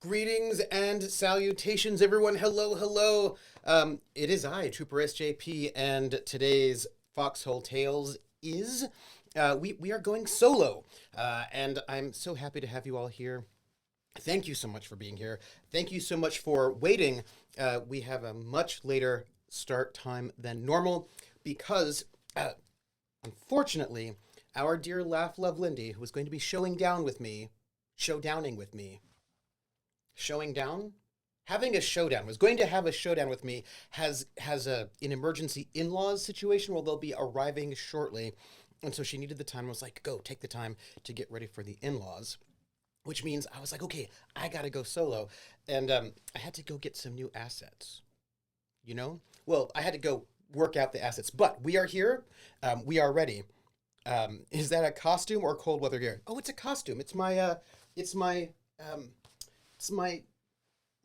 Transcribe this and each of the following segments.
Greetings and salutations, everyone. Hello, hello. It is I, troopersjp, and today's Foxhole Tales is we are going solo, and I'm so happy to have you all here. Thank you so much for being here. Thank you so much for waiting. We have a much later start time than normal because, unfortunately, our dear Laugh Love Lindy, who was going to be showdowning with me, showing down, having a showdown, was going to have a showdown with me, has an emergency in-laws situation where they'll be arriving shortly, and so she needed the time. I was like, go take the time to get ready for the in-laws, which means I was like, okay, I gotta go solo, and I had to go get some new assets. Well, I had to go work out the assets, but we are here. We are ready. Is that a costume or cold weather gear? Oh, it's a costume. It's my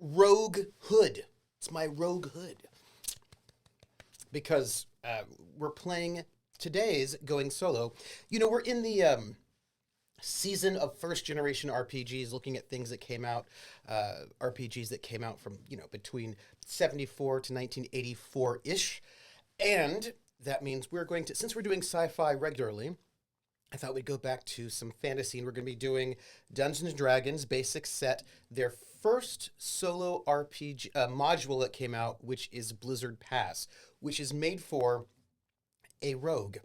rogue hood. It's my rogue hood. Because we're playing today's going solo. We're in the season of first generation RPGs, looking at things that came out, RPGs that came out from, between 74 to 1984-ish. And that means we're going to, since we're doing sci-fi regularly, I thought we'd go back to some fantasy, and we're going to be doing Dungeons & Dragons basic set, their first solo RPG module that came out, which is Blizzard Pass, which is made for a rogue,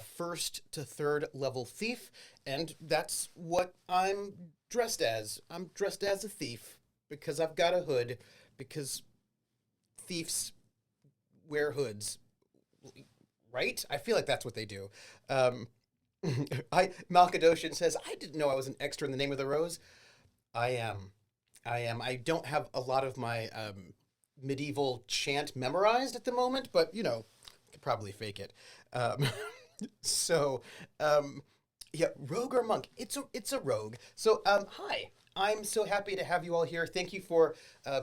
first to third level thief, and that's what I'm dressed as. I'm dressed as a thief because I've got a hood, because thieves wear hoods, right? I feel like that's what they do. Malkadoshan says, I didn't know I was an extra in the Name of the Rose. I am. I don't have a lot of my medieval chant memorized at the moment, but, I could probably fake it. So, yeah, rogue or monk? It's a rogue. So, hi. I'm so happy to have you all here. Thank you for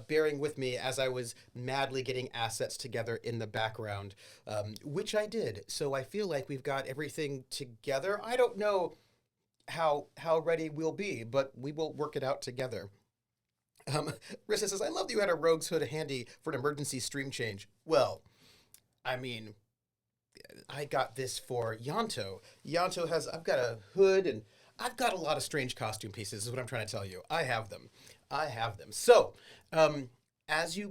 bearing with me as I was madly getting assets together in the background, which I did. So I feel like we've got everything together. I don't know how ready we'll be, but we will work it out together. Rissa says, I love that you had a rogue's hood handy for an emergency stream change. Well, I mean, I got this for Yanto. I've got a hood, and I've got a lot of strange costume pieces, is what I'm trying to tell you. I have them. So, as you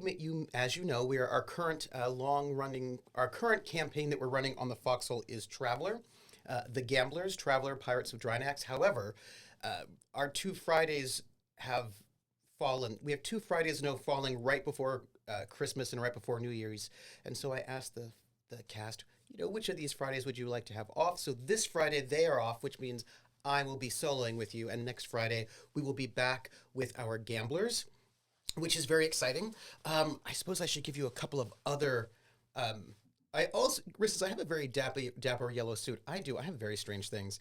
know, we are our current our current campaign that we're running on the Foxhole is Traveler, the Gamblers, Traveler, Pirates of Drynax. However, our 2 Fridays have fallen. We have 2 Fridays now falling right before Christmas and right before New Year's, and so I asked the cast, which of these Fridays would you like to have off? So this Friday they are off, which means I will be soloing with you, and next Friday we will be back with our gamblers, which is very exciting. I suppose I should give you a couple of other. Riss says, I have a very dapper yellow suit. I do. I have very strange things.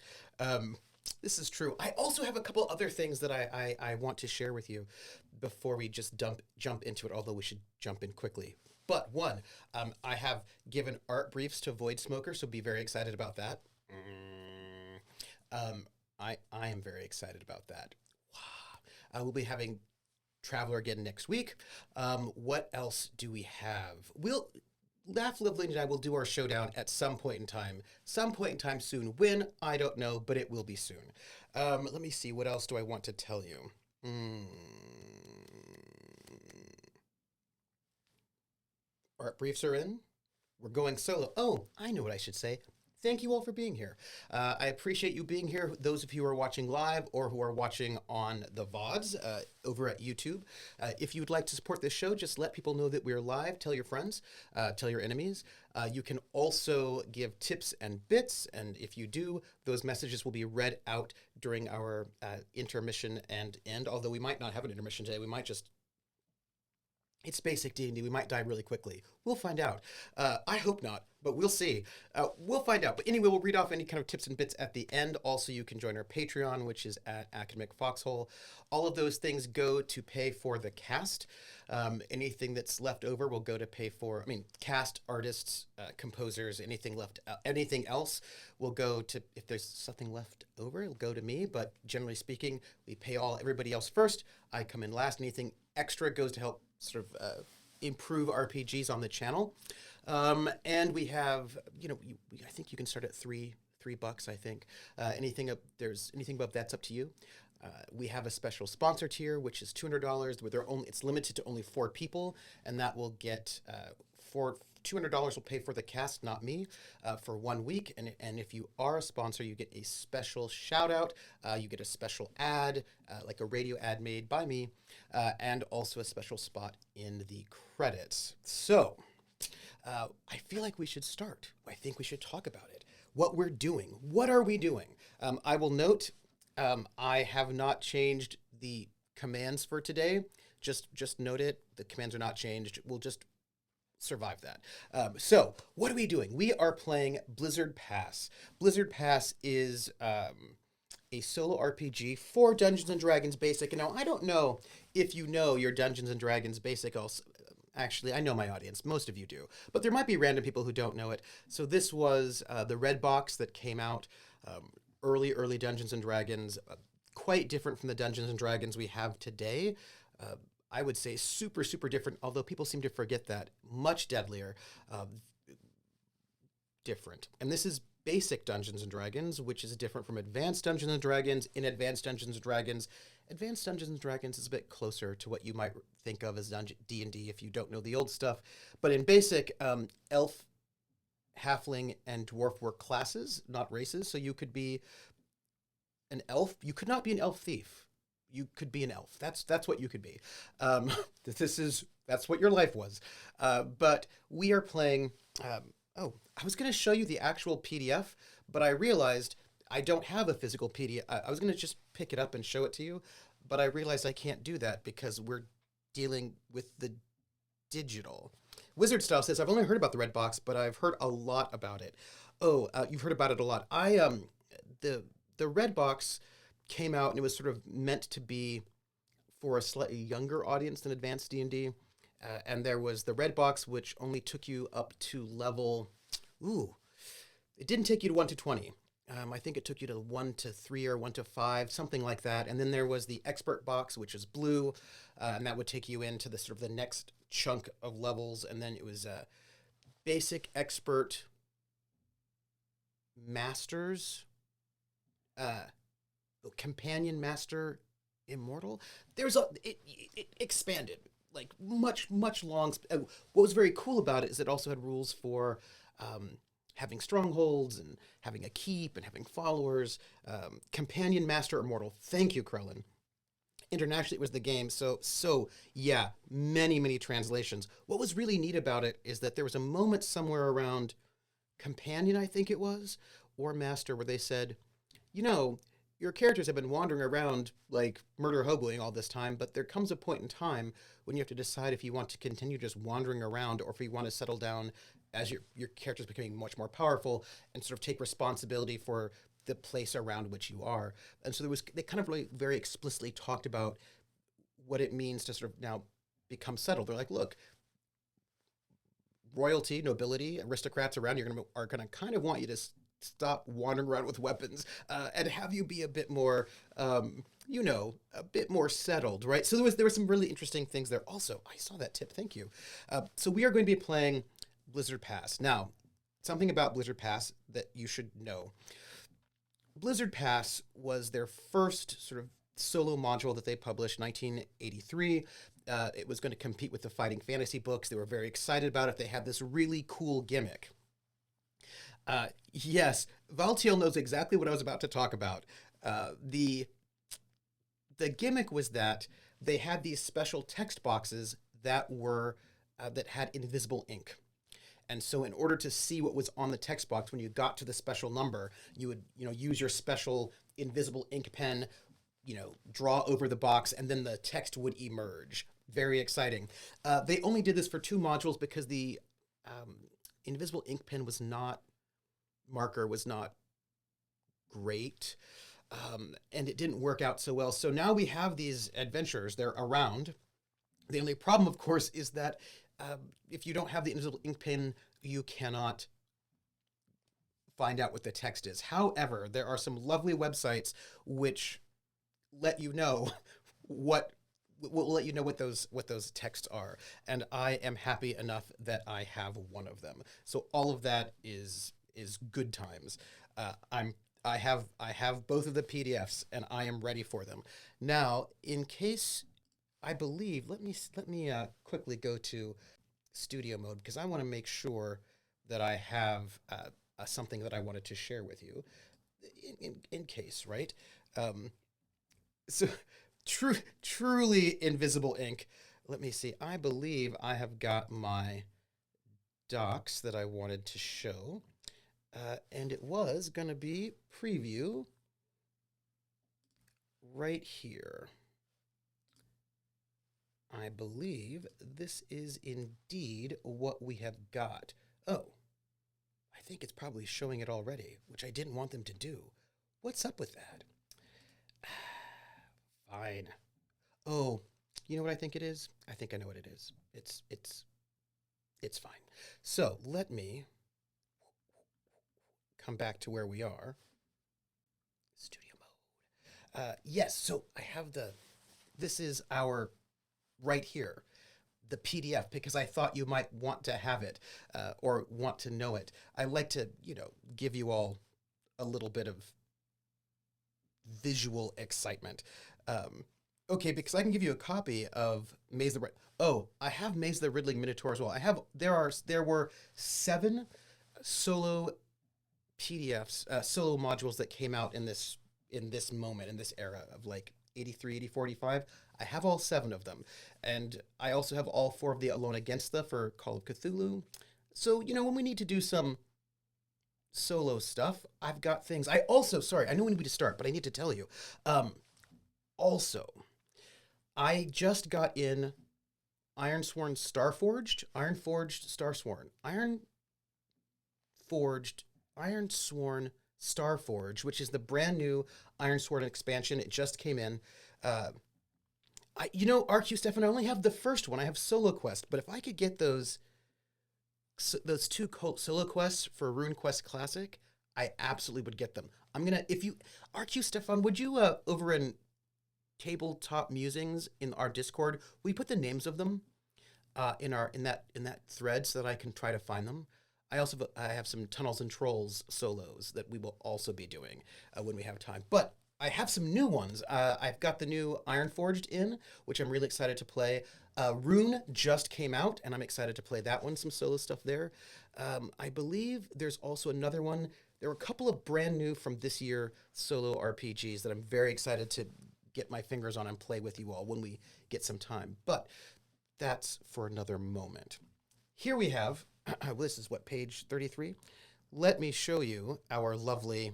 This is true. I also have a couple other things that I want to share with you before we just jump into it, although we should jump in quickly. But one, I have given art briefs to Void Smoker, so be very excited about that. I am very excited about that. Wow. I will be having Traveler again next week. What else do we have? Laugh Lovely and I will do our showdown at some point in time. Some point in time soon. When? I don't know, but it will be soon. Let me see. What else do I want to tell you? Art briefs are in. We're going solo. Oh, I know what I should say. Thank you all for being here. I appreciate you being here, those of you who are watching live or who are watching on the VODs over at YouTube. If you would like to support this show, just let people know that we're live. Tell your friends, tell your enemies. You can also give tips and bits, and if you do, those messages will be read out during our intermission and end, although we might not have an intermission today. We might just It's basic D&D. We might die really quickly. We'll find out. I hope not, but we'll see. We'll find out. But anyway, we'll read off any kind of tips and bits at the end. Also, you can join our Patreon, which is at Academic Foxhole. All of those things go to pay for the cast. Anything that's left over will go to pay for, cast, artists, composers, anything else will go to, if there's something left over, it'll go to me. But generally speaking, we pay everybody else first. I come in last. Anything extra goes to help sort of improve RPGs on the channel. And we have, I think you can start at $3. I think anything above that's up to you. We have a special sponsor tier, which is $200, where it's limited to only 4 people, and that will get $200 will pay for the cast, not me, for 1 week. And if you are a sponsor, you get a special shout out. You get a special ad, like a radio ad made by me, and also a special spot in the credits. So I feel like we should start. I think we should talk about it. What we're doing. What are we doing? I will note, I have not changed the commands for today. Just note it. The commands are not changed. We'll just survive that. So what are we doing? We are playing Blizzard Pass. Blizzard Pass is a solo RPG for Dungeons and Dragons Basic. And now I don't know if you know your Dungeons and Dragons Basic. Actually, I know my audience. Most of you do. But there might be random people who don't know it. So this was the red box that came out early Dungeons and Dragons. Quite different from the Dungeons and Dragons we have today. I would say super, super different, although people seem to forget that. Much deadlier. Different. And this is basic Dungeons and Dragons, which is different from Advanced Dungeons and Dragons. In Advanced Dungeons and Dragons is a bit closer to what you might think of as D&D if you don't know the old stuff. But in basic, elf, halfling, and dwarf were classes, not races. So you could be an elf. You could not be an elf thief. You could be an elf. That's what you could be. That's what your life was. But we are playing. I was going to show you the actual PDF, but I realized I don't have a physical PDF. I was going to just pick it up and show it to you, but I realized I can't do that because we're dealing with the digital. Wizard Style says, I've only heard about the red box, but I've heard a lot about it. You've heard about it a lot. The red box came out and it was sort of meant to be for a slightly younger audience than Advanced D&D. And there was the red box, which only took you up to level... it didn't take you to 1 to 20. I think it took you to 1 to 3 or 1 to 5, something like that. And then there was the expert box, which is blue, and that would take you into the sort of the next chunk of levels. And then it was basic, expert, masters, companion, master, immortal. It expanded like much long. What was very cool about it is it also had rules for having strongholds and having a keep and having followers. Companion, master, immortal. Thank you, Krellin. Internationally, it was the game. So yeah, many translations. What was really neat about it is that there was a moment somewhere around companion, I think it was, or master, where they said, your characters have been wandering around like murder hoboing all this time, but there comes a point in time when you have to decide if you want to continue just wandering around or if you want to settle down as your character's becoming much more powerful and sort of take responsibility for the place around which you are. And so they kind of really very explicitly talked about what it means to sort of now become settled. They're like, look, royalty, nobility, aristocrats around you are going to kind of want you to stop wandering around with weapons and have you be a bit more, a bit more settled, right? So there were some really interesting things there. Also, I saw that tip. Thank you. So we are going to be playing Blizzard Pass. Now, something about Blizzard Pass that you should know. Blizzard Pass was their first sort of solo module that they published in 1983. It was going to compete with the Fighting Fantasy books. They were very excited about it. They had this really cool gimmick. Yes, Valtiel knows exactly what I was about to talk about. The gimmick was that they had these special text boxes that had invisible ink. And so in order to see what was on the text box when you got to the special number, you would, use your special invisible ink pen, draw over the box, and then the text would emerge. Very exciting. They only did this for 2 modules because the invisible ink pen marker was not great. And it didn't work out so well. So now we have these adventures. They're around. The only problem, of course, is that if you don't have the invisible ink pen, you cannot find out what the text is. However, there are some lovely websites which let you know what will let you know what those texts are. And I am happy enough that I have one of them. So all of that is good times. I have both of the PDFs and I am ready for them. Now, in case I believe, let me quickly go to studio mode because I want to make sure that I have something that I wanted to share with you in case, right? So truly invisible ink. Let me see. I believe I have got my docs that I wanted to show. And it was going to be preview right here. I believe this is indeed what we have got. Oh, I think it's probably showing it already, which I didn't want them to do. What's up with that? Fine. Oh, you know what I think it is? I think I know what it is. It's fine. So let me come back to where we are. Studio mode. Yes, so I have this is our, right here, the PDF, because I thought you might want to have it or want to know it. I like to, give you all a little bit of visual excitement. Okay, because I can give you a copy of Maze the I have Maze the Riddling Minotaur as well. There were 7 solo PDFs, solo modules that came out in this moment, in this era of like 83, 80, 45. I have all 7 of them. And I also have all 4 of the Alone Against for Call of Cthulhu. So, when we need to do some solo stuff, I've got things. I know we need to start, but I need to tell you. Also, I just got in Ironforged Starforged, which is the brand new Ironsworn expansion. It just came in. RQ Stefan, I only have the first one. I have Solo Quest, but if I could get those 2 solo quests for RuneQuest Classic, I absolutely would get them. RQ Stefan, would you over in Tabletop Musings in our Discord, we put the names of them in that thread so that I can try to find them. I have some Tunnels and Trolls solos that we will also be doing when we have time. But I have some new ones. I've got the new Ironforged in, which I'm really excited to play. Rune just came out, and I'm excited to play that one, some solo stuff there. I believe there's also another one. There were a couple of brand new from this year solo RPGs that I'm very excited to get my fingers on and play with you all when we get some time. But that's for another moment. Here we have, this is what, page 33? Let me show you our lovely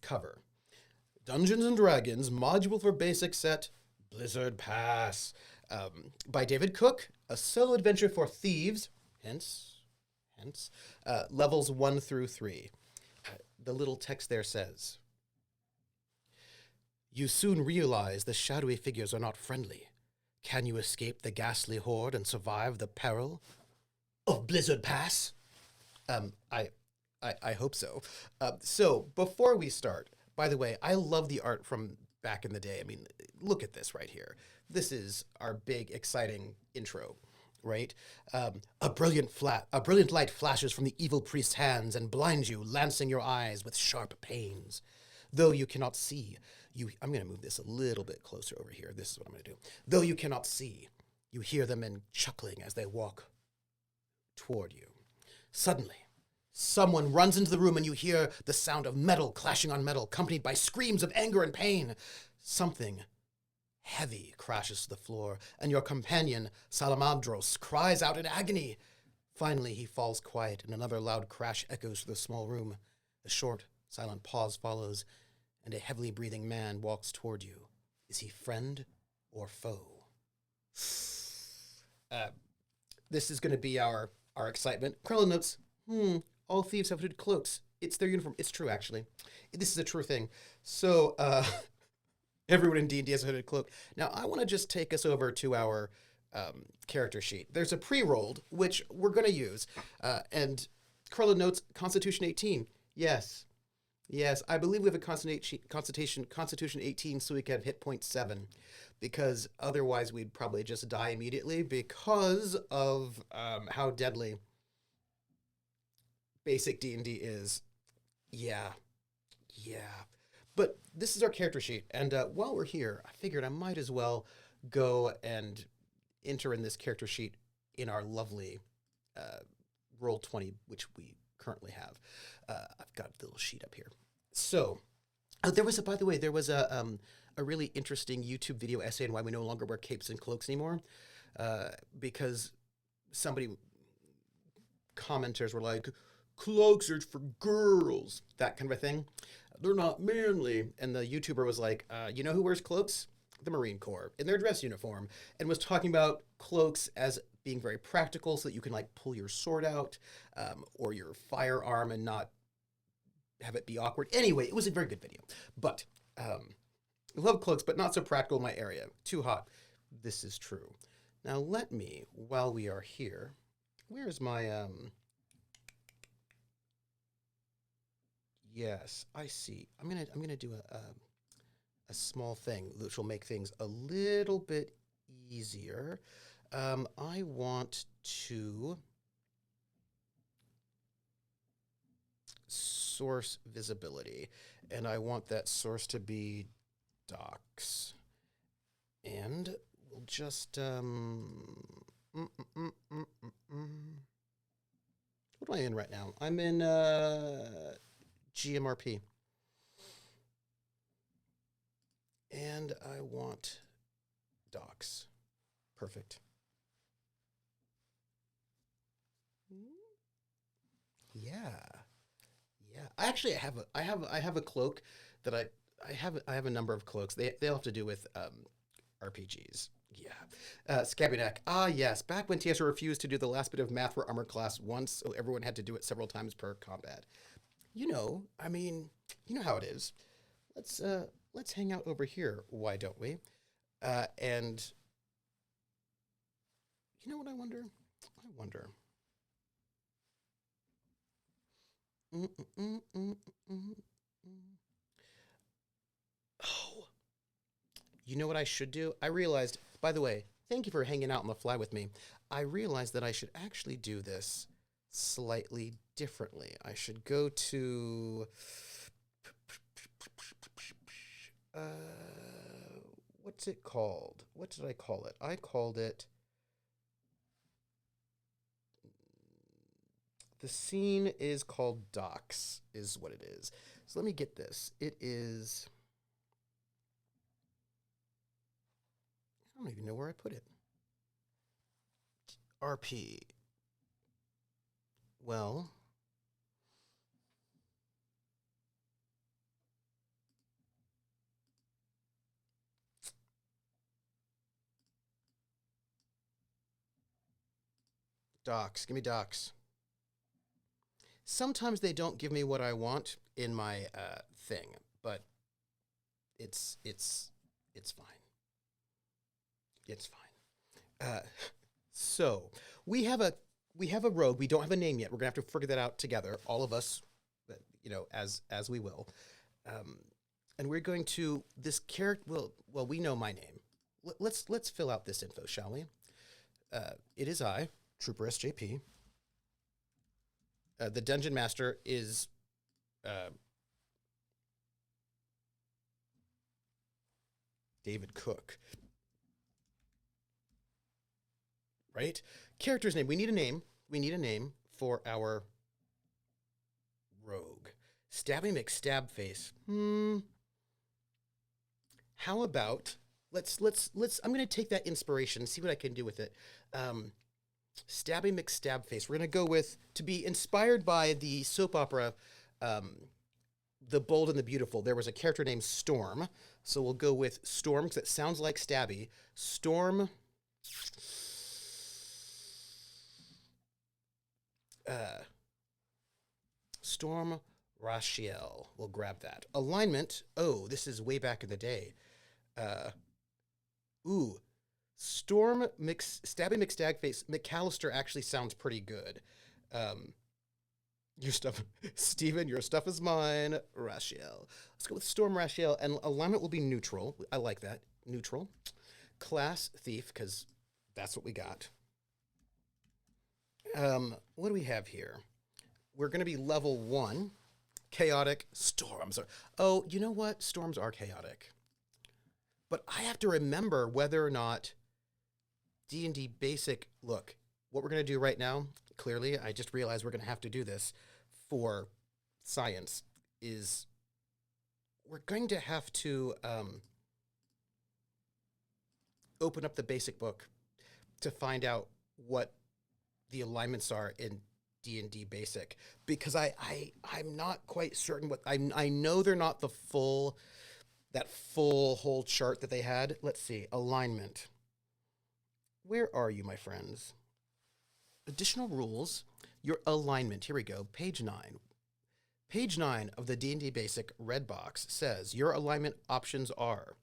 cover. Dungeons and Dragons module for basic set, Blizzard Pass, by David Cook, a solo adventure for thieves, hence, levels 1 through 3. The little text there says, "You soon realize the shadowy figures are not friendly. Can you escape the ghastly horde and survive the peril of Blizzard Pass?" I hope so. So before we start, by the way, I love the art from back in the day. I mean, look at this right here. This is our big, exciting intro, right? A brilliant light flashes from the evil priest's hands and blinds you, lancing your eyes with sharp pains. Though you cannot see, I'm going to move this a little bit closer over here. This is what I'm going to do. Though you cannot see, you hear the men chuckling as they walk toward you. Suddenly, someone runs into the room and you hear the sound of metal clashing on metal, accompanied by screams of anger and pain. Something heavy crashes to the floor, and your companion, Salamandros, cries out in agony. Finally, he falls quiet, and another loud crash echoes through the small room. A short, silent pause follows, and a heavily breathing man walks toward you. Is he friend or foe? This is going to be our excitement. Krellin notes, all thieves have hooded cloaks. It's their uniform. It's true, actually. This is a true thing. So, everyone in D&D has a hooded cloak. Now, I want to just take us over to our character sheet. There's a pre-rolled, which we're going to use. And Krellin notes, Constitution 18. Yes. Yes, I believe we have a Constitution 18 so we can have hit point 7. Because otherwise we'd probably just die immediately because of how deadly basic D&D is. Yeah. But this is our character sheet. And while we're here, I figured I might as well go and enter in this character sheet in our lovely Roll20, which we currently have. I've got the little sheet up here. So, by the way, there was a really interesting YouTube video essay on why we no longer wear capes and cloaks anymore. Because commenters were like, cloaks are for girls, that kind of a thing. They're not manly. And the YouTuber was like, you know who wears cloaks? The Marine Corps in their dress uniform, and was talking about cloaks as being very practical so that you can like pull your sword out or your firearm and not have it be awkward. Anyway, it was a very good video. But I love cloaks, but not so practical in my area. Too hot. This is true. Now let me, while we are here, where's my yes, I see. I'm gonna do a small thing which will make things a little bit easier. I want to source visibility, and I want that source to be docs. And we'll just what am I in right now? I'm in GMRP. And I want docs. Perfect. Yeah. Actually, I have a cloak that I have a number of cloaks. They all have to do with RPGs. Yeah. Scabby Neck. Ah, yes. Back when TSR refused to do the last bit of math for armor class once, so everyone had to do it several times per combat. You know how it is. Let's hang out over here. Why don't we? And you know what I wonder? Oh, you know what I should do? I realized, by the way, thank you for hanging out on the fly with me. I realized that I should actually do this slightly differently. I should go to what's it called? What did I call it? I called it the scene is called Docs, is what it is. So let me get this. It is, I don't even know where I put it. RP. Well, docs. Give me docs. Sometimes they don't give me what I want in my thing, but it's fine. It's fine. So we have a rogue. We don't have a name yet. We're gonna have to figure that out together, all of us, as we will. And we're going to this character. Well, we know my name. Let's fill out this info, shall we? It is I, troopersjp. The dungeon master is David Cook. Right? Character's name. We need a name. We need a name for our rogue. Stabby McStabface. How about let's I'm gonna take that inspiration, see what I can do with it. Stabby McStabface. We're gonna go with, to be inspired by the soap opera the Bold and the Beautiful, there was a character named Storm. So we'll go with Storm because it sounds like Stabby. Storm. Storm Rachiel. We'll grab that. Alignment. Oh, this is way back in the day. Ooh. Storm Stabby McStagface. McAllister actually sounds pretty good. Your stuff, Steven, your stuff is mine. Rachiel. Let's go with Storm Rachiel, and alignment will be neutral. I like that. Neutral. Class Thief, because that's what we got. What do we have here? We're going to be level 1. Chaotic Storms. Oh, you know what? Storms are chaotic. But I have to remember whether or not D&D Basic... Look, what we're going to do right now, clearly, I just realized we're going to have to do this for science, is we're going to have to open up the basic book to find out what the alignments are in D&D Basic, because I'm not quite certain what I know they're not the full whole chart that they had. Let's see, alignment. Where are you, my friends? Additional rules, your alignment. Here we go, page 9. Page 9 of the D&D Basic red box says your alignment options are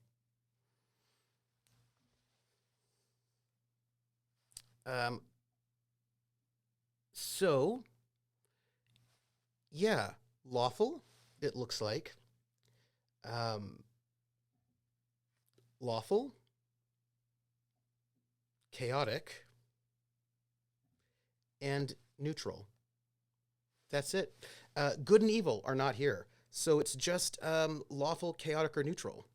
so, yeah, lawful, it looks like. Lawful, chaotic, and neutral. That's it. Good and evil are not here. So it's just lawful, chaotic, or neutral.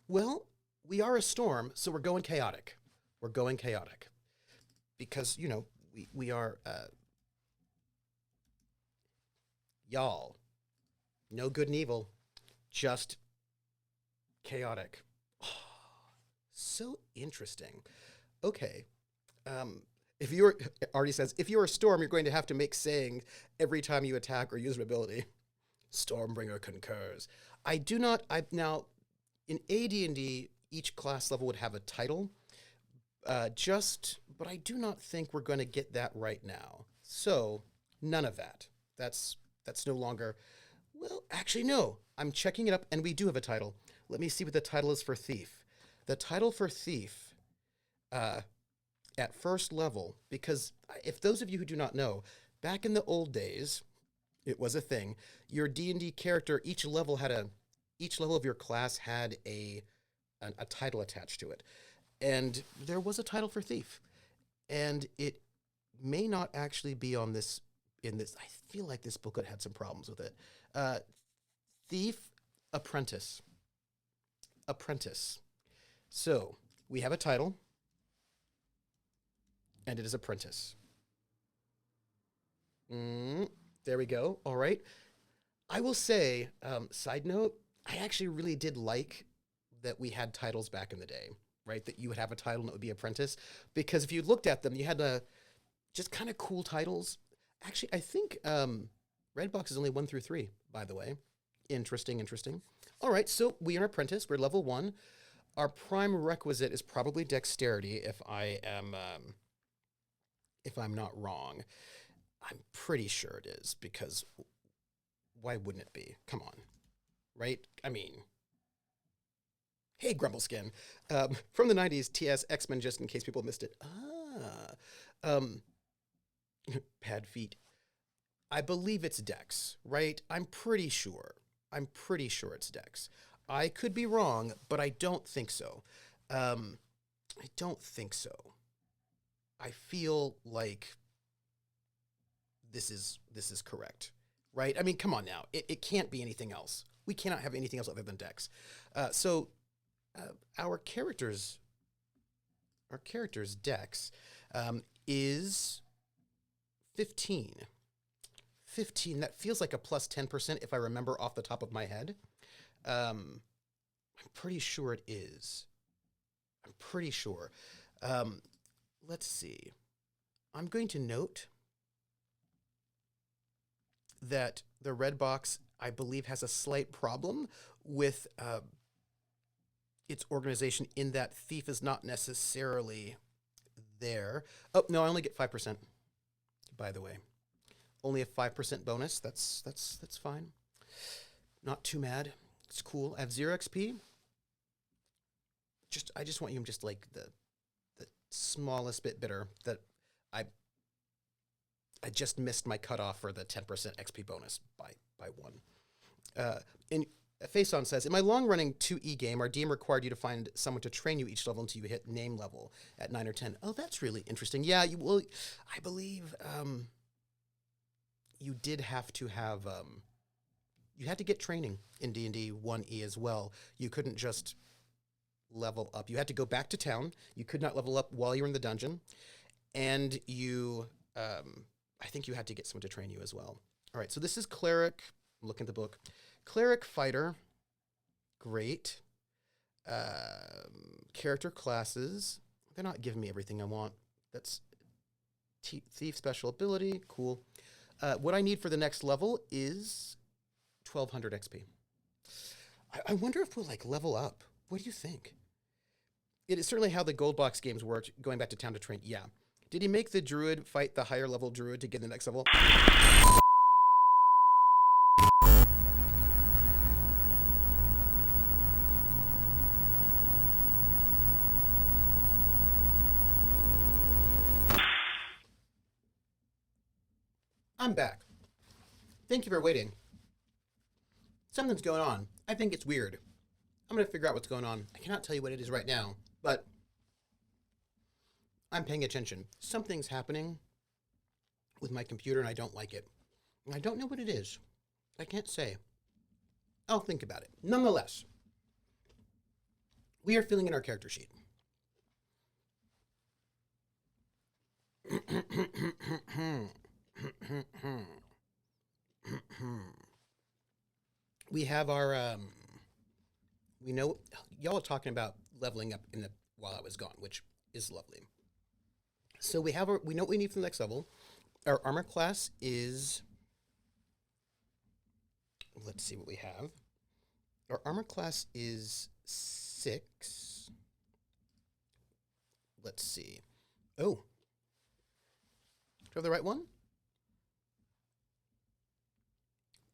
Well, we are a storm, so we're going chaotic. We're going chaotic. Because, you know, we are, y'all, no good and evil, just chaotic. Oh, so interesting. Okay. If you're, Artie says, if you're a storm, you're going to have to make saying every time you attack or use an ability. Stormbringer concurs. Now, in AD&D, each class level would have a title, but I do not think we're going to get that right now. So, none of that. That's no longer, well, actually, no. I'm checking it up, and we do have a title. Let me see what the title is for Thief. The title for Thief, at first level, because if those of you who do not know, back in the old days, it was a thing. Your D&D character, each level of your class had a title attached to it, and there was a title for Thief, and it may not actually be on this. I feel like this booklet had some problems with it. Thief, Apprentice. So we have a title. And it is Apprentice. There we go. All right. I will say, side note, I actually really did like that we had titles back in the day, right? That you would have a title and it would be Apprentice. Because if you looked at them, you had just kind of cool titles. Actually, I think Redbox is only 1 through 3, by the way. Interesting. All right, so we are Apprentice. We're level 1. Our prime requisite is probably Dexterity, if I'm not wrong. I'm pretty sure it is, because why wouldn't it be? Come on, right? I mean, hey, Grumbleskin. From the 90s, TS, X-Men, just in case people missed it. Pad feet. I believe it's Dex, right? I'm pretty sure it's Dex. I could be wrong, but I don't think so. I feel like this is correct, right? I mean, come on now. It can't be anything else. We cannot have anything else other than Dex. So our character's Dex is 15. 15. That feels like a plus 10% if I remember off the top of my head. I'm pretty sure it is. I'm pretty sure. Let's see. I'm going to note that the red box I believe, has a slight problem with its organization in that thief is not necessarily there. Oh no, I only get 5%. By the way, only a 5% bonus. That's fine. Not too mad. It's cool. I have 0 XP. I just want you just like the smallest bit bitter that I just missed my cutoff for the 10% XP bonus by 1. And Faison says, in my long-running 2E game, our DM required you to find someone to train you each level until you hit name level at 9 or 10. Oh, that's really interesting. Yeah, you will. I believe you did have to have you had to get training in D&D 1E as well. You couldn't just level up. You had to go back to town. You could not level up while you were in the dungeon. And you, I think you had to get someone to train you as well. All right, so this is cleric. I'm looking at the book. Cleric fighter. Great. Character classes. They're not giving me everything I want. That's thief special ability. Cool. What I need for the next level is 1200 XP. I wonder if we'll like level up. What do you think? It is certainly how the gold box games worked, going back to town to train. Yeah. Did he make the druid fight the higher level druid to get the next level? I'm back. Thank you for waiting. Something's going on. I think it's weird. I'm going to figure out what's going on. I cannot tell you what it is right now, but I'm paying attention. Something's happening with my computer, and I don't like it. And I don't know what it is. I can't say. I'll think about it. Nonetheless, we are filling in our character sheet. We have our we know y'all are talking about leveling up while I was gone, which is lovely. So we know what we need for the next level. Our armor class is, let's see what we have. Our armor class is 6. Let's see. Oh. Do I have the right one?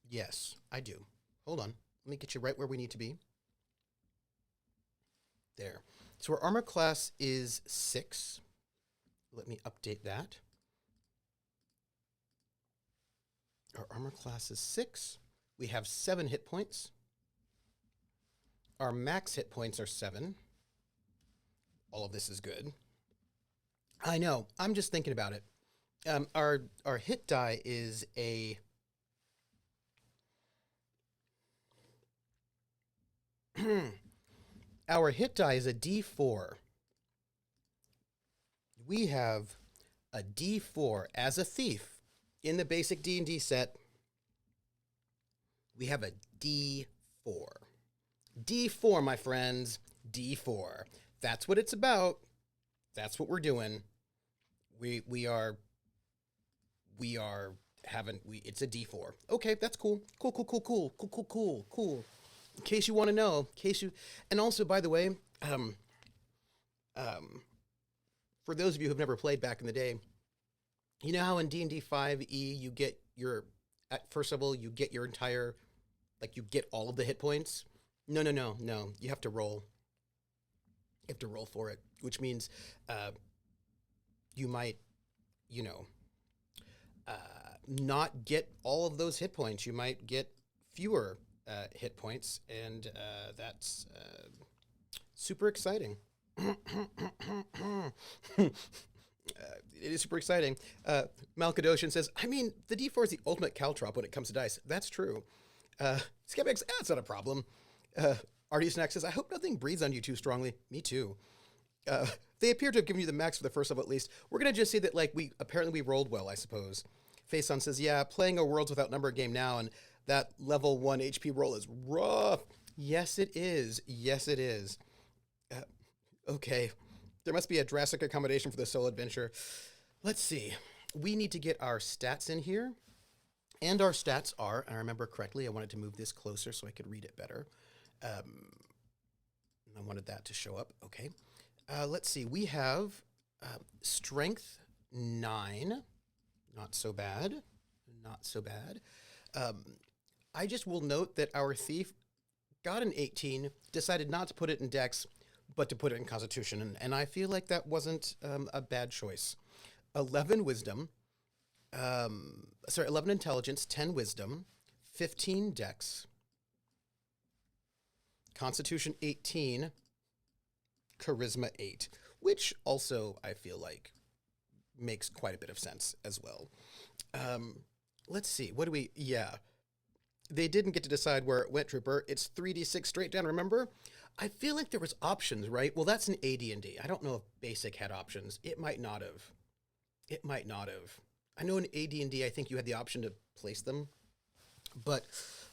Yes, I do. Hold on. Let me get you right where we need to be. There. So our armor class is 6. Let me update that. Our armor class is 6. We have 7 hit points. Our max hit points are 7. All of this is good. I know. I'm just thinking about it. Our hit die is a... Our hit die is a D4. We have a D4 as a thief in the basic D&D set. We have a D4. D4, my friends. D4. That's what it's about. That's what we're doing. We are having it's a D4. Okay, that's cool. Cool. In case you want to know, and also, by the way, for those of you who've never played back in the day, you know how in D&D 5e you get at first level you get your entire, like you get all of the hit points? No. You have to roll. You have to roll for it, which means you might, not get all of those hit points. You might get fewer hit points, and that's super exciting. It is super exciting. Malkadoshan says, I mean, the D4 is the ultimate caltrop when it comes to dice. That's true. Skeptics, that's not a problem. Artie Snack says, I hope nothing breathes on you too strongly. Me too. They appear to have given you the max for the first level at least. We're going to just say that, like, we rolled well, I suppose. Faison says, yeah, playing a Worlds Without Number game now, and that level 1 HP roll is rough. Yes, it is. Okay. There must be a drastic accommodation for the solo adventure. Let's see. We need to get our stats in here. And our stats are, and I remember correctly, I wanted to move this closer so I could read it better. I wanted that to show up. Okay. Let's see. We have strength 9. Not so bad. Not so bad. I just will note that our thief got an 18, decided not to put it in Dex, but to put it in Constitution. And I feel like that wasn't a bad choice. 11 wisdom. 11 intelligence, 10 wisdom, 15 dex, Constitution 18, charisma 8, which also I feel like makes quite a bit of sense as well. Let's see. What do we... Yeah. They didn't get to decide where it went, Trooper. It's 3d6 straight down, remember? I feel like there was options, right? Well, that's an AD&D. I don't know if Basic had options. It might not have. It might not have. I know in AD&D, I think you had the option to place them. But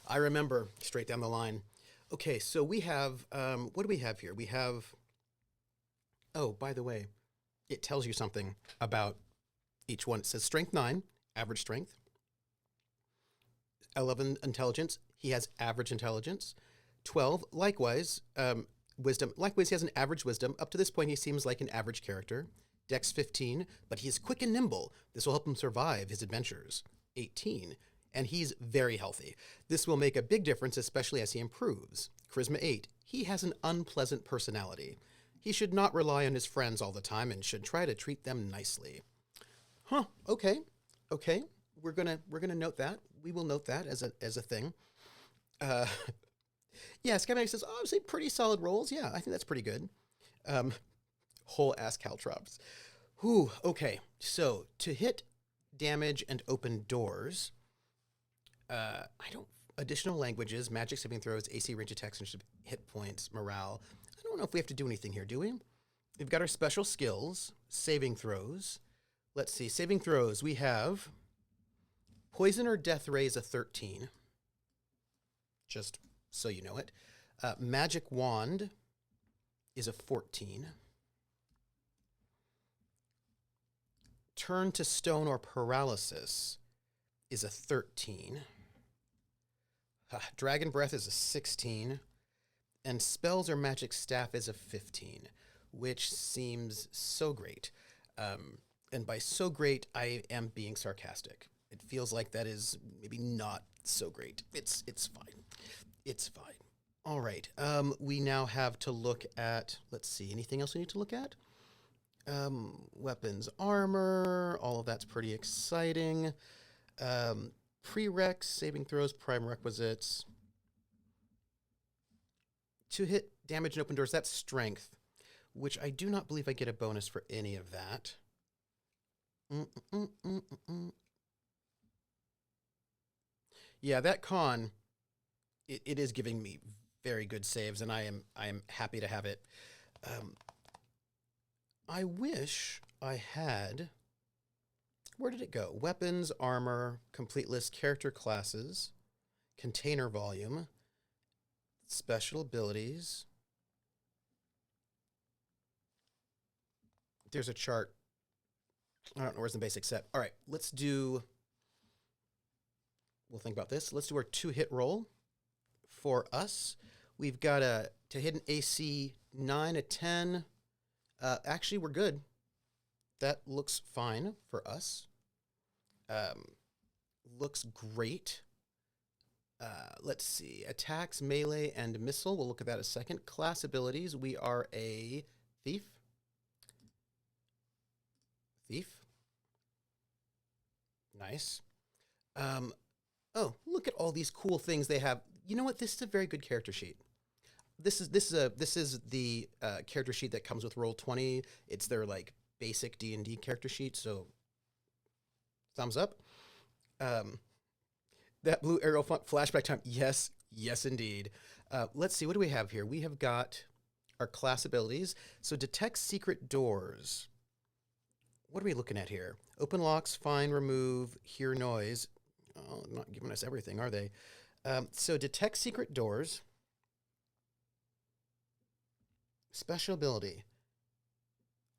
I remember straight down the line. Okay, so we have... what do we have here? We have... Oh, by the way, it tells you something about each one. It says strength 9, average strength. 11 intelligence, he has average intelligence. 12, likewise, wisdom. Likewise, he has an average wisdom. Up to this point, he seems like an average character. Dex 15, but he is quick and nimble. This will help him survive his adventures. 18, and he's very healthy. This will make a big difference, especially as he improves. Charisma 8, he has an unpleasant personality. He should not rely on his friends all the time and should try to treat them nicely. Huh, okay. We're gonna note that. We will note that as a thing. Yeah, Scamatic says, obviously pretty solid rolls. Yeah, I think that's pretty good. Whole ass caltrops. Whew, okay. So to hit damage and open doors, additional languages, magic saving throws, AC range attacks, and hit points, morale. I don't know if we have to do anything here, do we? We've got our special skills, saving throws. Let's see, saving throws. We have poison or death ray is a 13. Just so you know it. Magic wand is a 14. Turn to stone or paralysis is a 13. Dragon breath is a 16. And spells or magic staff is a 15, which seems so great. And by so great, I am being sarcastic. It feels like that is maybe not so great. It's fine. It's fine. All right. We now have to look at, let's see, anything else we need to look at? Weapons, armor, all of that's pretty exciting. Prereqs, saving throws, prime requisites. To hit damage and open doors, that's strength, which I do not believe I get a bonus for any of that. Yeah, that con, it is giving me very good saves, and I am happy to have it. I wish I had... Where did it go? Weapons, armor, complete list, character classes, container volume, special abilities. There's a chart. I don't know where's the basic set. All right, let's do... We'll think about this. Let's do our 2-hit roll. For us, we've got to hit an AC 9, a 10. Actually, we're good. That looks fine for us. Looks great. Let's see. Attacks, melee, and missile. We'll look at that in a second. Class abilities. We are a thief. Nice. Oh, look at all these cool things they have. You know what? This is a very good character sheet. This is the character sheet that comes with Roll20. It's their like basic D&D character sheet. So thumbs up. That blue arrow font, flashback time. Yes, indeed. Let's see. What do we have here? We have got our class abilities. So detect secret doors. What are we looking at here? Open locks, find, remove, hear noise. Oh, not giving us everything, are they? So detect secret doors. Special ability.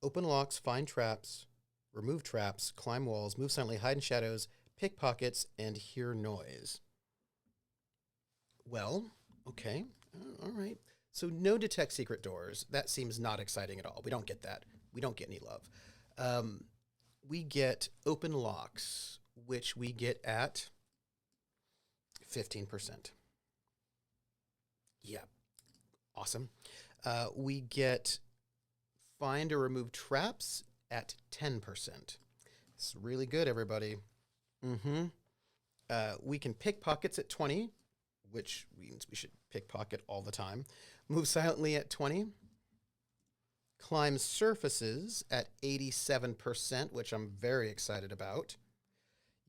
Open locks, find traps, remove traps, climb walls, move silently, hide in shadows, pickpockets, and hear noise. Well, okay. All right. So no detect secret doors. That seems not exciting at all. We don't get that. We don't get any love. We get open locks, which we get at 15%. Yeah. Awesome. We get find or remove traps at 10%. It's really good, everybody. Mm-hmm. We can pickpockets at 20, which means we should pickpocket all the time. Move silently at 20. Climb surfaces at 87%, which I'm very excited about.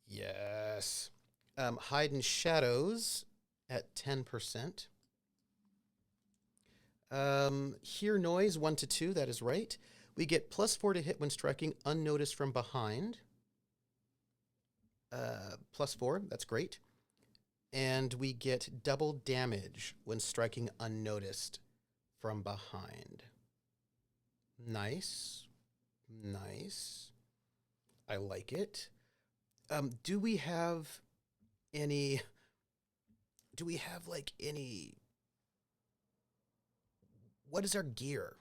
Yes. Hide in shadows at 10%. Hear noise 1 to 2, that is right. We get +4 to hit when striking unnoticed from behind. +4, that's great. And we get double damage when striking unnoticed from behind. Nice. Nice. I like it. Do we have any... What is our gear?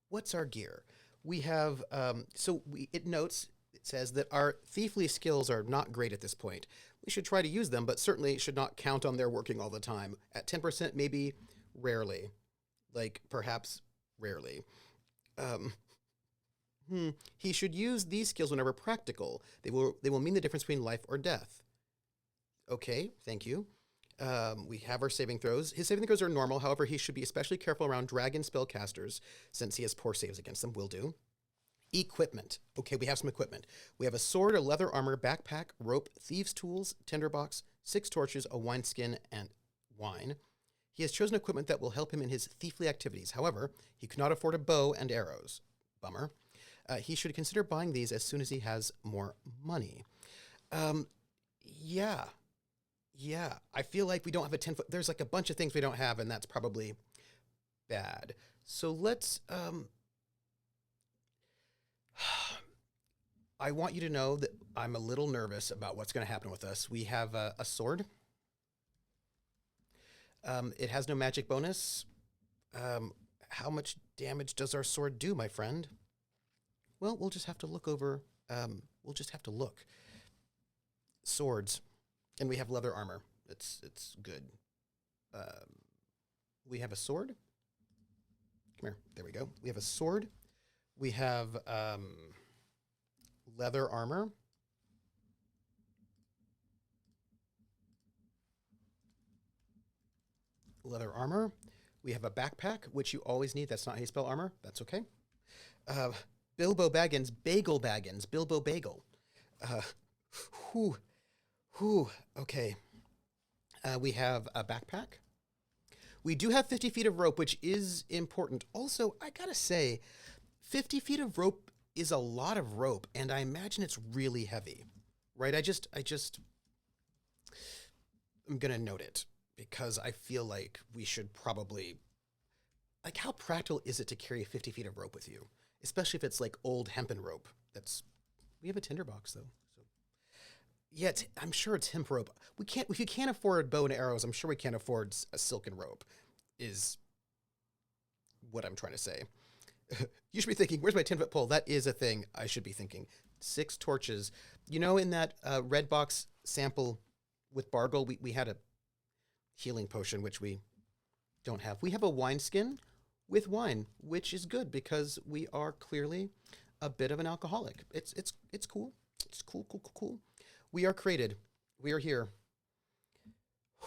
What's our gear? We have, it notes, it says that our thiefly skills are not great at this point. We should try to use them, but certainly should not count on their working all the time. At 10%, maybe rarely. Like, perhaps rarely. He should use these skills whenever practical. They will mean the difference between life or death. Okay, thank you. We have our saving throws. His saving throws are normal. However, he should be especially careful around dragon spellcasters since he has poor saves against them. Will do. Equipment. Okay, we have some equipment. We have a sword, a leather armor, backpack, rope, thieves' tools, tinderbox, 6 torches, a wineskin, and wine. He has chosen equipment that will help him in his thiefly activities. However, he could not afford a bow and arrows. Bummer. He should consider buying these as soon as he has more money. Yeah. I feel like we don't have a 10-foot... There's like a bunch of things we don't have, and that's probably bad. So let's... I want you to know that I'm a little nervous about what's going to happen with us. We have a sword. It has no magic bonus. How much damage does our sword do, my friend? Well, we'll just have to look over. We'll just have to look. Swords. And we have leather armor. It's good. We have a sword. Come here. There we go. We have a sword. We have leather armor. Leather armor. We have a backpack, which you always need. That's not how you spell armor. That's okay. Bilbo Baggins, Bagel Baggins, Bilbo Bagel. Okay. We have a backpack. We do have 50 feet of rope, which is important. Also, I gotta say, 50 feet of rope is a lot of rope, and I imagine it's really heavy, right? I'm gonna note it because I feel like we should probably, like, how practical is it to carry 50 feet of rope with you? Especially if it's like old hempen rope. We have a tinderbox though. So yeah, I'm sure it's hemp rope. If you can't afford bow and arrows, I'm sure we can't afford a silken rope, is what I'm trying to say. You should be thinking, where's my 10-foot pole? That is a thing I should be thinking. 6 torches. You know, in that red box sample with Bargle, we had a healing potion, which we don't have. We have a wineskin with wine, which is good because we are clearly a bit of an alcoholic. It's cool. It's cool. We are created. We are here.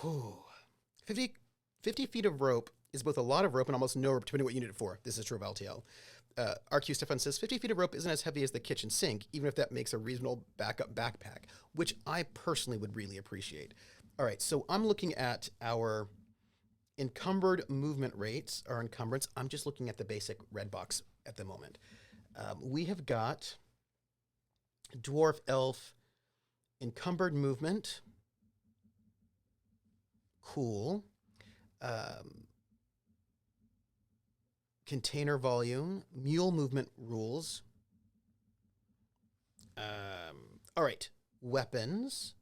50 feet of rope is both a lot of rope and almost no rope, depending on what you need it for. This is true of LTL. RQ Stefan says, 50 feet of rope isn't as heavy as the kitchen sink, even if that makes a reasonable backup backpack, which I personally would really appreciate. All right, so I'm looking at our encumbered movement rates, or encumbrance. I'm just looking at the basic red box at the moment. We have got dwarf, elf, encumbered movement. Cool. Container volume, mule movement rules. All right, weapons.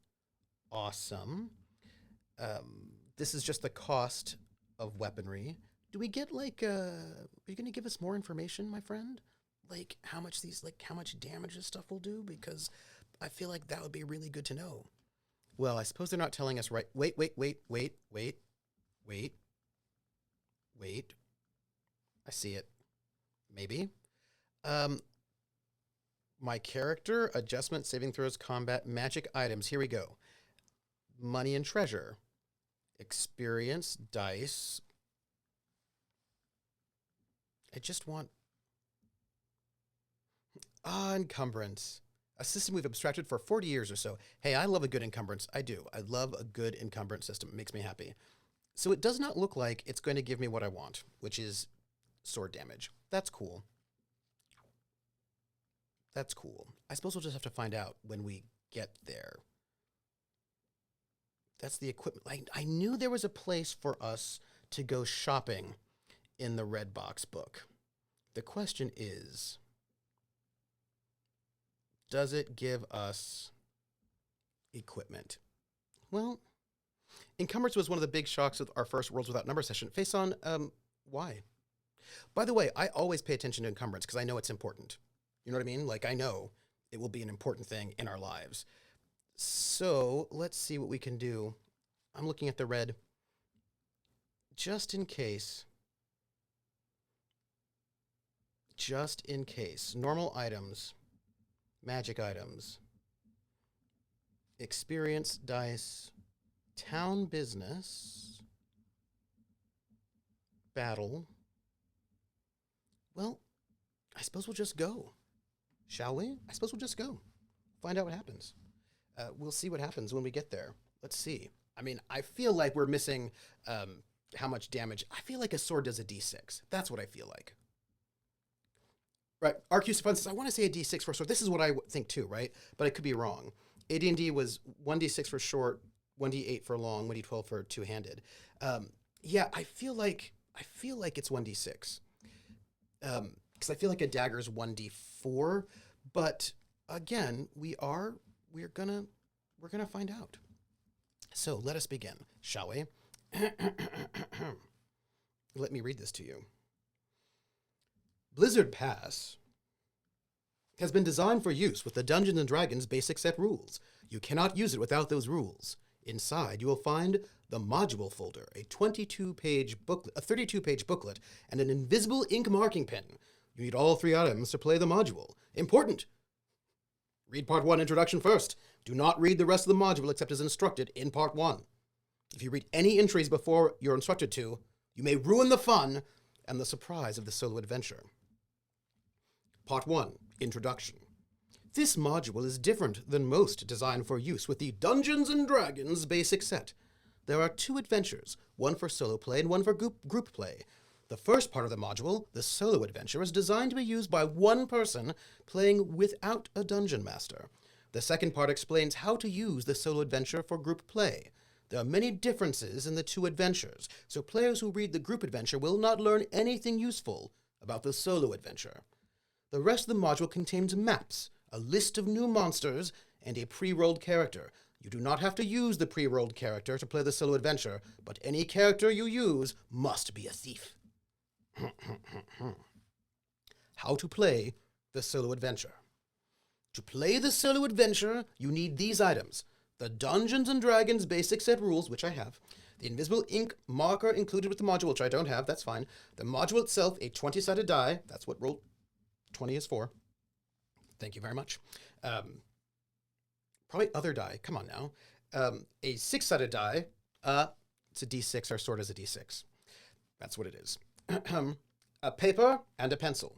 Awesome. This is just the cost of weaponry. Do we get like, are you going to give us more information, my friend? Like how much damage this stuff will do? Because I feel like that would be really good to know. Well, I suppose they're not telling us right. Wait. I see it. Maybe. My character, adjustment, saving throws, combat, magic items. Here we go. Money and treasure. Experience, dice. I just want... encumbrance. A system we've abstracted for 40 years or so. Hey, I love a good encumbrance. I do. I love a good encumbrance system. It makes me happy. So it does not look like it's going to give me what I want, which is sword damage. That's cool. That's cool. I suppose we'll just have to find out when we get there. That's the equipment. I knew there was a place for us to go shopping in the Red Box book. The question is, does it give us equipment? Well, encumbrance was one of the big shocks of our first Worlds Without Number session. Face on, why? By the way, I always pay attention to encumbrance because I know it's important. You know what I mean? Like, I know it will be an important thing in our lives. So let's see what we can do. I'm looking at the red. Just in case. Normal items. Magic items. Experience, dice. Town business. Battle. Well, I suppose we'll just go. Shall we? I suppose we'll just go. Find out what happens. We'll see what happens when we get there. Let's see. I mean, I feel like we're missing how much damage. I feel like a sword does a d6. That's what I feel like. Right. RQ Stefan says, I want to say a d6 for a sword. This is what I think too, right? But I could be wrong. AD&D was 1d6 for short, 1d8 for long, 1d12 for two-handed. Yeah, I feel like it's 1d6. Because I feel like a dagger is 1d4, but again, we're gonna find out. So let us begin, shall we? Let me read this to you. Blizzard Pass has been designed for use with the Dungeons and Dragons basic set rules. You cannot use it without those rules. Inside, you will find the module folder, a 32-page booklet, and an invisible ink marking pen. You need all 3 items to play the module. Important! Read Part 1 Introduction first. Do not read the rest of the module except as instructed in Part 1. If you read any entries before you're instructed to, you may ruin the fun and the surprise of the solo adventure. Part 1 Introduction. This module is different than most designed for use with the Dungeons and Dragons basic set. There are 2 adventures, one for solo play and one for group play. The first part of the module, the solo adventure, is designed to be used by one person playing without a dungeon master. The second part explains how to use the solo adventure for group play. There are many differences in the 2 adventures, so players who read the group adventure will not learn anything useful about the solo adventure. The rest of the module contains maps, a list of new monsters, and a pre-rolled character. You do not have to use the pre-rolled character to play the solo adventure, but any character you use must be a thief. How to play the solo adventure. To play the solo adventure, you need these items. The Dungeons and Dragons basic set rules, which I have. The invisible ink marker included with the module, which I don't have, that's fine. The module itself, a 20-sided die. That's what roll 20 is for. Thank you very much. Probably other die. Come on now. A 6-sided die. It's a d6. Our sword is a d6. That's what it is. A paper and a pencil.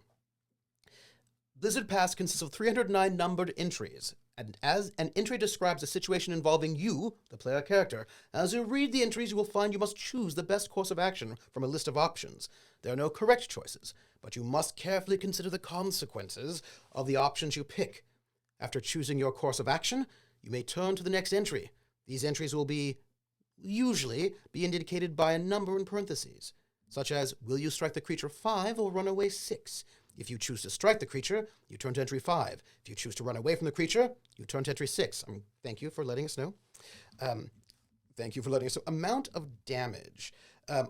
Blizzard Pass consists of 309 numbered entries, and as an entry describes a situation involving you, the player character, as you read the entries, you will find you must choose the best course of action from a list of options. There are no correct choices, but you must carefully consider the consequences of the options you pick. After choosing your course of action, you may turn to the next entry. These entries will usually be indicated by a number in parentheses, such as, will you strike the creature 5 or run away 6? If you choose to strike the creature, you turn to entry 5. If you choose to run away from the creature, you turn to entry 6. Thank you for letting us know. Amount of damage.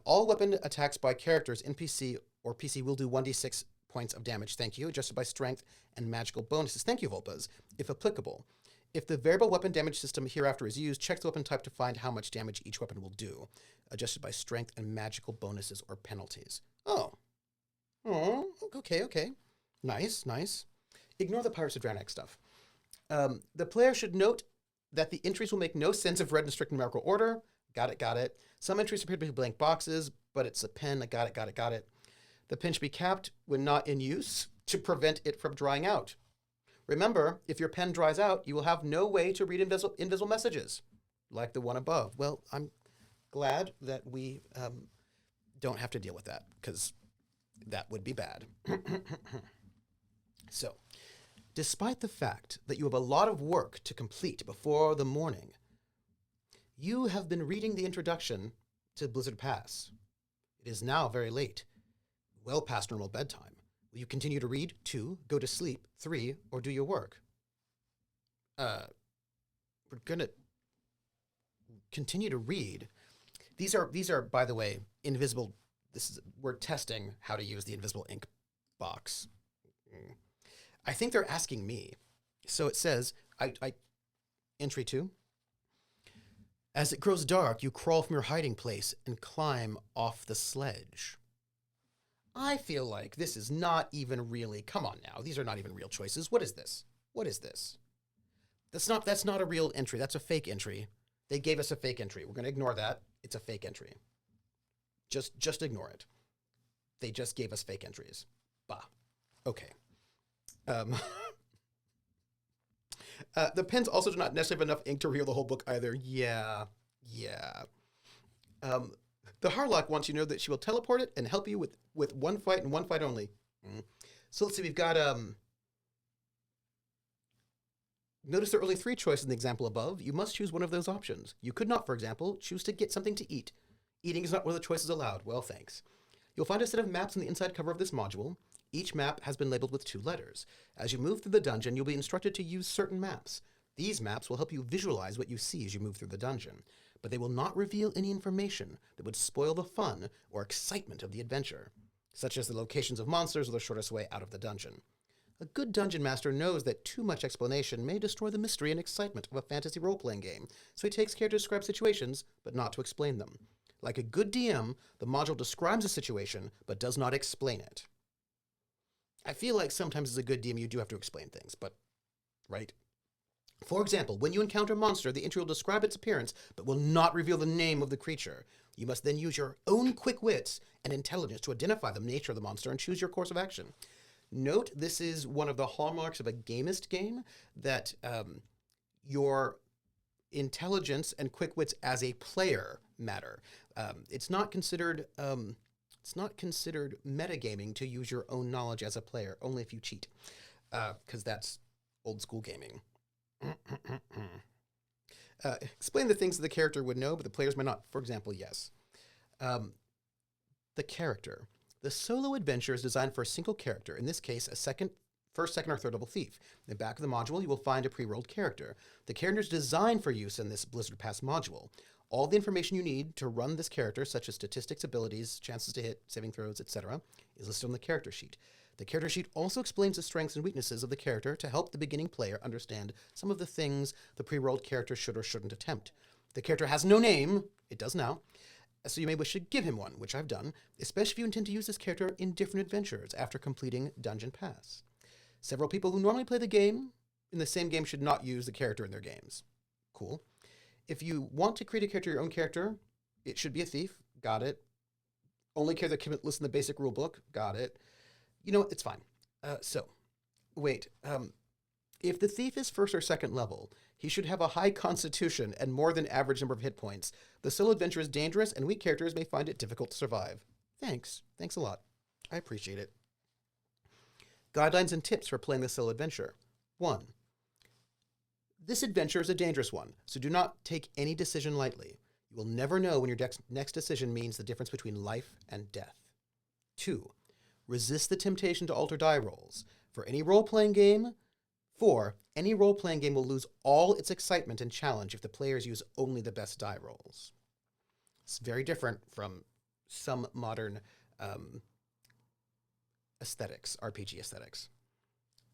All weapon attacks by characters, NPC or PC, will do 1d6 points of damage. Thank you. Adjusted by strength and magical bonuses. Thank you, Volpaz. If applicable. If the variable weapon damage system hereafter is used, check the weapon type to find how much damage each weapon will do. Adjusted by strength and magical bonuses or penalties. Oh, okay. Nice. Ignore the Pirates of Draenei stuff. The player should note that the entries will make no sense if read in strict numerical order. Got it. Some entries appear to be blank boxes, but it's a pen. Got it. The pen should be capped when not in use to prevent it from drying out. Remember, if your pen dries out, you will have no way to read invisible messages, like the one above. Well, I'm glad that we don't have to deal with that, because that would be bad. So, despite the fact that you have a lot of work to complete before the morning, you have been reading the introduction to Blizzard Pass. It is now very late, well past normal bedtime. Will you continue to read? 2, go to sleep. 3, or do your work? We're gonna continue to read. These are, by the way, invisible. We're testing how to use the invisible ink box. I think they're asking me. So it says, entry 2. As it grows dark, you crawl from your hiding place and climb off the sledge. I feel like this is not even really, come on now, these are not even real choices. What is this? That's not a real entry. That's a fake entry. They gave us a fake entry. We're going to ignore that. It's a fake entry. Just ignore it. They just gave us fake entries. Bah. Okay. The pens also do not necessarily have enough ink to reveal the whole book either. Yeah. The Harlock wants you to know that she will teleport it and help you with one fight and one fight only. So let's see, we've got, notice there are only 3 choices in the example above. You must choose one of those options. You could not, for example, choose to get something to eat. Eating is not one of the choices allowed. Well, thanks. You'll find a set of maps on the inside cover of this module. Each map has been labeled with 2 letters. As you move through the dungeon, you'll be instructed to use certain maps. These maps will help you visualize what you see as you move through the dungeon, but they will not reveal any information that would spoil the fun or excitement of the adventure, such as the locations of monsters or the shortest way out of the dungeon. A good dungeon master knows that too much explanation may destroy the mystery and excitement of a fantasy role-playing game, so he takes care to describe situations, but not to explain them. Like a good DM, the module describes a situation, but does not explain it. I feel like sometimes as a good DM you do have to explain things, but, right? For example, when you encounter a monster, the entry will describe its appearance, but will not reveal the name of the creature. You must then use your own quick wits and intelligence to identify the nature of the monster and choose your course of action. Note, this is one of the hallmarks of a gamist game, that your intelligence and quick wits as a player matter. It's not considered metagaming to use your own knowledge as a player, only if you cheat, because that's old school gaming. Explain the things that the character would know, but the players might not. For example, yes. The character. The solo adventure is designed for a single character, in this case, a first, second, or third level thief. In the back of the module, you will find a pre-rolled character. The character is designed for use in this Blizzard Pass module. All the information you need to run this character, such as statistics, abilities, chances to hit, saving throws, etc., is listed on the character sheet. The character sheet also explains the strengths and weaknesses of the character to help the beginning player understand some of the things the pre-rolled character should or shouldn't attempt. The character has no name, it does now, so you may wish to give him one, which I've done, especially if you intend to use this character in different adventures after completing Dungeon Pass. Several people who normally play the game in the same game should not use the character in their games. Cool. If you want to create a character, your own character, it should be a thief. Got it. Only character that can list in the basic rule book. Got it. You know what? It's fine. If the thief is first or second level, he should have a high constitution and more than average number of hit points. The solo adventure is dangerous, and weak characters may find it difficult to survive. Thanks. Thanks a lot. I appreciate it. Guidelines and tips for playing the solo adventure. 1. This adventure is a dangerous one, so do not take any decision lightly. You will never know when your next decision means the difference between life and death. 2. resist the temptation to alter die rolls. For any role-playing game, 4. Any role-playing game will lose all its excitement and challenge if the players use only the best die rolls. It's very different from some modern aesthetics, RPG aesthetics.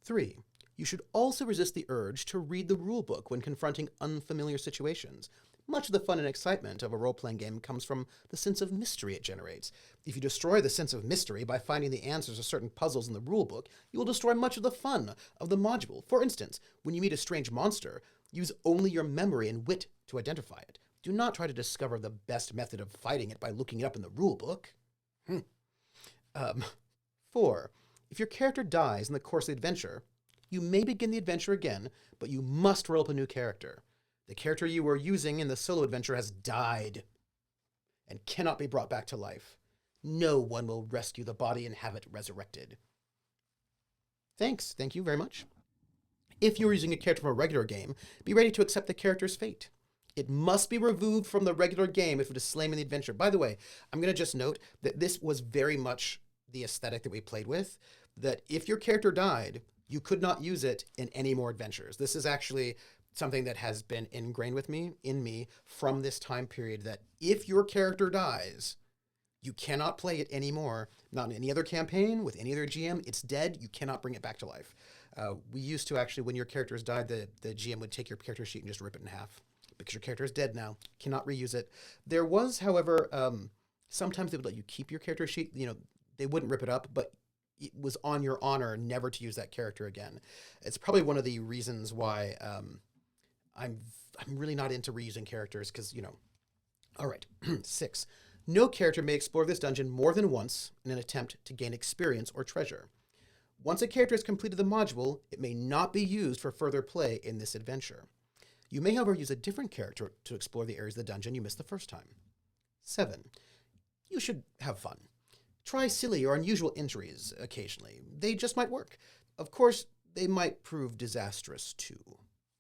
3. You should also resist the urge to read the rulebook when confronting unfamiliar situations. Much of the fun and excitement of a role-playing game comes from the sense of mystery it generates. If you destroy the sense of mystery by finding the answers to certain puzzles in the rulebook, you will destroy much of the fun of the module. For instance, when you meet a strange monster, use only your memory and wit to identify it. Do not try to discover the best method of fighting it by looking it up in the rulebook. 4. If your character dies in the course of the adventure, you may begin the adventure again, but you must roll up a new character. The character you were using in the solo adventure has died and cannot be brought back to life. No one will rescue the body and have it resurrected. Thanks. Thank you very much. If you are using a character from a regular game, be ready to accept the character's fate. It must be removed from the regular game if it is slain in the adventure. By the way, I'm going to just note that this was very much the aesthetic that we played with, that if your character died, you could not use it in any more adventures. This is actually something that has been ingrained in me from this time period, that if your character dies, you cannot play it anymore. Not in any other campaign, with any other GM. It's dead. You cannot bring it back to life. We used to actually, when your characters died, the GM would take your character sheet and just rip it in half. Because your character is dead now. Cannot reuse it. There was, however, sometimes they would let you keep your character sheet. You know, they wouldn't rip it up, but it was on your honor never to use that character again. It's probably one of the reasons why I'm really not into reusing characters, because, you know. All right. 6. No character may explore this dungeon more than once in an attempt to gain experience or treasure. Once a character has completed the module, it may not be used for further play in this adventure. You may, however, use a different character to explore the areas of the dungeon you missed the first time. 7. You should have fun. Try silly or unusual entries occasionally. They just might work. Of course, they might prove disastrous too.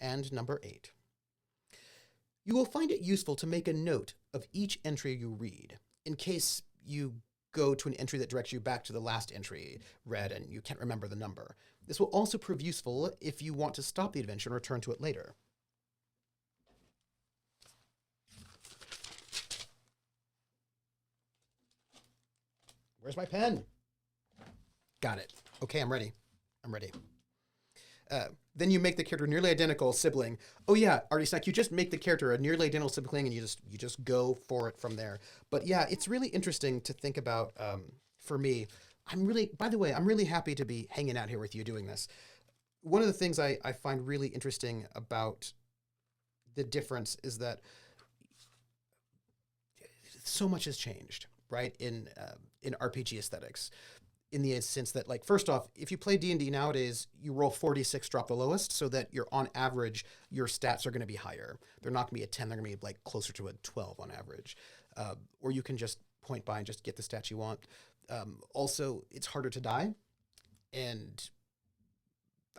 And number 8. You will find it useful to make a note of each entry you read, in case you go to an entry that directs you back to the last entry read and you can't remember the number. This will also prove useful if you want to stop the adventure and return to it later. Where's my pen? Got it. Okay, I'm ready. Then you make the character nearly identical sibling. Oh yeah, Artie Snack, you just make the character a nearly identical sibling and you just go for it from there. But yeah, it's really interesting to think about. For me, by the way, I'm really happy to be hanging out here with you doing this. One of the things I find really interesting about the difference is that so much has changed, right, in RPG aesthetics. In the sense that, like, first off, if you play D&D nowadays, you roll 4d6, drop the lowest, so that you're on average, your stats are going to be higher. They're not going to be a 10, they're going to be like closer to a 12 on average. Or you can just point by and just get the stats you want. Also, it's harder to die. And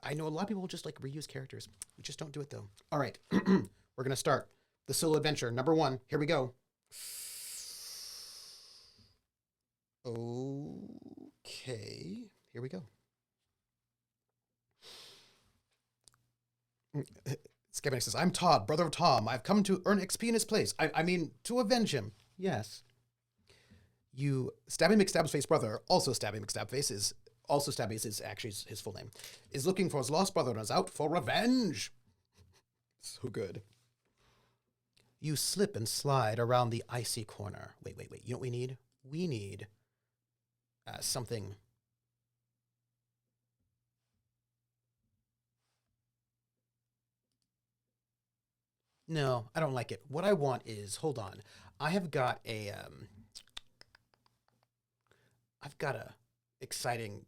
I know a lot of people will just like reuse characters. We just don't do it though. All right, we're going to start the solo adventure. Number 1, here we go. Okay, here we go. Skeptic says, I'm Todd, brother of Tom. I've come to earn XP in his place. I mean, to avenge him. Yes. You, Stabby McStabface brother, also Stabby McStabface is actually his full name, is looking for his lost brother and is out for revenge. So good. You slip and slide around the icy corner. Wait. You know what we need? We need something. No, I don't like it. What I want is, hold on. I've got a exciting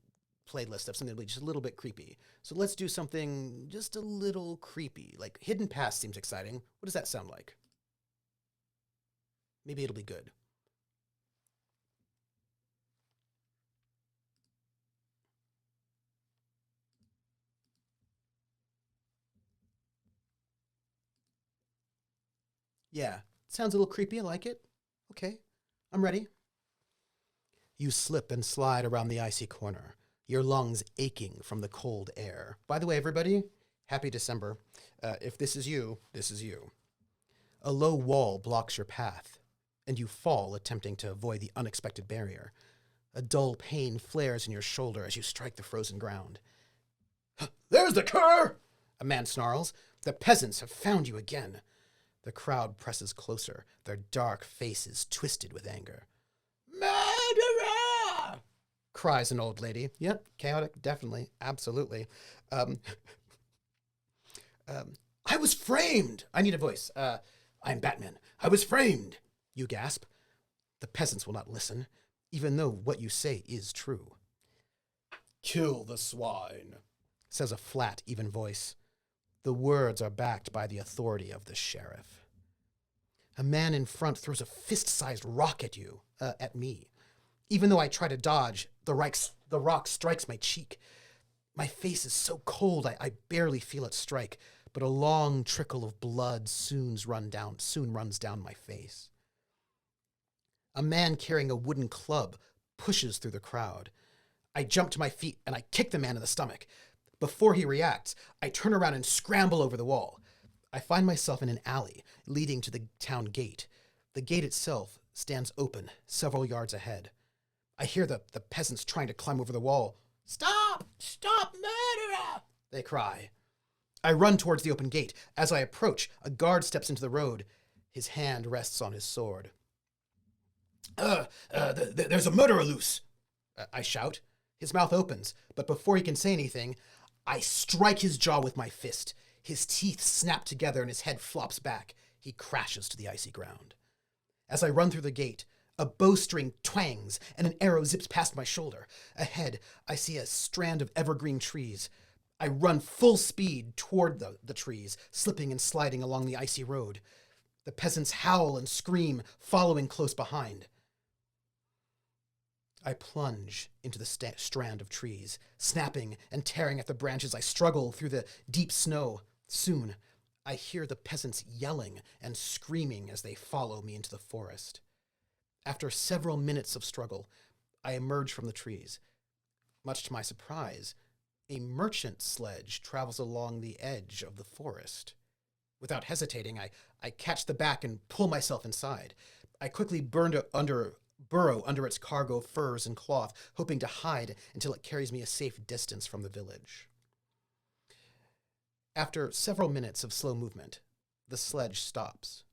playlist of something that'll be just a little bit creepy. So let's do something just a little creepy. Like Hidden Past seems exciting. What does that sound like? Maybe it'll be good. Yeah, sounds a little creepy. I like it. Okay, I'm ready. You slip and slide around the icy corner, your lungs aching from the cold air. By the way, everybody, happy December. If this is you, this is you. A low wall blocks your path, and you fall, attempting to avoid the unexpected barrier. A dull pain flares in your shoulder as you strike the frozen ground. There's the cur! A man snarls. The peasants have found you again. The crowd presses closer, their dark faces twisted with anger. Murderer! Cries an old lady. Yep, chaotic, definitely, absolutely. I was framed! I need a voice. I'm Batman. I was framed! You gasp. The peasants will not listen, even though what you say is true. Kill the swine, says a flat, even voice. The words are backed by the authority of the sheriff. A man in front throws a fist-sized rock at you, at me. Even though I try to dodge, the rock strikes my cheek. My face is so cold I barely feel it strike, but a long trickle of blood soon runs down my face. A man carrying a wooden club pushes through the crowd. I jump to my feet and I kick the man in the stomach. Before he reacts, I turn around and scramble over the wall. I find myself in an alley leading to the town gate. The gate itself stands open several yards ahead. I hear the peasants trying to climb over the wall. Stop! Stop, murderer! They cry. I run towards the open gate. As I approach, a guard steps into the road. His hand rests on his sword. There's a murderer loose, I shout. His mouth opens, but before he can say anything, I strike his jaw with my fist. His teeth snap together and his head flops back. He crashes to the icy ground. As I run through the gate, a bowstring twangs and an arrow zips past my shoulder. Ahead, I see a strand of evergreen trees. I run full speed toward the trees, slipping and sliding along the icy road. The peasants howl and scream, following close behind. I plunge into the strand of trees, snapping and tearing at the branches. I struggle through the deep snow. Soon, I hear the peasants yelling and screaming as they follow me into the forest. After several minutes of struggle, I emerge from the trees. Much to my surprise, a merchant sledge travels along the edge of the forest. Without hesitating, I catch the back and pull myself inside. I quickly burrow under its cargo of furs and cloth, hoping to hide until it carries me a safe distance from the village. After several minutes of slow movement, the sledge stops.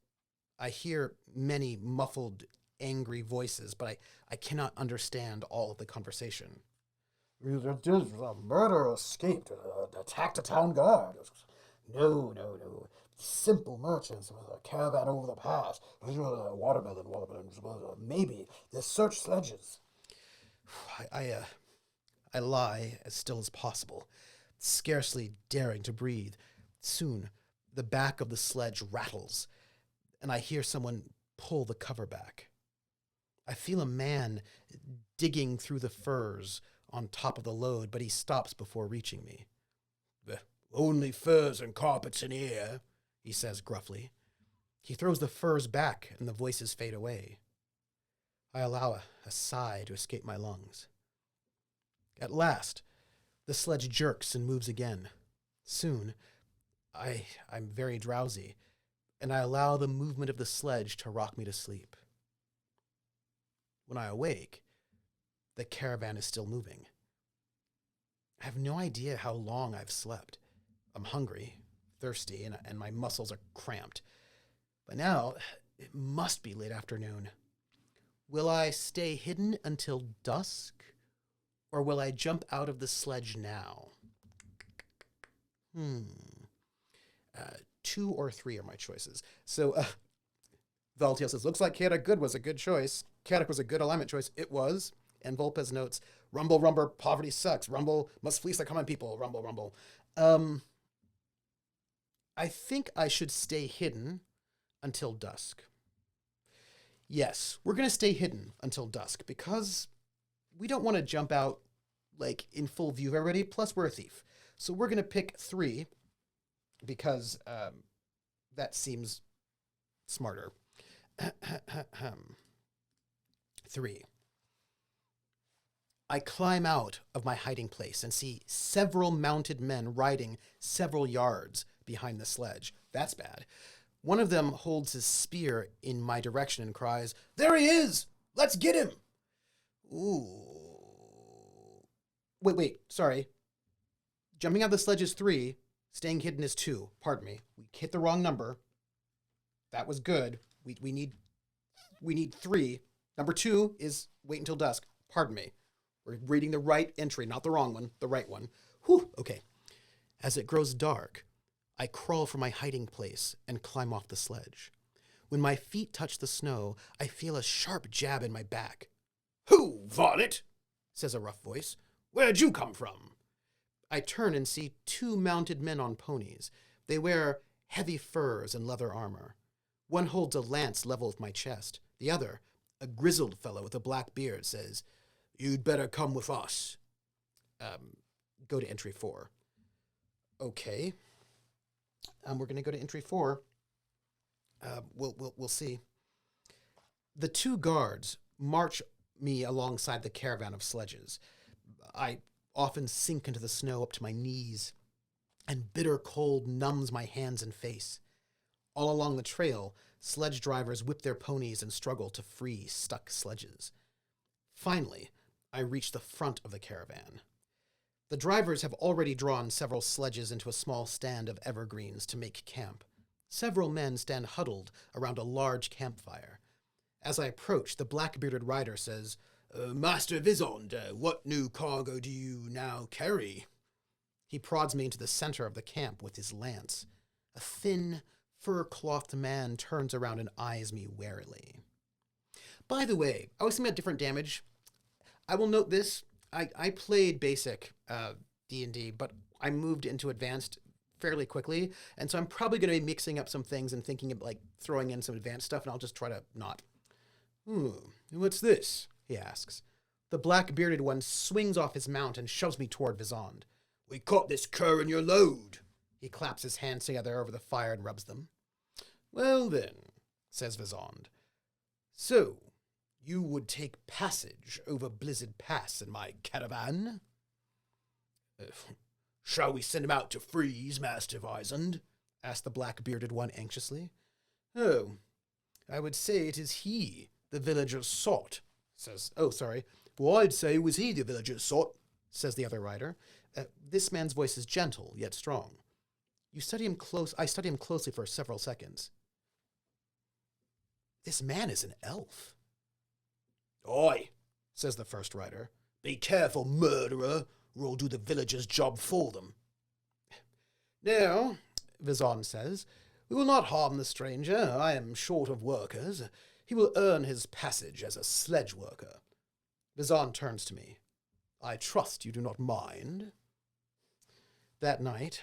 I hear many muffled, angry voices, but I cannot understand all of the conversation. A murderer escaped, attacked a town guard. No. Simple merchants with a caravan over the pass. Watermelon. Maybe. They search sledges. I lie as still as possible, scarcely daring to breathe. Soon, the back of the sledge rattles, and I hear someone pull the cover back. I feel a man digging through the furs on top of the load, but he stops before reaching me. Only furs and carpets in here, he says gruffly. He throws the furs back, and the voices fade away. I allow a sigh to escape my lungs. At last, the sledge jerks and moves again. Soon, I'm very drowsy, and I allow the movement of the sledge to rock me to sleep. When I awake, the caravan is still moving. I have no idea how long I've slept. I'm hungry, thirsty, and my muscles are cramped. By now, it must be late afternoon. Will I stay hidden until dusk, or will I jump out of the sledge now? 2 or 3 are my choices. So, Valtiel says, looks like Chaotic Good was a good choice. Chaotic was a good alignment choice. It was. And Volpez notes, rumble, poverty sucks. Rumble must fleece the common people. Rumble. I think I should stay hidden until dusk. Yes, we're going to stay hidden until dusk because we don't want to jump out like in full view of everybody. Plus, we're a thief. So we're going to pick 3 because that seems smarter. 3. I climb out of my hiding place and see several mounted men riding several yards behind the sledge. That's bad. One of them holds his spear in my direction and cries, "There he is! Let's get him!" Ooh. Wait, sorry. Jumping out of the sledge is 3, staying hidden is 2. Pardon me. We hit the wrong number. That was good. We need 3. Number 2 is wait until dusk. Pardon me. We're reading the right entry, not the wrong one, the right one. Whew, okay. As it grows dark, I crawl from my hiding place and climb off the sledge. When my feet touch the snow, I feel a sharp jab in my back. "Who, varlet?" says a rough voice. "Where'd you come from?" I turn and see 2 mounted men on ponies. They wear heavy furs and leather armor. One holds a lance level with my chest. The other, a grizzled fellow with a black beard, says, "You'd better come with us." Go to entry 4. Okay. We're going to go to entry 4. We'll see. The 2 guards march me alongside the caravan of sledges. I often sink into the snow up to my knees, and bitter cold numbs my hands and face. All along the trail, sledge drivers whip their ponies and struggle to free stuck sledges. Finally, I reach the front of the caravan. The drivers have already drawn several sledges into a small stand of evergreens to make camp. Several men stand huddled around a large campfire. As I approach, the black-bearded rider says, "Master Vizond, what new cargo do you now carry?" He prods me into the center of the camp with his lance. A thin, fur-clothed man turns around and eyes me warily. By the way, I was thinking about different damage. I will note this. I played basic D&D, but I moved into advanced fairly quickly, and so I'm probably going to be mixing up some things and thinking of throwing in some advanced stuff, and I'll just try to not. What's this?" he asks. The black-bearded one swings off his mount and shoves me toward Vizond. "We caught this cur in your load." He claps his hands together over the fire and rubs them. "Well then," says Vizond. "So, you would take passage over Blizzard Pass in my caravan?" "Shall we send him out to freeze, Master Vizond?" asked the black-bearded one anxiously. "Oh, I would say it is he the villagers sought," says... "Well, I'd say was he the villagers sought," says the other rider. This man's voice is gentle, yet strong. I study him closely for several seconds. This man is an elf. "Aye," says the first rider. "Be careful, murderer, or I'll do the villagers' job for them." "No," Vizon says, "we will not harm the stranger. I am short of workers. He will earn his passage as a sledge worker." Vizon turns to me. "I trust you do not mind." That night,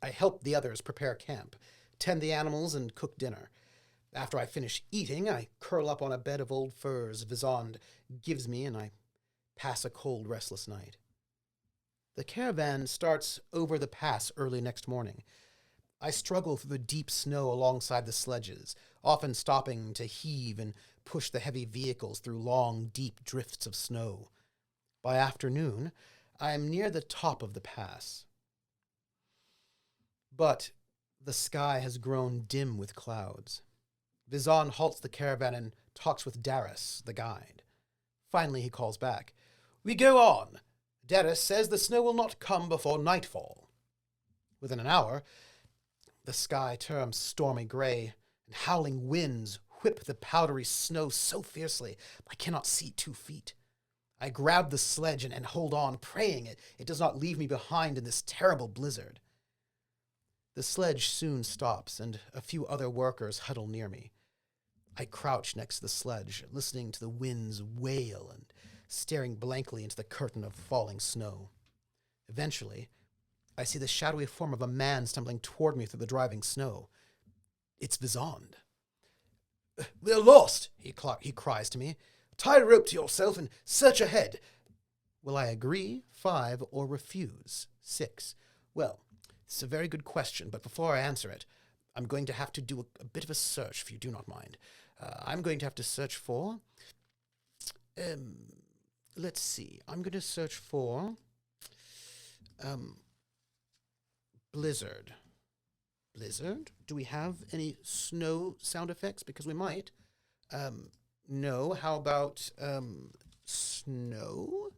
I help the others prepare camp, tend the animals, and cook dinner. After I finish eating, I curl up on a bed of old furs Vizond gives me, and I pass a cold, restless night. The caravan starts over the pass early next morning. I struggle through the deep snow alongside the sledges, often stopping to heave and push the heavy vehicles through long, deep drifts of snow. By afternoon, I am near the top of the pass. But the sky has grown dim with clouds. Vizon halts the caravan and talks with Darius, the guide. Finally, he calls back. "We go on. Darius says the snow will not come before nightfall." Within an hour, the sky turns stormy gray, and howling winds whip the powdery snow so fiercely I cannot see 2 feet. I grab the sledge and hold on, praying it does not leave me behind in this terrible blizzard. The sledge soon stops, and a few other workers huddle near me. I crouch next to the sledge, listening to the winds wail and staring blankly into the curtain of falling snow. Eventually, I see the shadowy form of a man stumbling toward me through the driving snow. It's Vizond. "We're lost," he cries to me. "Tie a rope to yourself and search ahead." Will I agree, 5, or refuse, 6? Well, it's a very good question, but before I answer it, I'm going to have to do a bit of a search, if you do not mind. I'm going to have to search for let's see. I'm going to search for blizzard. Blizzard? Do we have any snow sound effects? Because we might. No. How about snow?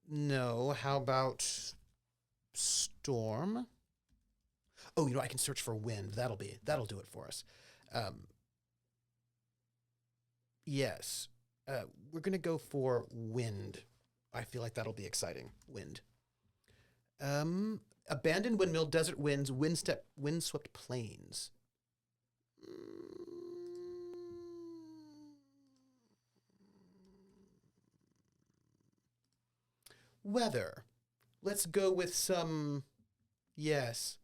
No. How about storm? Oh, I can search for wind. That'll do it for us. Yes. We're going to go for wind. I feel like that'll be exciting. Wind. Abandoned windmill, desert winds, windswept plains. Weather. Let's go with some... Yes,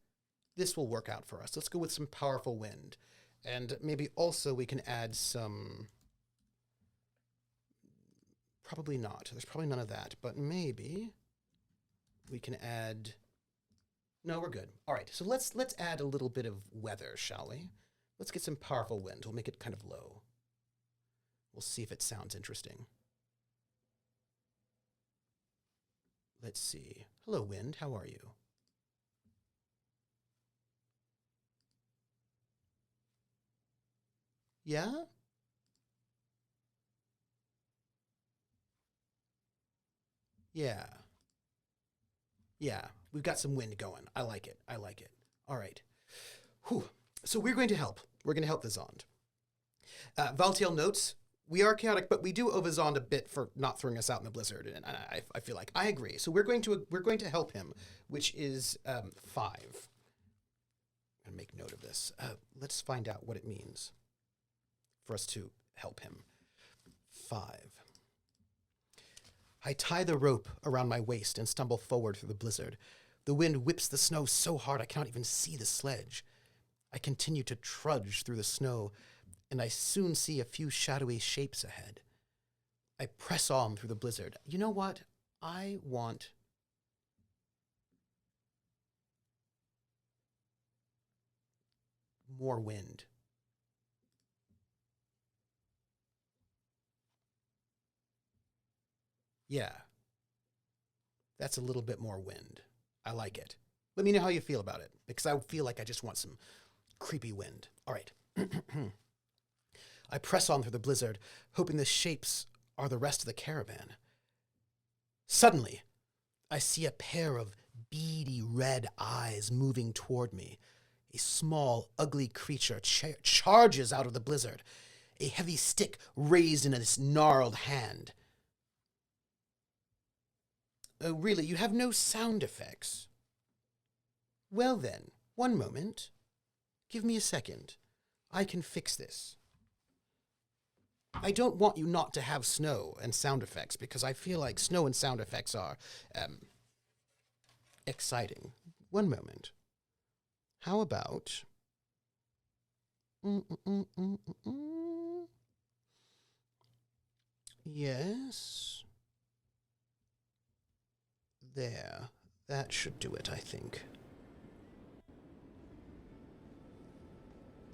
this will work out for us. Let's go with some powerful wind. And maybe also we can add some... Probably not. There's probably none of that. But maybe we can add... No, we're good. All right, so let's add a little bit of weather, shall we? Let's get some powerful wind. We'll make it kind of low. We'll see if it sounds interesting. Let's see. Hello, wind. How are you? Yeah? Yeah. Yeah. We've got some wind going. I like it. I like it. All right. Whew. So we're going to help. We're going to help the Zond. Valtiel notes, we are chaotic, but we do owe the Zond a bit for not throwing us out in the blizzard. And I feel like I agree. So we're going to help him, which is 5. I'm going to make note of this. Let's find out what it means for us to help him. 5. I tie the rope around my waist and stumble forward through the blizzard. The wind whips the snow so hard I cannot even see the sledge. I continue to trudge through the snow, and I soon see a few shadowy shapes ahead. I press on through the blizzard. You know what? I want... more wind. Yeah. That's a little bit more wind. I like it. Let me know how you feel about it, because I feel like I just want some creepy wind. All right. I press on through the blizzard, hoping the shapes are the rest of the caravan. Suddenly, I see a pair of beady red eyes moving toward me. A small, ugly creature charges out of the blizzard, a heavy stick raised in its gnarled hand. Oh, really? You have no sound effects? Well then, one moment. Give me a second. I can fix this. I don't want you not to have snow and sound effects, because I feel like snow and sound effects are exciting. One moment. How about... Yes. There. That should do it, I think.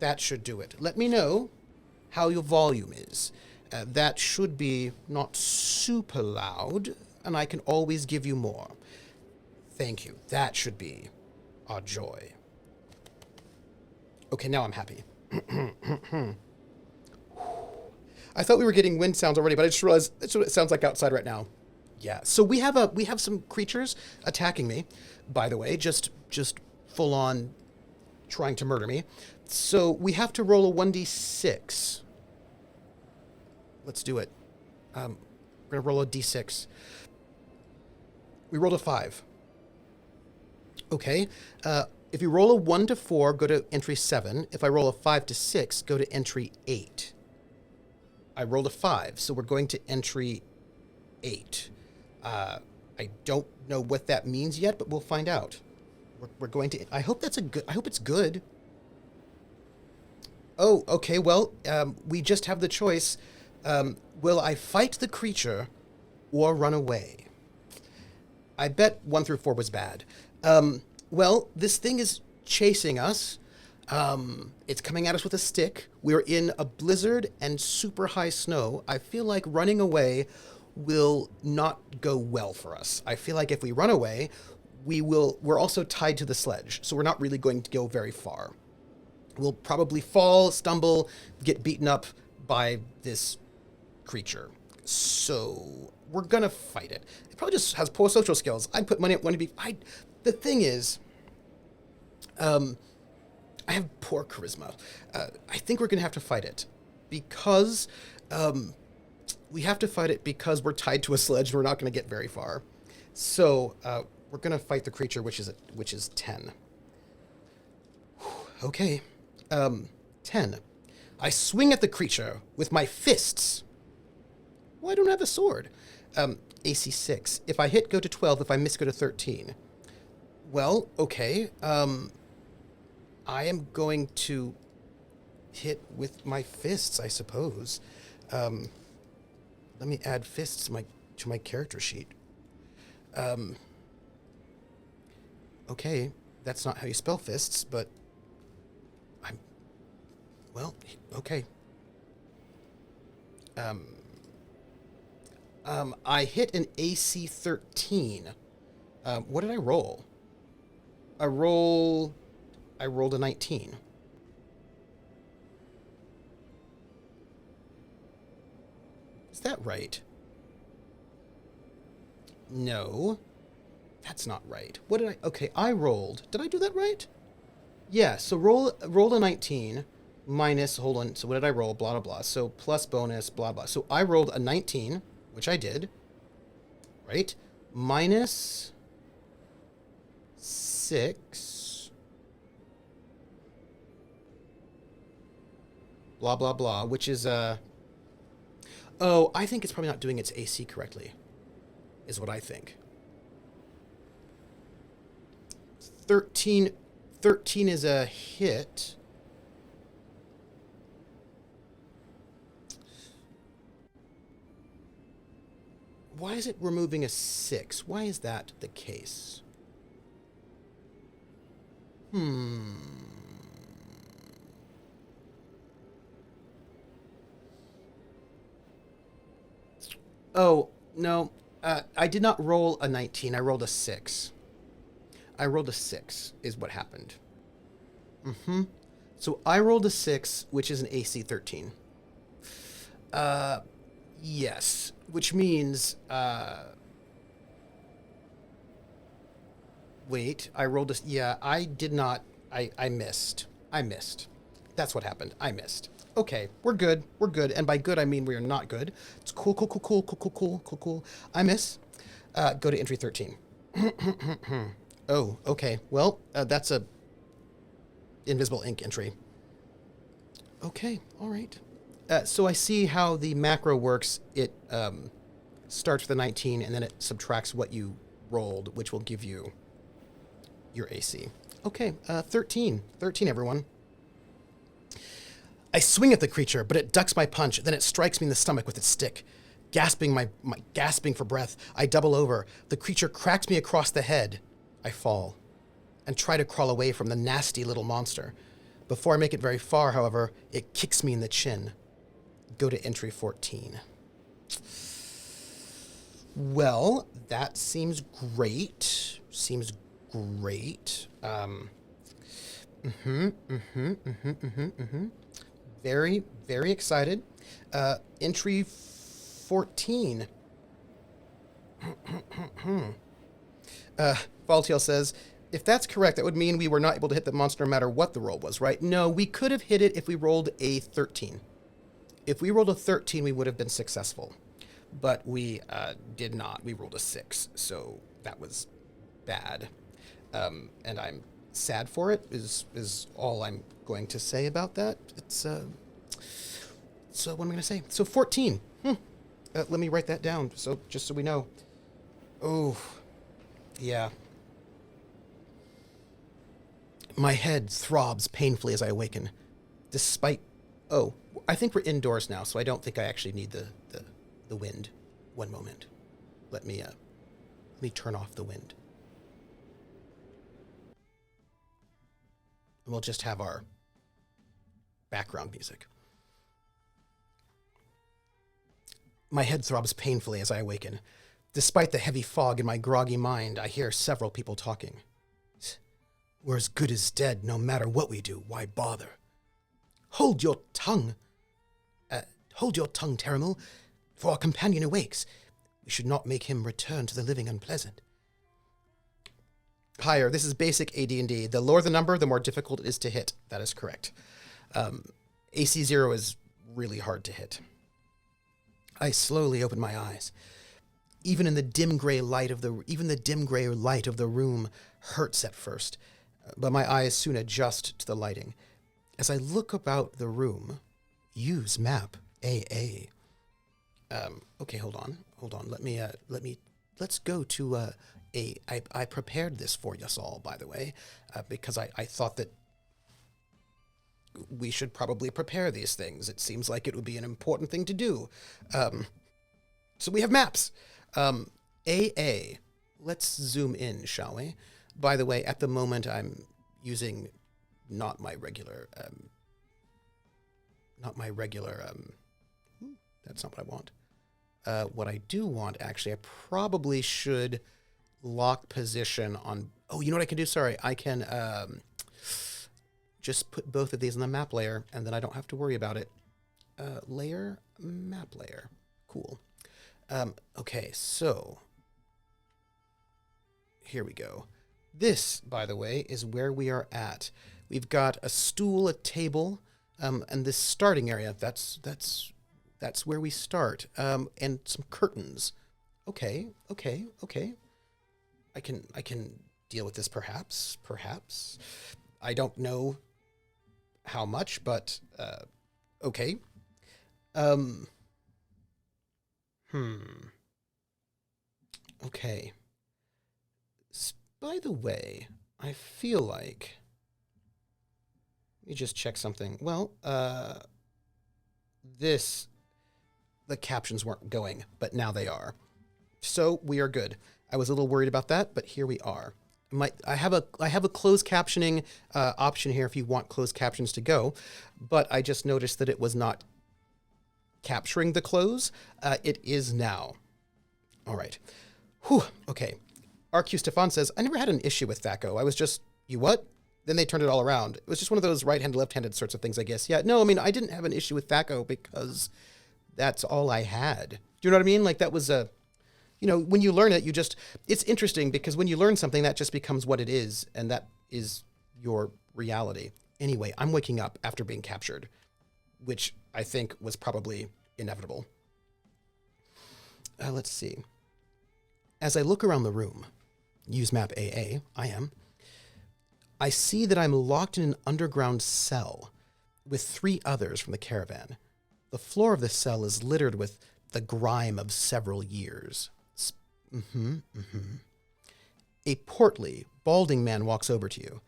That should do it. Let me know how your volume is. That should be not super loud, and I can always give you more. Thank you. That should be our joy. Okay, now I'm happy. I thought we were getting wind sounds already, but I just realized that's what it sounds like outside right now. Yeah. So we have some creatures attacking me, by the way, just full on trying to murder me. So we have to roll a 1d6. Let's do it. We're going to roll a d6. We rolled a 5. Okay. If you roll a 1 to 4, go to entry 7. If I roll a 5 to 6, go to entry 8. I rolled a 5, so we're going to entry 8. I don't know what that means yet, but we'll find out. We're going to... I hope that's I hope it's good. Oh, okay, well, we just have the choice. Will I fight the creature or run away? I bet 1 through 4 was bad. Well, this thing is chasing us. It's coming at us with a stick. We're in a blizzard and super high snow. I feel like running away will not go well for us. I feel like if we run away, we're also tied to the sledge, so we're not really going to go very far. We'll probably fall, stumble, get beaten up by this creature. So we're gonna fight it. It probably just has poor social skills. I'd put money at one to be. The thing is, I have poor charisma. I think we're gonna have to fight it because we have to fight it because we're tied to a sledge and we're not gonna get very far. So we're gonna fight the creature, which is 10. Okay. 10. I swing at the creature with my fists. Well, I don't have a sword. AC 6. If I hit, go to 12. If I miss, go to 13. Well, okay. I am going to hit with my fists, I suppose. Let me add fists to my character sheet. Okay, that's not how you spell fists, but well, okay. I hit an AC 13. What did I roll? I rolled a 19. Is that right? No, that's not right. What did I? Okay, I rolled. Did I do that right? Yeah. So roll a 19. Minus, hold on, so what did I roll? Blah, blah, blah. So plus bonus, blah, blah. So I rolled a 19, which I did, right? Minus 6, blah, blah, blah, which is, oh, I think it's probably not doing its AC correctly, is what I think. 13 is a hit. Why is it removing a 6? Why is that the case? Oh, no. I did not roll a 19. I rolled a 6. I rolled a 6 is what happened. So I rolled a 6, which is an AC 13. Yes, which means, wait, I rolled a, yeah, I did not, I missed. That's what happened. I missed. Okay, we're good. And by good, I mean we are not good. It's cool. I miss. Go to entry 13. Oh, okay. Well, that's a invisible ink entry. Okay, all right. So I see how the macro works. It starts with a 19, and then it subtracts what you rolled, which will give you your AC. Okay, 13. 13, everyone. I swing at the creature, but it ducks my punch. Then it strikes me in the stomach with its stick. Gasping for breath, I double over. The creature cracks me across the head. I fall and try to crawl away from the nasty little monster. Before I make it very far, however, it kicks me in the chin. Go to entry 14. Well, that seems great. Very, very excited. Entry 14. Voltail says, if that's correct, that would mean we were not able to hit the monster no matter what the roll was, right? No, we could have hit it if we rolled a 13. If we rolled a 13, we would have been successful. But we did not. We rolled a 6, so that was bad. And I'm sad for it, is all I'm going to say about that. It's, so what am I going to say? So 14. Let me write that down, so just so we know. Oh, yeah. My head throbs painfully as I awaken, despite... Oh, I think we're indoors now, so I don't think I actually need the wind. One moment. Let me turn off the wind. And we'll just have our background music. My head throbs painfully as I awaken. Despite the heavy fog in my groggy mind, I hear several people talking. We're as good as dead no matter what we do. Why bother? Hold your tongue. Hold your tongue, Terramil, for our companion awakes. We should not make him return to the living unpleasant. Higher. This is basic AD&D. The lower the number, the more difficult it is to hit. That is correct. AC 0 is really hard to hit. I slowly open my eyes. Even the dim gray light of the room hurts at first, but my eyes soon adjust to the lighting. As I look about the room, use map AA. Okay, hold on. Let's go to I prepared this for us all, by the way, because I thought that we should probably prepare these things. It seems like it would be an important thing to do. So we have maps. AA. Let's zoom in, shall we? By the way, at the moment, I'm using not my regular. That's not what I want. What I do want, actually, I probably should lock position on... Oh, you know what I can do? Sorry, I can just put both of these in the map layer, and then I don't have to worry about it. Layer, map layer. Cool. Okay, so... Here we go. This, by the way, is where we are at. We've got a stool, a table, and this starting area. That's where we start. And some curtains. Okay. I can deal with this perhaps. I don't know how much, but okay. Okay. By the way, I feel like... Let me just check something. Well, the captions weren't going, but now they are. So we are good. I was a little worried about that, but here we are. I have a closed captioning option here if you want closed captions to go, but I just noticed that it was not capturing the close. It is now. All right. Whew. Okay. RQ Stefan says, I never had an issue with THAC0. I was just, you what? Then they turned it all around. It was just one of those right-handed, left-handed sorts of things, I guess. Yeah, no, I mean, I didn't have an issue with THAC0 because that's all I had. Do you know what I mean? Like, that was a, when you learn it, it's interesting because when you learn something, that just becomes what it is, and that is your reality. Anyway, I'm waking up after being captured, which I think was probably inevitable. Let's see. As I look around the room, use map AA, I see that I'm locked in an underground cell with 3 others from the caravan. The floor of the cell is littered with the grime of several years. A portly, balding man walks over to you.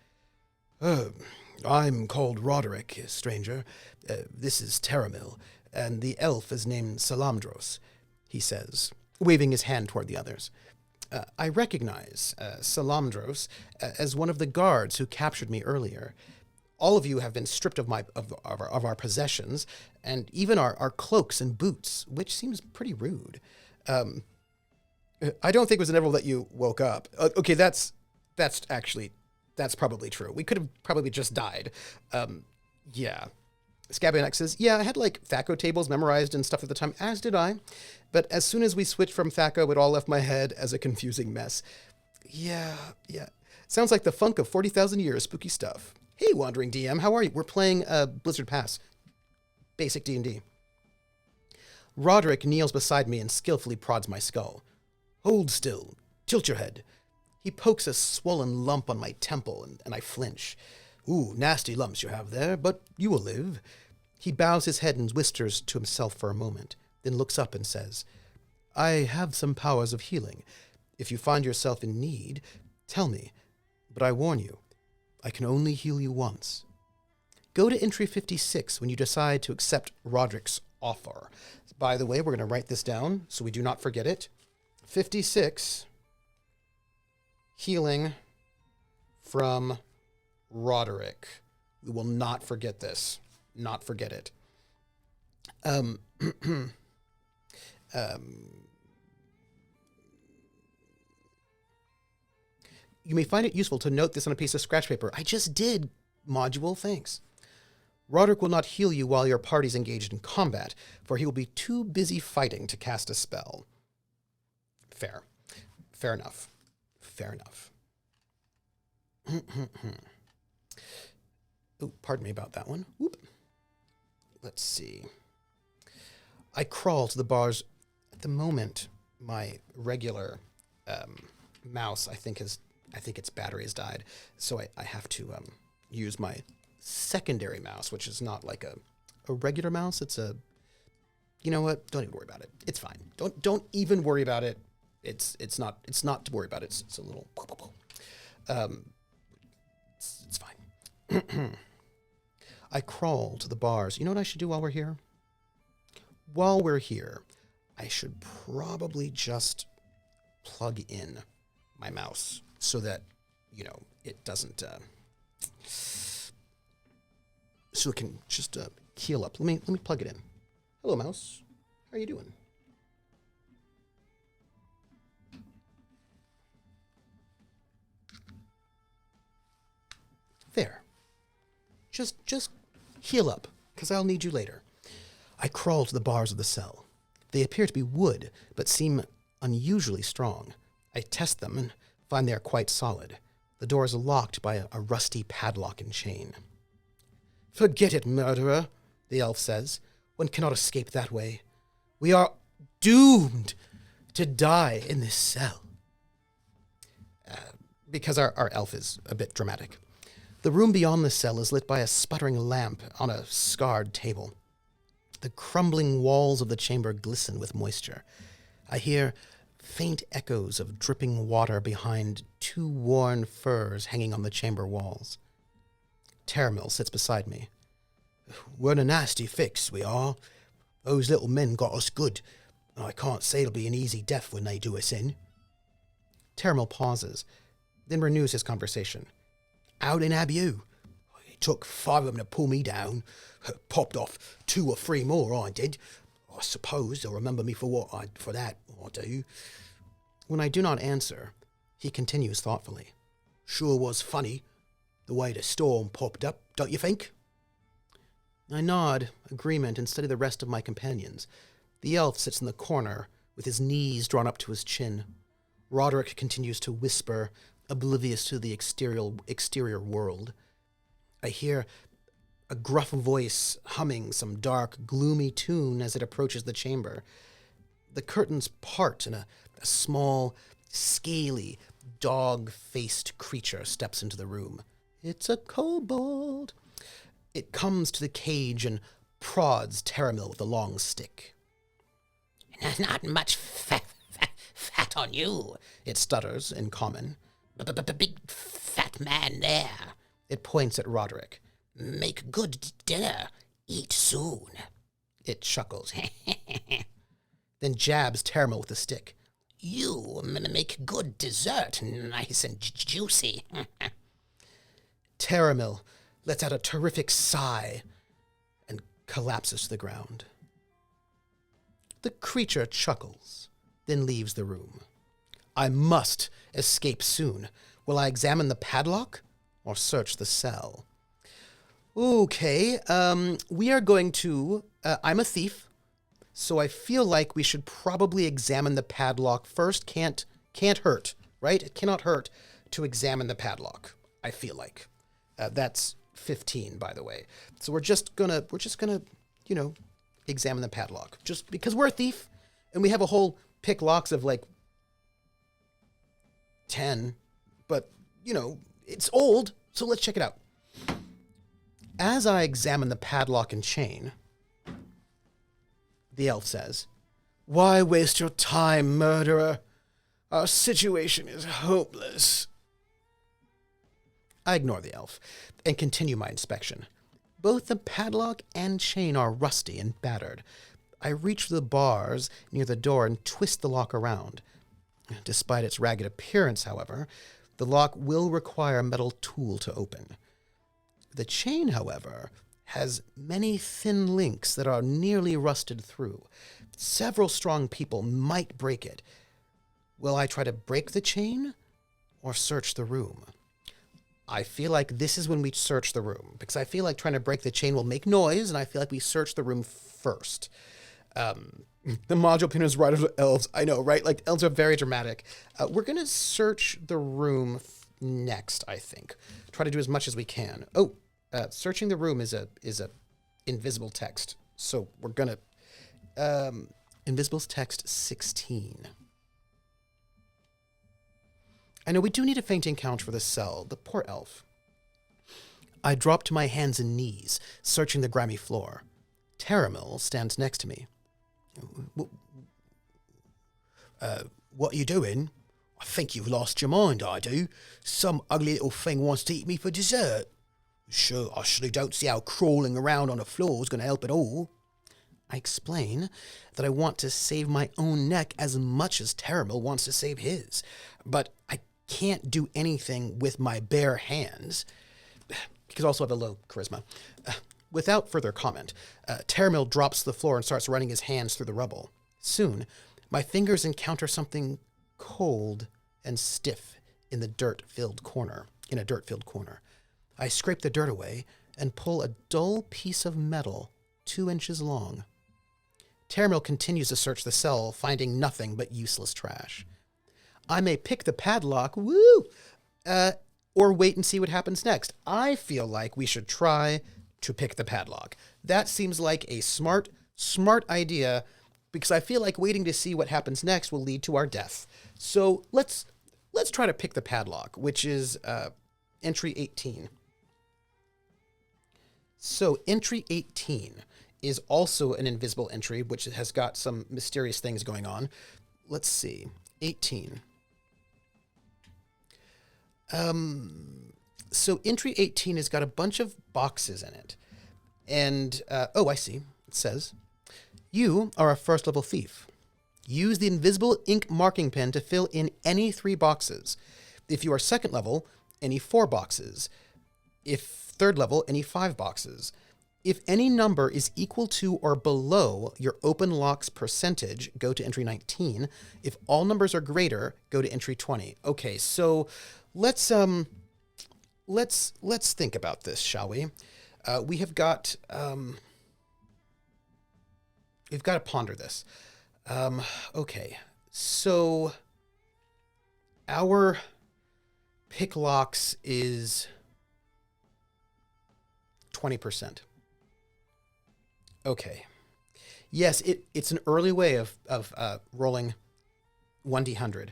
I'm called Roderick, stranger. This is Terramil, and the elf is named Salamdros, he says, waving his hand toward the others. I recognize Salamdros as one of the guards who captured me earlier. All of you have been stripped of our possessions, and even our cloaks and boots, which seems pretty rude. I don't think it was inevitable that you woke up. Okay, that's probably true. We could have probably just died. Yeah. Scabianek says, yeah, I had like THAC0 tables memorized and stuff at the time, as did I. But as soon as we switched from THAC0, it all left my head as a confusing mess. Yeah. Sounds like the funk of 40,000 years, spooky stuff. Hey, Wandering DM, how are you? We're playing Blizzard Pass. Basic D&D. Roderick kneels beside me and skillfully prods my skull. Hold still. Tilt your head. He pokes a swollen lump on my temple, and I flinch. Ooh, nasty lumps you have there, but you will live. He bows his head and whispers to himself for a moment, then looks up and says, I have some powers of healing. If you find yourself in need, tell me. But I warn you, I can only heal you once. Go to entry 56 when you decide to accept Roderick's offer. By the way, we're going to write this down so we do not forget it. 56, healing from Roderick. We will not forget this. not forget it. Um, you may find it useful to note this on a piece of scratch paper. I just did, module, thanks. Roderick will not heal you while your party's engaged in combat, for he will be too busy fighting to cast a spell. Fair. Fair enough. Fair enough. Oh, pardon me about that one. Whoop. Let's see. I crawl to the bars. At the moment, my regular mouse, I think its battery has died, so I have to use my secondary mouse, which is not like a regular mouse. It's a, you know what? Don't even worry about it. It's fine. Don't even worry about it. It's not to worry about. It's a little. It's fine. I crawl to the bars. You know what I should do while we're here? While we're here, I should probably just plug in my mouse so that, you know, it doesn't, so it can just heal up. Let me plug it in. Hello, mouse. How are you doing? There. Just heal up, because I'll need you later. I crawl to the bars of the cell. They appear to be wood, but seem unusually strong. I test them and find they are quite solid. The doors are locked by a rusty padlock and chain. Forget it, murderer, the elf says. One cannot escape that way. We are doomed to die in this cell. Because our elf is a bit dramatic. The room beyond the cell is lit by a sputtering lamp on a scarred table. The crumbling walls of the chamber glisten with moisture. I hear faint echoes of dripping water behind two worn furs hanging on the chamber walls. Terramil sits beside me. We're in a nasty fix, we are. Those little men got us good. I can't say it'll be an easy death when they do us in. Terramil pauses, then renews his conversation. How did have you? It took 5 of them to pull me down. Popped off 2 or 3 more, I did. I suppose they'll remember me for that, I do. When I do not answer, he continues thoughtfully. Sure was funny, the way the storm popped up, don't you think? I nod agreement and study the rest of my companions. The elf sits in the corner, with his knees drawn up to his chin. Roderick continues to whisper, oblivious to the exterior world. I hear a gruff voice humming some dark, gloomy tune as it approaches the chamber. The curtains part and a small, scaly, dog-faced creature steps into the room. It's a kobold. It comes to the cage and prods Terramil with a long stick. Not much fat on you, it stutters in common. The big fat man there. It points at Roderick. Make good dinner. Eat soon. It chuckles. Then jabs Terramil with a stick. You make good dessert, nice and juicy. Terramil lets out a terrific sigh and collapses to the ground. The creature chuckles, then leaves the room. I must escape soon. Will I examine the padlock or search the cell? Okay, we are going to... I'm a thief, so I feel like we should probably examine the padlock first. Can't hurt, right? It cannot hurt to examine the padlock, I feel like. That's 15, by the way. So we're just gonna, you know, examine the padlock. Just because we're a thief, and we have a whole pick locks of, like, 10. But, you know, it's old, so let's check it out. As I examine the padlock and chain, the elf says, Why waste your time, murderer? Our situation is hopeless. I ignore the elf and continue my inspection. Both the padlock and chain are rusty and battered. I reach for the bars near the door and twist the lock around. Despite its ragged appearance, however, the lock will require a metal tool to open. The chain, however, has many thin links that are nearly rusted through. Several strong people might break it. Will I try to break the chain or search the room? I feel like this is when we search the room, because I feel like trying to break the chain will make noise, and I feel like we search the room first. The module pin is right over elves. I know, right? Like, elves are very dramatic. We're going to search the room next, I think. Try to do as much as we can. Oh, searching the room is a invisible text. So we're going to... invisible text 16. I know we do need a fainting count for the cell. The poor elf. I drop to my hands and knees, searching the grimy floor. Taramil stands next to me. What are you doing? I think you've lost your mind, I do. Some ugly little thing wants to eat me for dessert. Sure, I surely don't see how crawling around on the floor is going to help at all. I explain that I want to save my own neck as much as Taramil wants to save his. But I can't do anything with my bare hands. He could also have a low charisma. Without further comment, Taramil drops to the floor and starts running his hands through the rubble. Soon, my fingers encounter something cold and stiff in a dirt-filled corner. I scrape the dirt away and pull a dull piece of metal 2 inches long. Taramil continues to search the cell, finding nothing but useless trash. I may pick the padlock, or wait and see what happens next. I feel like we should try to pick the padlock. That seems like a smart idea, because I feel like waiting to see what happens next will lead to our death. So let's try to pick the padlock, which is entry 18. So entry 18 is also an invisible entry, which has got some mysterious things going on. Let's see. 18. So entry 18 has got a bunch of boxes in it. And, I see. It says, you are a first level thief. Use the invisible ink marking pen to fill in any 3 boxes. If you are second level, any 4 boxes. If third level, any 5 boxes. If any number is equal to or below your open locks percentage, go to entry 19. If all numbers are greater, go to entry 20. Okay, so let's think about this, shall we? We've got to ponder this. Okay, so our pick locks is 20%. Okay. Yes, it's an early way of rolling 1d100.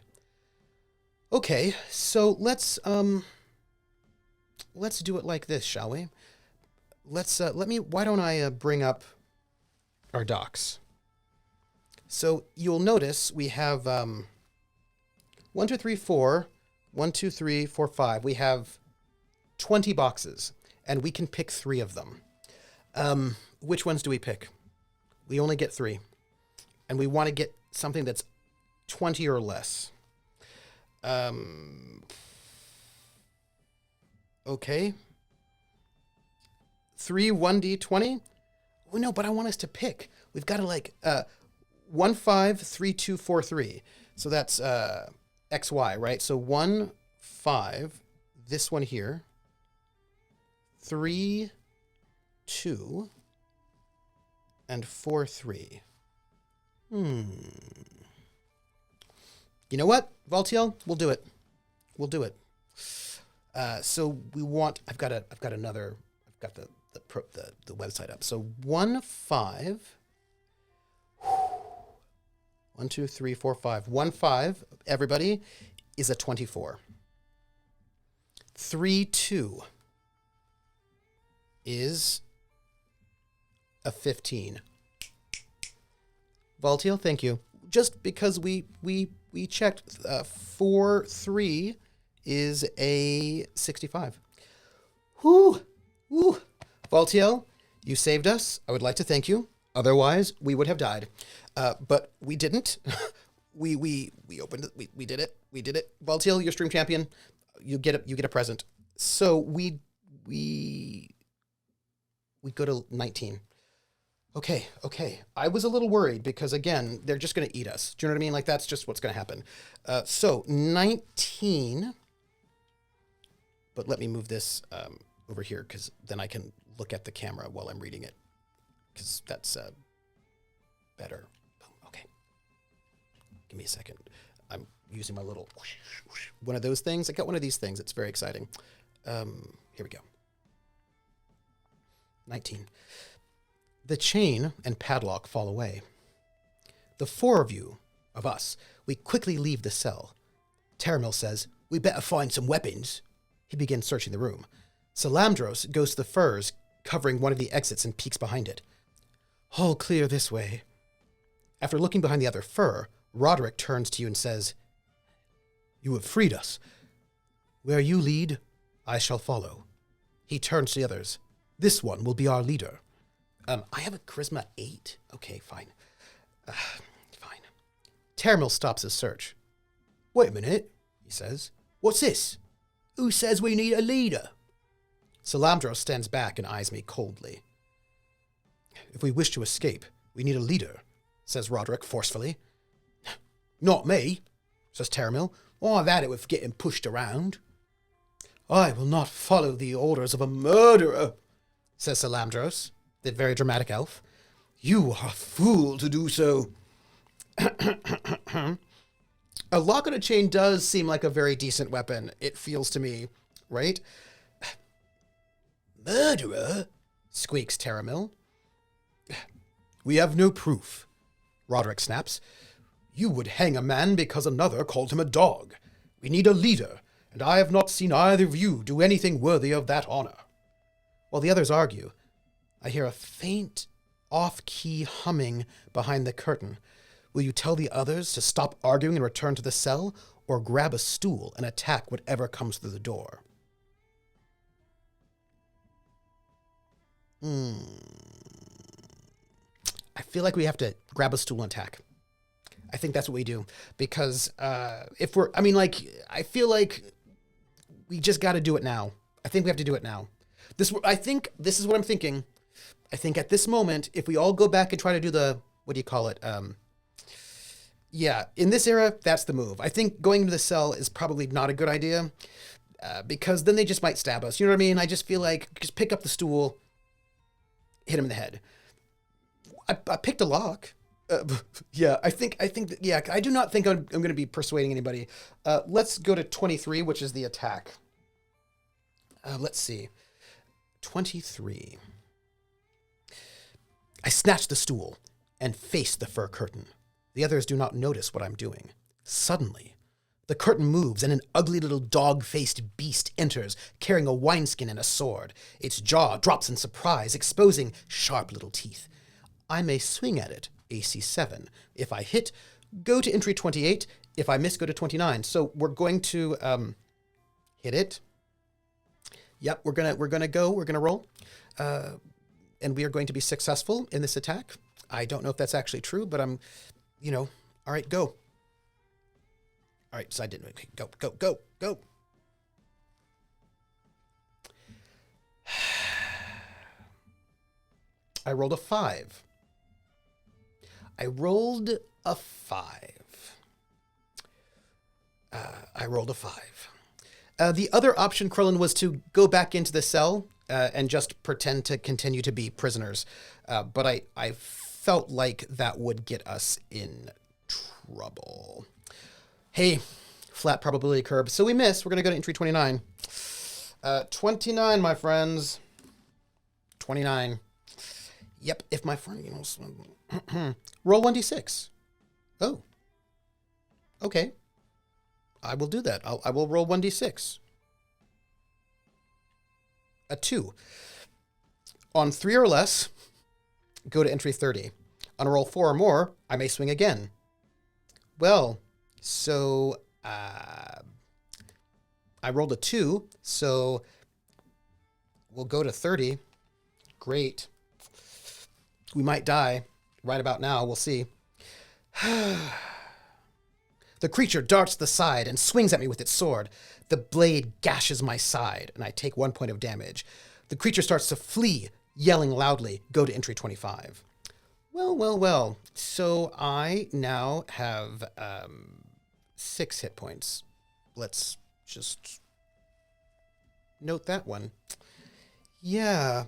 Okay, so let's do it like this, shall we? Why don't I bring up our docs? So you'll notice we have 1, 2, 3, 4, 1, 2, 3, 4, 5. We have 20 boxes, and we can pick 3 of them. Which ones do we pick? We only get 3. And we want to get something that's 20 or less. Okay. 3 1d20? Oh, no, but I want us to pick. We've got to 1 5 3 2 4 3. So that's XY, right? So 1 5, this one here. 3 2 and 4 3. You know what, Valtiel? We'll do it. So we want. I've got the website up. So 1 5. 1 2 3 4 5. 1 5. Everybody is a 24. 3 2 is a 15. Valtiel, thank you. Just because we checked, 4 3 is a 65. Whoo! Valtiel, you saved us. I would like to thank you. Otherwise, we would have died. But we didn't. we opened it. We did it. Valtiel, you're stream champion. You get a present. So we We go to 19. Okay. I was a little worried because, again, they're just going to eat us. Do you know what I mean? Like, that's just what's going to happen. So 19. But let me move this over here because then I can look at the camera while I'm reading it. Because that's better. Okay. Give me a second. I'm using my little one of those things. I got one of these things. It's very exciting. Here we go. 19. The chain and padlock fall away. The four of us, we quickly leave the cell. Taramil says, "We better find some weapons." He begins searching the room. Salamdros goes to the furs, covering one of the exits, and peeks behind it. "All clear this way." After looking behind the other fur, Roderick turns to you and says, "You have freed us. Where you lead, I shall follow." He turns to the others. "This one will be our leader." I have a charisma 8. Okay, fine. Fine. Taramil stops his search. "Wait a minute," he says. "What's this? Who says we need a leader?" Salamdros stands back and eyes me coldly. "If we wish to escape, we need a leader," says Roderick forcefully. "Not me," says Taramil. "I've had it with getting pushed around." "I will not follow the orders of a murderer," says Salamdros, the very dramatic elf. "You are a fool to do so." A lock on a chain does seem like a very decent weapon, it feels to me, right? "Murderer?" squeaks Taramil. "We have no proof," Roderick snaps. "You would hang a man because another called him a dog. We need a leader, and I have not seen either of you do anything worthy of that honor." While the others argue, I hear a faint, off-key humming behind the curtain. Will you tell the others to stop arguing and return to the cell, or grab a stool and attack whatever comes through the door? I feel like we have to grab a stool and attack. I think that's what we do. Because I feel like we just got to do it now. I think we have to do it now. I think this is what I'm thinking. I think at this moment, if we all go back and try to do the, what do you call it? In this era, that's the move. I think going to the cell is probably not a good idea because then they just might stab us. You know what I mean? I just feel like just pick up the stool, hit him in the head. I picked a lock. I do not think I'm going to be persuading anybody. Let's go to 23, which is the attack. Let's see. 23. I snatch the stool and face the fur curtain. The others do not notice what I'm doing. Suddenly, the curtain moves and an ugly little dog-faced beast enters, carrying a wineskin and a sword. Its jaw drops in surprise, exposing sharp little teeth. I may swing at it, AC 7. If I hit, go to entry 28. If I miss, go to 29. So we're going to hit it. Yep, we're gonna roll. And we are going to be successful in this attack. I don't know if that's actually true, but I'm, all right, go. All right, so I didn't. Okay, go. I rolled a 5. The other option, Krillin, was to go back into the cell and just pretend to continue to be prisoners. But I felt like that would get us in trouble. Hey, flat probability curve. So we missed. We're going to go to entry 29. 29, my friends. 29. Yep, if my friend, roll 1d6. Oh. Okay. I will do that. I will roll 1d6. A 2. On 3 or less, go to entry 30. On a roll 4 or more, I may swing again. Well, so I rolled a 2, so we'll go to 30. Great. We might die right about now. We'll see. The creature darts to the side and swings at me with its sword. The blade gashes my side, and I take 1 point of damage. The creature starts to flee, yelling loudly, "Go to entry 25." Well, well, well. So I now have 6 hit points. Let's just note that one. Yeah.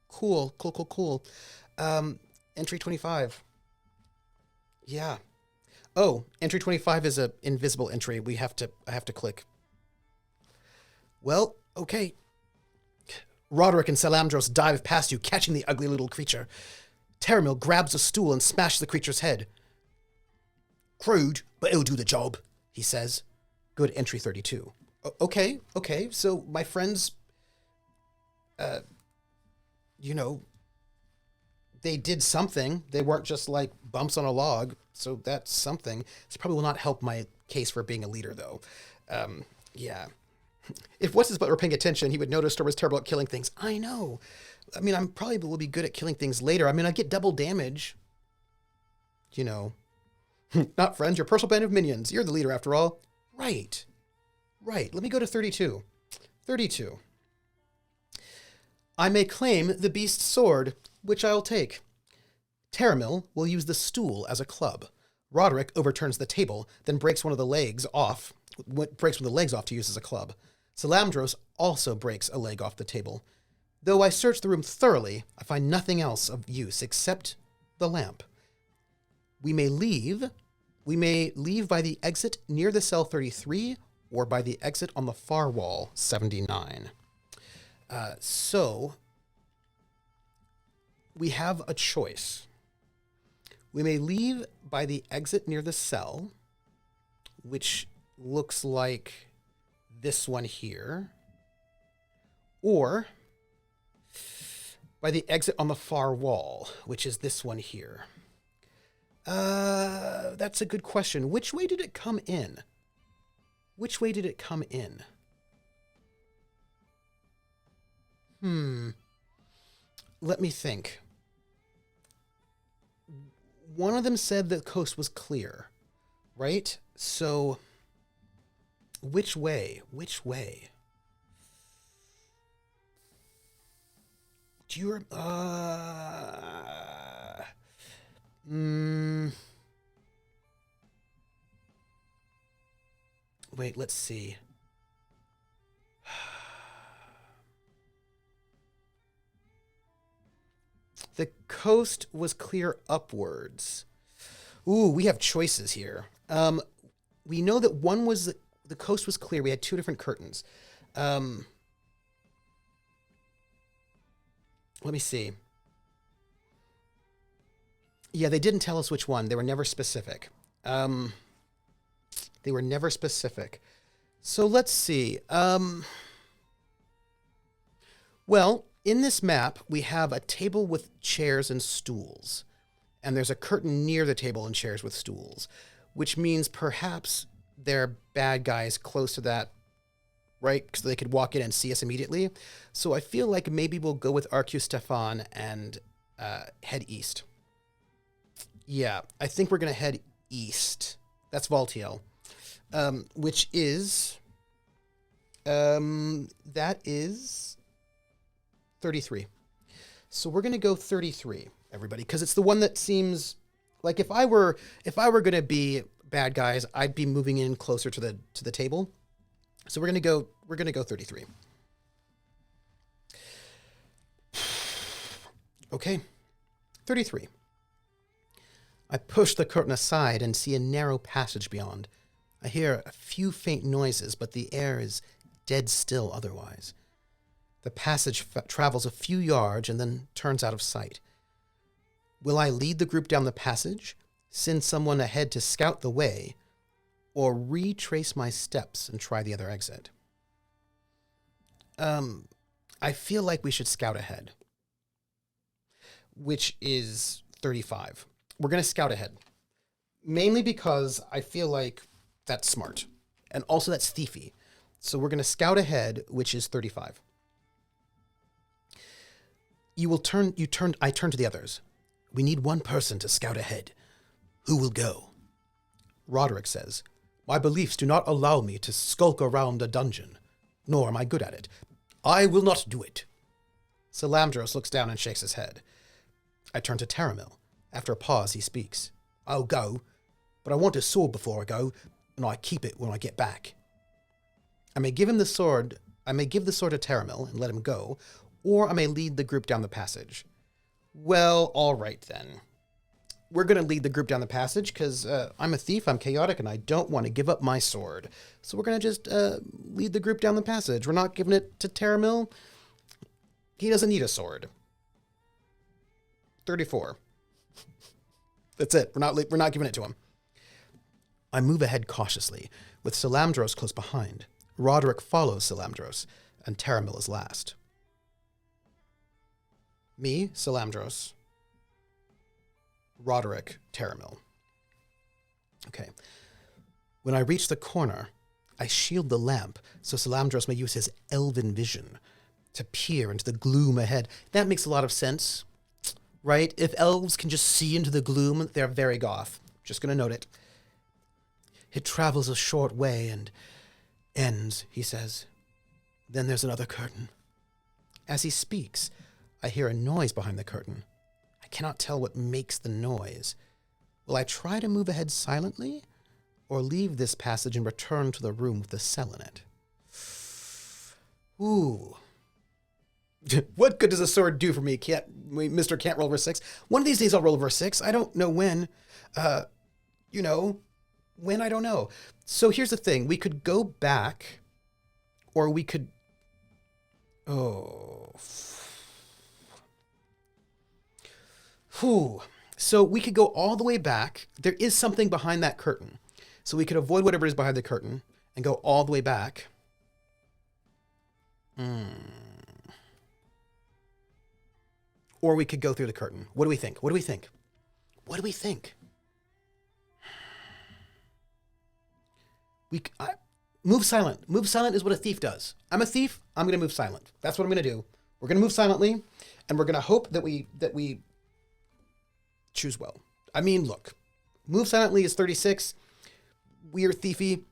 Cool. Entry 25. Yeah. Oh, entry 25 is a invisible entry. I have to click. Well, okay. Roderick and Salamdros dive past you, catching the ugly little creature. Terramil grabs a stool and smashes the creature's head. "Crude, but it'll do the job," he says. Good, entry 32. Okay. So my friends, they did something. They weren't just like bumps on a log. So that's something. This probably will not help my case for being a leader, though. Yeah. If what's his butt were paying attention, he would notice Storm was terrible at killing things. I know. I mean, I'm probably will be good at killing things later. I mean, I get double damage. Not friends, your personal band of minions. You're the leader after all. Right. Let me go to 32. 32. I may claim the beast's sword, which I'll take. Terramil will use the stool as a club. Roderick overturns the table, then breaks one of the legs off to use as a club. Salamdros also breaks a leg off the table. Though I search the room thoroughly, I find nothing else of use except the lamp. We may leave by the exit near the cell 33 or by the exit on the far wall 79. So we have a choice. We may leave by the exit near the cell, which looks like this one here, or by the exit on the far wall, which is this one here. That's a good question. Which way did it come in? Let me think. One of them said the coast was clear, right? So, which way? Do you wait, let's see. The coast was clear upwards. Ooh, we have choices here. We know that one was the coast was clear. We had 2 different curtains. Let me see. Yeah, they didn't tell us which one. They were never specific. So let's see. Well, in this map, we have a table with chairs and stools. And there's a curtain near the table and chairs with stools, which means perhaps there are bad guys close to that, right? So they could walk in and see us immediately. So I feel like maybe we'll go with Arcu Stefan and head east. Yeah, I think we're going to head east. That's Valtiel, which is, that is 33. So we're going to go 33, everybody, because it's the one that seems like if I were going to be bad guys, I'd be moving in closer to the table. So we're going to go 33. Okay. 33. I push the curtain aside and see a narrow passage beyond. I hear a few faint noises, but the air is dead still otherwise. The passage travels a few yards and then turns out of sight. Will I lead the group down the passage, send someone ahead to scout the way, or retrace my steps and try the other exit? I feel like we should scout ahead, which is 35. We're going to scout ahead, mainly because I feel like that's smart, and also that's thiefy. So we're going to scout ahead, which is 35. I turn to the others. We need one person to scout ahead. Who will go? Roderick says, my beliefs do not allow me to skulk around a dungeon, nor am I good at it. I will not do it. Salamdros looks down and shakes his head. I turn to Taramil. After a pause, he speaks. I'll go, but I want a sword before I go, and I keep it when I get back. I may give the sword to Taramil and let him go, or I may lead the group down the passage. Well, all right then. We're going to lead the group down the passage because I'm a thief, I'm chaotic, and I don't want to give up my sword. So we're going to just lead the group down the passage. We're not giving it to Taramil. He doesn't need a sword. 34. That's it. We're not giving it to him. I move ahead cautiously, with Salamdros close behind. Roderick follows Salamdros, and Taramil is last. Me, Salamdros. Roderick, Taramil. Okay. When I reach the corner, I shield the lamp so Salamdros may use his elven vision to peer into the gloom ahead. That makes a lot of sense, right? If elves can just see into the gloom, they're very goth. Just going to note it. It travels a short way and ends, he says. Then there's another curtain. As he speaks, I hear a noise behind the curtain. I cannot tell what makes the noise. Will I try to move ahead silently, or leave this passage and return to the room with the cell in it? Ooh. What good does a sword do for me, Mr. Can't roll over 6? One of these days I'll roll over 6. I don't know when. When, I don't know. So here's the thing. We could go back, or we could... Oh... Whew. So we could go all the way back. There is something behind that curtain. So we could avoid whatever is behind the curtain and go all the way back. Or we could go through the curtain. What do we think? What do we think? What do we think? Move silent. Move silent is what a thief does. I'm a thief. I'm going to move silent. That's what I'm going to do. We're going to move silently, and we're going to hope that we choose well. I mean, look, move silently is 36. We are thiefy.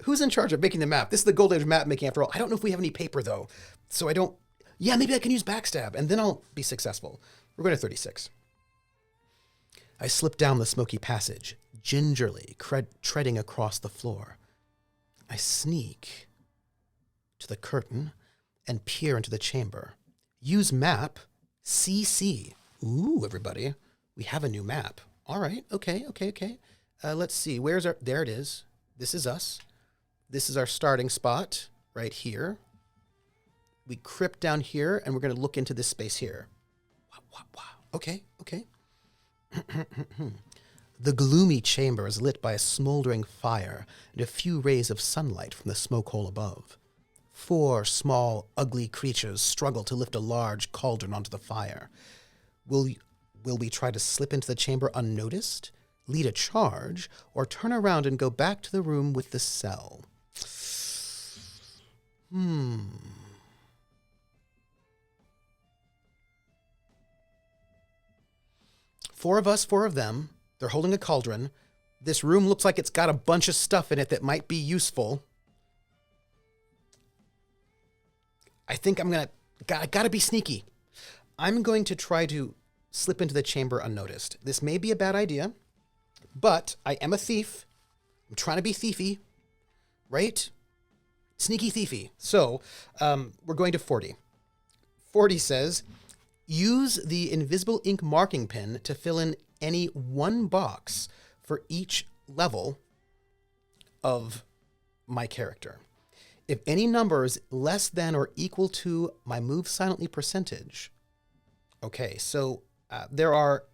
Who's in charge of making the map? This is the Gold Age map making after all. I don't know if we have any paper though. So I don't, yeah, maybe I can use backstab and then I'll be successful. We're going to 36. I slip down the smoky passage, gingerly treading across the floor. I sneak to the curtain and peer into the chamber. Use map CC. Ooh, everybody. We have a new map. All right. Okay. Let's see. There it is. This is us. This is our starting spot right here. We crypt down here and we're going to look into this space here. Wow. Okay. The gloomy chamber is lit by a smoldering fire and a few rays of sunlight from the smoke hole above. 4 small, ugly creatures struggle to lift a large cauldron onto the fire. Will we try to slip into the chamber unnoticed, lead a charge, or turn around and go back to the room with the cell? 4 of us, 4 of them. They're holding a cauldron. This room looks like it's got a bunch of stuff in it that might be useful. I think I gotta be sneaky. I'm going to try to slip into the chamber unnoticed. This may be a bad idea, but I am a thief. I'm trying to be thiefy, right? Sneaky thiefy. So we're going to 40. 40 says, use the invisible ink marking pen to fill in any one box for each level of my character. If any number is less than or equal to my move silently percentage. Okay, so there are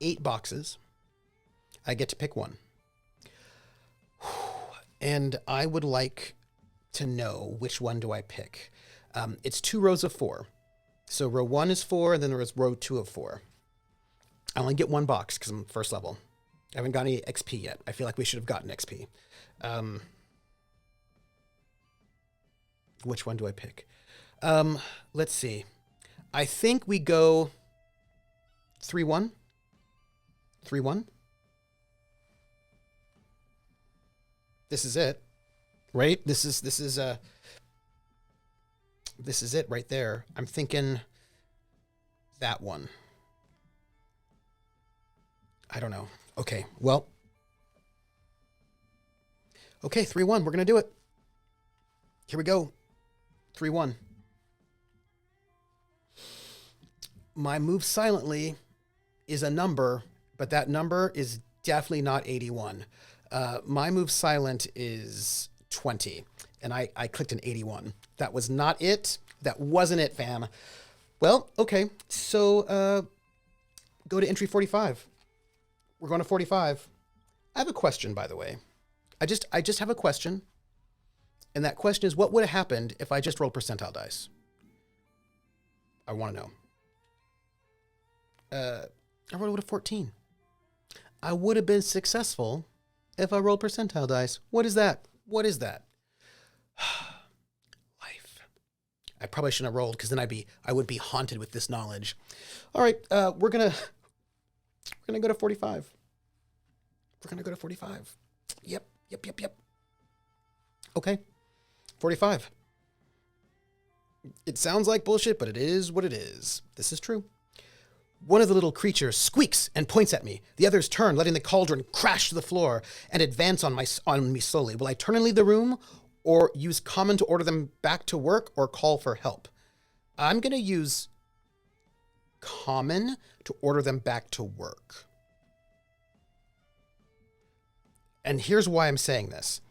8 boxes. I get to pick one. And I would like to know which one do I pick. It's 2 rows of 4. So row 1 is 4, and then there is row 2 of 4. I only get 1 box because I'm first level. I haven't got any XP yet. I feel like we should have gotten XP. Which one do I pick? Let's see. I think we go 3-1. 3-1. This is it, right? This is This is it right there. I'm thinking that one. I don't know. Okay, well. Okay, 3-1. We're going to do it. Here we go. 3-1. My move silently is a number, but that number is definitely not 81. My move silent is 20, and I clicked an 81. That was not it. That wasn't it, fam. Well, okay, so go to entry 45. We're going to 45. I have a question, by the way. I just have a question, and that question is, what would have happened if I just rolled percentile dice? I want to know. I rolled a 14. I would have been successful if I rolled percentile dice. What is that? What is that? Life. I probably shouldn't have rolled, because then I would be haunted with this knowledge. All right, we're gonna go to 45. We're gonna go to 45. Yep. Okay, 45. It sounds like bullshit, but it is what it is. This is true. One of the little creatures squeaks and points at me. The others turn, letting the cauldron crash to the floor and advance on me slowly. Will I turn and leave the room, or use common to order them back to work, or call for help? I'm going to use common to order them back to work. And here's why I'm saying this.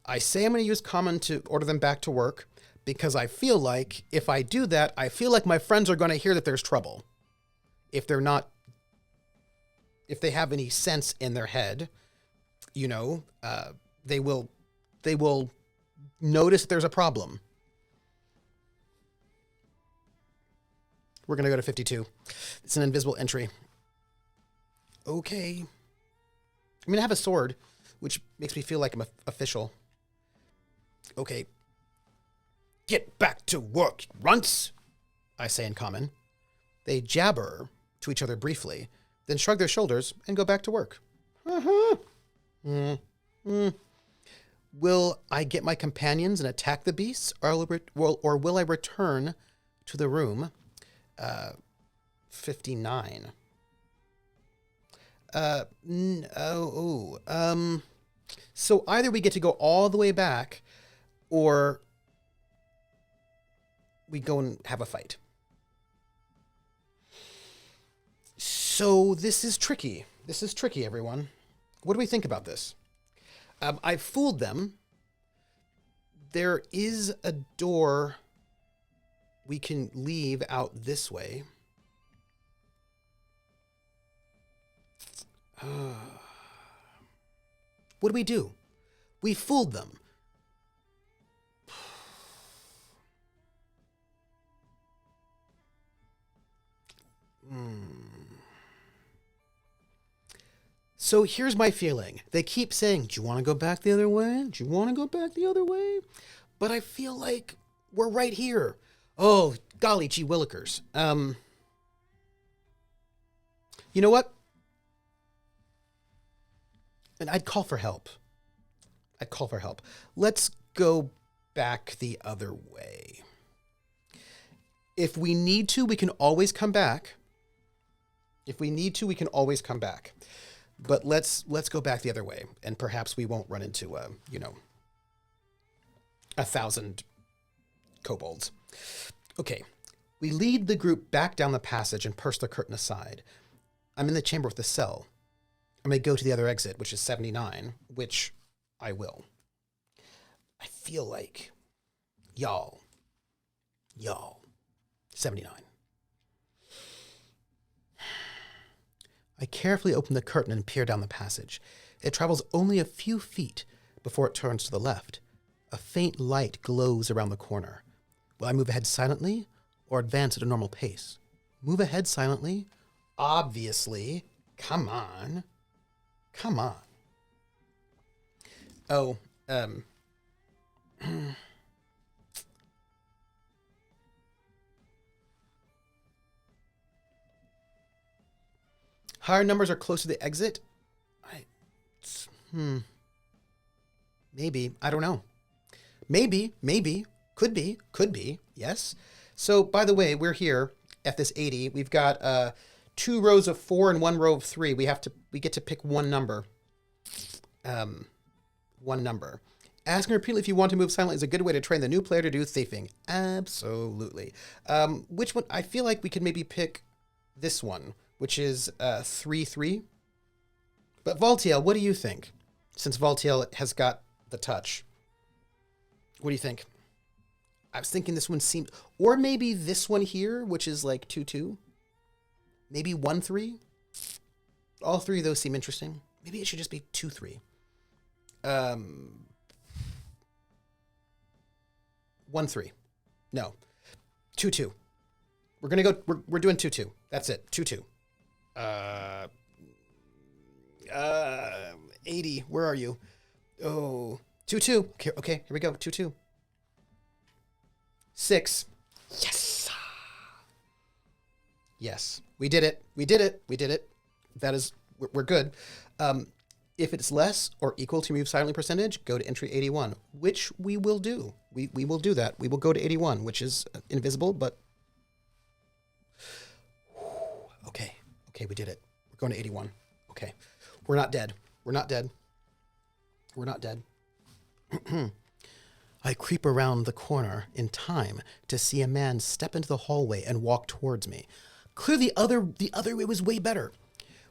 I say I'm going to use common to order them back to work because I feel like if I do that, I feel like my friends are going to hear that there's trouble. If they have any sense in their head, they will notice there's a problem. We're going to go to 52. It's an invisible entry. Okay. I'm going to have a sword, which makes me feel like I'm official. Okay. Get back to work, runts, I say in common. They jabber to each other briefly, then shrug their shoulders and go back to work. Will I get my companions and attack the beasts, or will I return to the room? 59. So either we get to go all the way back, or we go and have a fight. So this is tricky. This is tricky, everyone. What do we think about this? I've fooled them. There is a door we can leave out this way. What do we do? We fooled them. So here's my feeling. They keep saying, do you want to go back the other way? Do you want to go back the other way? But I feel like we're right here. Oh, golly gee willikers. You know what? And I'd call for help. Let's go back the other way. If we need to, we can always come back. But let's go back the other way, and perhaps we won't run into 1,000 kobolds. Okay, we lead the group back down the passage and push the curtain aside. I'm in the chamber with the cell. I may go to the other exit, which is 79, which I will. I feel like y'all, 79. I carefully open the curtain and peer down the passage. It travels only a few feet before it turns to the left. A faint light glows around the corner. Will I move ahead silently or advance at a normal pace? Move ahead silently? Obviously. Come on. Oh, higher numbers are close to the exit? Maybe. I don't know. Maybe. Could be, yes. So, by the way, we're here at this 80. We've got 2 rows of 4 and 1 row of 3. We get to pick one number. One number. Asking repeatedly if you want to move silently is a good way to train the new player to do thieving. Absolutely. Which one? I feel like we could maybe pick this one, which is 3-3. But Valtiel, what do you think? Since Valtiel has got the touch. What do you think? I was thinking this one seemed... Or maybe this one here, which is like 2-2. Maybe 1-3. All 3 of those seem interesting. Maybe it should just be 2-3. 1-3. No. 2-2. We're going to go... We're doing 2-2. That's it. 2-2. 80. Where are you? Oh... 2-2. Okay, here we go. 2-2. 6. Yes. Yes. We did it. We did it. We did it. That is, we're good. If it's less or equal to move silently percentage, go to entry 81, which we will do. We will do that. We will go to 81, which is invisible, but... Okay. Okay, we did it. We're going to 81. Okay. We're not dead. We're not dead. We're not dead. I creep around the corner in time to see a man step into the hallway and walk towards me. Clearly the other way was way better.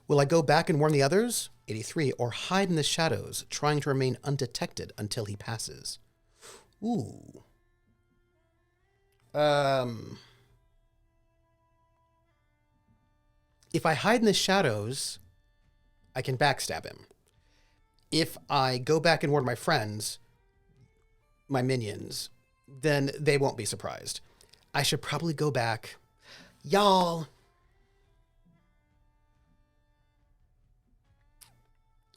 Will I go back and warn the others? 83. Or hide in the shadows, trying to remain undetected until he passes. Ooh. If I hide in the shadows, I can backstab him. If I go back and warn my friends, my minions, then they won't be surprised. I should probably go back. Y'all.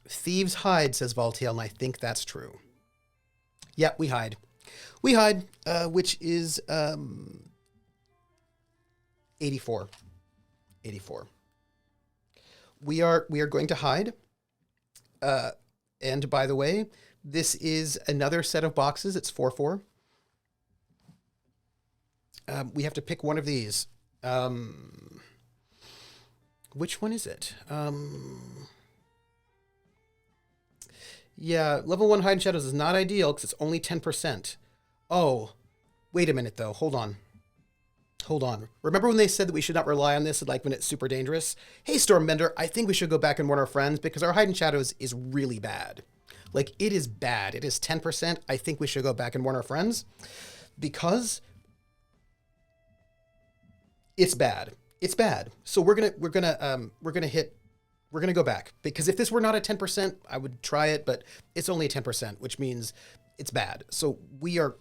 Thieves hide, says Valtiel, and I think that's true. Yeah, we hide. We hide, which is 84. 84. We are going to hide. And by the way, this is another set of boxes. It's 4-4. We have to pick one of these. Which one is it? Yeah, level 1 hide in shadows is not ideal because it's only 10%. Oh, wait a minute though. Hold on. Hold on. Remember when they said that we should not rely on this, like when it's super dangerous? Hey, Stormbender, I think we should go back and warn our friends because our hide in shadows is really bad. Like, it is bad. It is 10%. I think we should go back and warn our friends because it's bad. It's bad. So we're gonna go back because if this were not a 10%, I would try it, but it's only a 10%, which means it's bad. So we're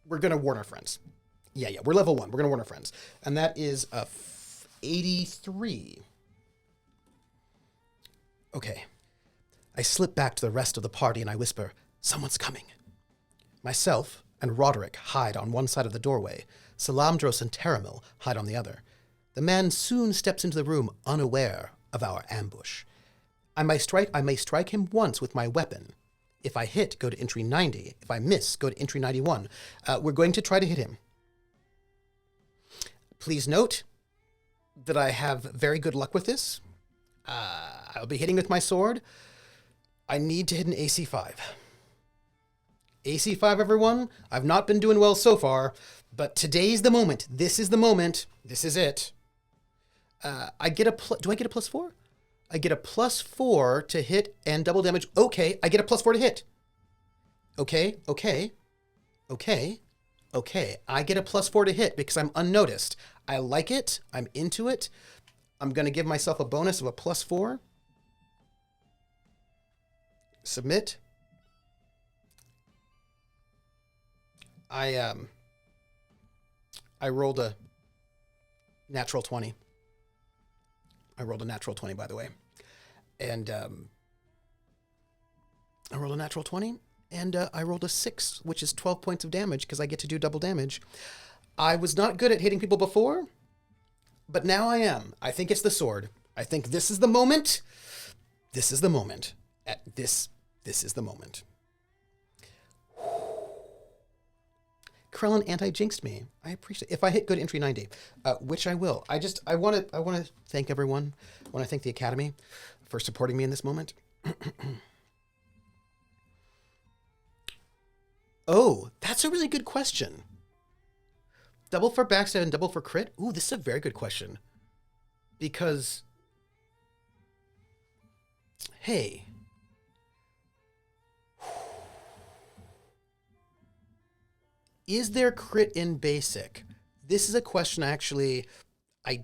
gonna warn our friends. Yeah, we're level 1. We're gonna warn our friends, and that is 83. Okay. I slip back to the rest of the party and I whisper, "Someone's coming." Myself and Roderick hide on one side of the doorway. Salamdros and Taramil hide on the other. The man soon steps into the room unaware of our ambush. I may strike him once with my weapon. If I hit, go to entry 90. If I miss, go to entry 91. We're going to try to hit him. Please note that I have very good luck with this. I'll be hitting with my sword. I need to hit an AC 5. AC 5, everyone. I've not been doing well so far, but today's the moment. This is the moment. This is it. Do I get a +4? I get a +4 to hit and double damage. Okay, I get a +4 to hit. Okay. I get a +4 to hit because I'm unnoticed. I like it. I'm into it. I'm going to give myself a bonus of a +4. Submit. I rolled a natural 20. I rolled a natural 20, by the way. And I rolled a natural 20, and I rolled a 6, which is 12 points of damage because I get to do double damage. I was not good at hitting people before, but now I am. I think it's the sword. I think this is the moment. This is the moment. This is the moment. Krellin anti-jinxed me. I appreciate it. If I hit good entry 90, which I will. I want to thank everyone. I want to thank the Academy for supporting me in this moment. Oh, that's a really good question. Double for backstab and double for crit? Ooh, this is a very good question. Because, hey. Is there crit in basic? This is a question I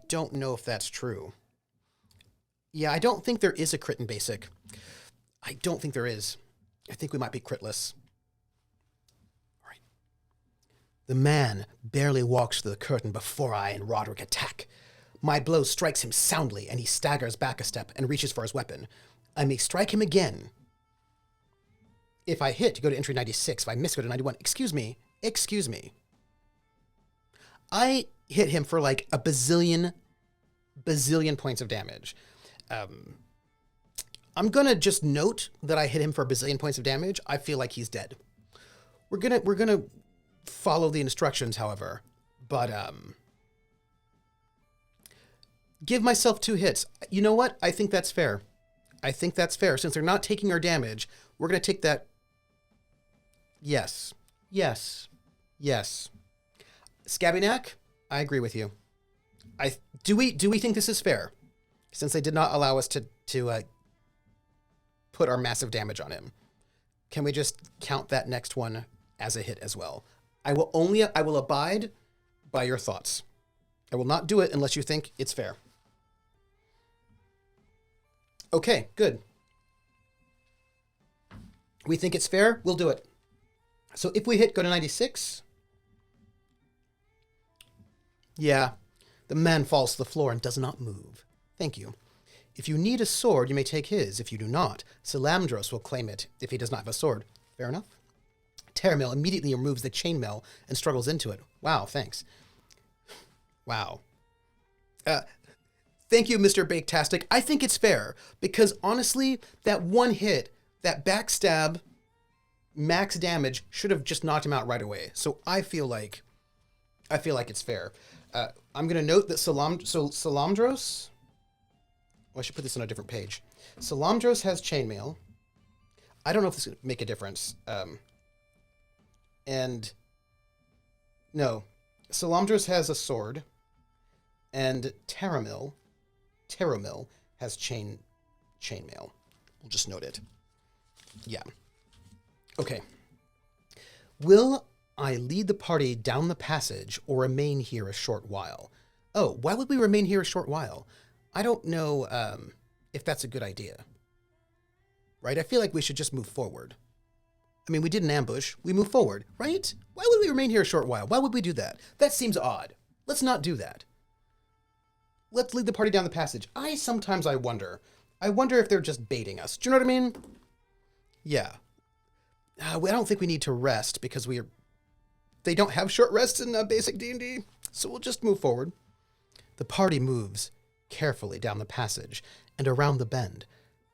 don't know if that's true. Yeah, I don't think there is a crit in basic. I don't think there is. I think we might be critless. All right. The man barely walks through the curtain before I and Roderick attack. My blow strikes him soundly, and he staggers back a step and reaches for his weapon. I may strike him again. If I hit to go to entry 96, if I miss, go to 91. Excuse me. I hit him for like a bazillion points of damage. I'm gonna just note that I hit him for a bazillion points of damage. I feel like he's dead. We're gonna follow the instructions, however, but give myself 2 hits. You know what? I think that's fair. Since they're not taking our damage, we're gonna take that. Yes. Scabbynack, I agree with you. Do we think this is fair? Since they did not allow us to put our massive damage on him, can we just count that next one as a hit as well? I will abide by your thoughts. I will not do it unless you think it's fair. Okay, good. We think it's fair, we'll do it. So if we hit, go to 96. Yeah, the man falls to the floor and does not move. Thank you. If you need a sword, you may take his. If you do not, Salamandros will claim it if he does not have a sword. Fair enough. Terramil immediately removes the chainmail and struggles into it. Wow, thanks. Wow. Thank you, Mr. Baketastic. I think it's fair, because honestly, that one hit, that backstab, max damage, should have just knocked him out right away. So I feel like it's fair. I'm going to note that Salamandros... Well, I should put this on a different page. Salamandros has chainmail. I don't know if this is going to make a difference. And... No. Salamandros has a sword. And Terramil has chainmail. We'll just note it. Yeah. Okay. Will I lead the party down the passage or remain here a short while? Oh, why would we remain here a short while? I don't know if that's a good idea. Right? I feel like we should just move forward. I mean, we did an ambush. We move forward, right? Why would we remain here a short while? Why would we do that? That seems odd. Let's not do that. Let's lead the party down the passage. Sometimes I wonder. I wonder if they're just baiting us. Do you know what I mean? Yeah. I don't think we need to rest because they don't have short rests in basic D&D. So we'll just move forward. The party moves carefully down the passage and around the bend.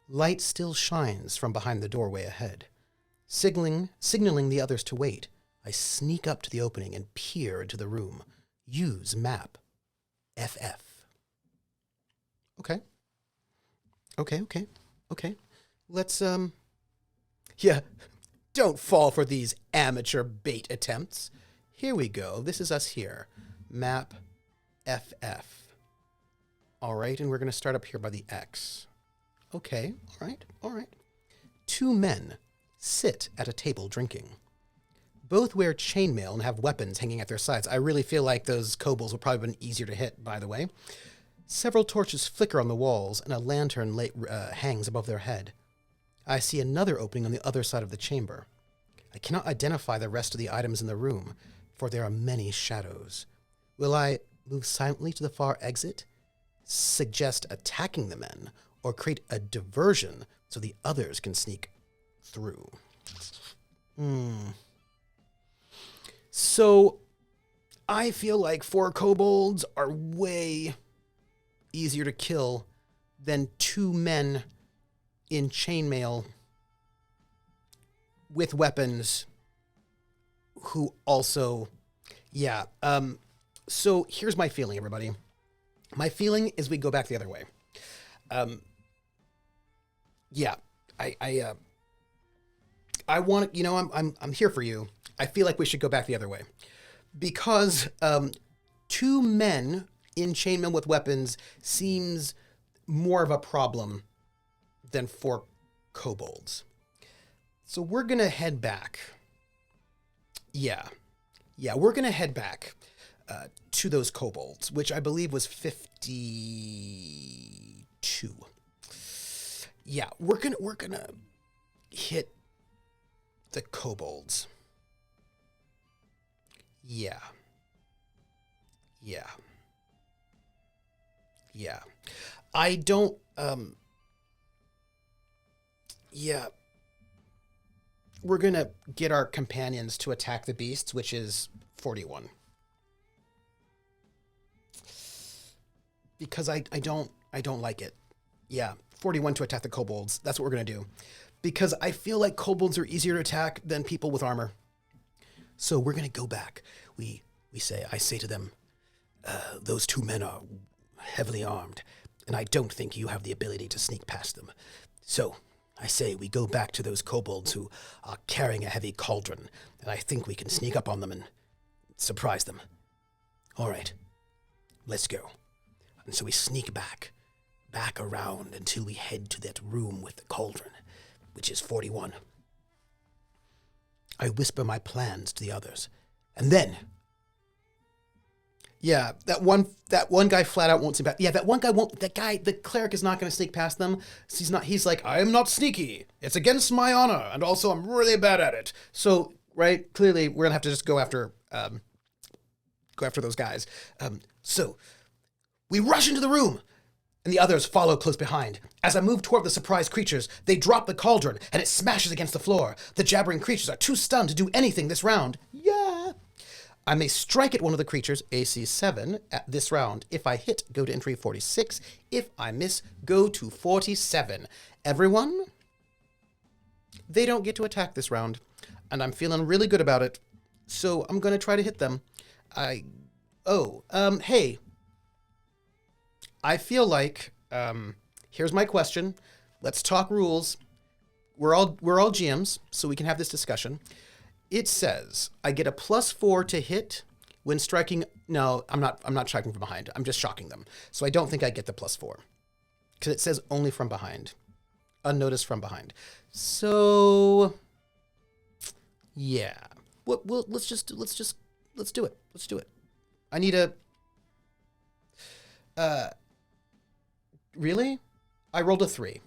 Light still shines from behind the doorway ahead. Signaling the others to wait, I sneak up to the opening and peer into the room. Use map. FF. Okay. Let's, yeah, don't fall for these amateur bait attempts. Here we go. This is us here. Map FF. All right, and we're going to start up here by the X. Okay, all right. 2 men sit at a table drinking. Both wear chainmail and have weapons hanging at their sides. I really feel like those kobolds would probably have been easier to hit, by the way. Several torches flicker on the walls, and a lantern hangs above their head. I see another opening on the other side of the chamber. I cannot identify the rest of the items in the room, for there are many shadows. Will I move silently to the far exit, suggest attacking the men, or create a diversion so the others can sneak through? So, I feel like 4 kobolds are way easier to kill than 2 men in chainmail with weapons who also Yeah. So here's my feeling, everybody. My feeling is we go back the other way. Um, yeah. I want to, I'm here for you. I feel like we should go back the other way because two men in chainmail with weapons seems more of a problem than four kobolds. So we're gonna head back. Yeah, we're gonna head back to those kobolds, which I believe was 52. Yeah, we're gonna hit the kobolds. Yeah. Yeah. Yeah. I don't yeah, we're going to get our companions to attack the beasts, which is 41. Because I don't like it. Yeah, 41 to attack the kobolds. That's what we're going to do. Because I feel like kobolds are easier to attack than people with armor. So we're going to go back. I say to them, those two men are heavily armed, and I don't think you have the ability to sneak past them. So I say we go back to those kobolds who are carrying a heavy cauldron, and I think we can sneak up on them and surprise them. All right, let's go. And so we sneak back around until we head to that room with the cauldron, which is 41. I whisper my plans to the others, and then... Yeah, that one guy flat out won't sneak past. Yeah, the cleric is not going to sneak past them. He's like, I am not sneaky. It's against my honor, and also I'm really bad at it. So, right, clearly we're going to have to just go after those guys. So, we rush into the room, and the others follow close behind. As I move toward the surprised creatures, they drop the cauldron, and it smashes against the floor. The jabbering creatures are too stunned to do anything this round. Yeah. I may strike at one of the creatures, AC 7, at this round. If I hit, go to entry 46. If I miss, go to 47. Everyone, they don't get to attack this round, and I'm feeling really good about it. So I'm going to try to hit them. Hey. I feel like, here's my question. Let's talk rules. We're all GMs, so we can have this discussion. It says I get a +4 to hit when striking. No, I'm not striking from behind. I'm just shocking them. So I don't think I get the +4 because it says only from behind, unnoticed from behind. So yeah, let's do it. Let's do it. I need a. Really? I rolled a 3.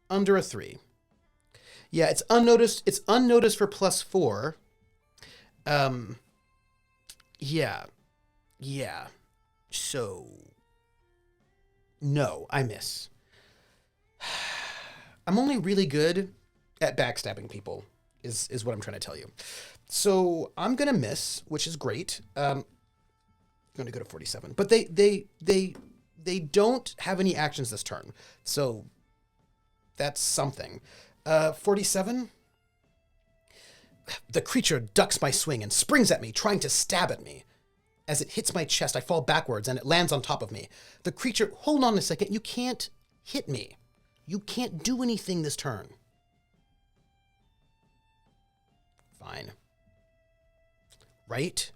Under a 3. Yeah, it's unnoticed. It's unnoticed for +4. Yeah. So, no, I miss. I'm only really good at backstabbing people, is what I'm trying to tell you. So I'm gonna miss, which is great. I'm gonna go to 47, but they don't have any actions this turn, so that's something. 47. The creature ducks my swing and springs at me, trying to stab at me. As it hits my chest, I fall backwards and it lands on top of me. The creature, hold on a second, you can't hit me. You can't do anything this turn. Fine. Right?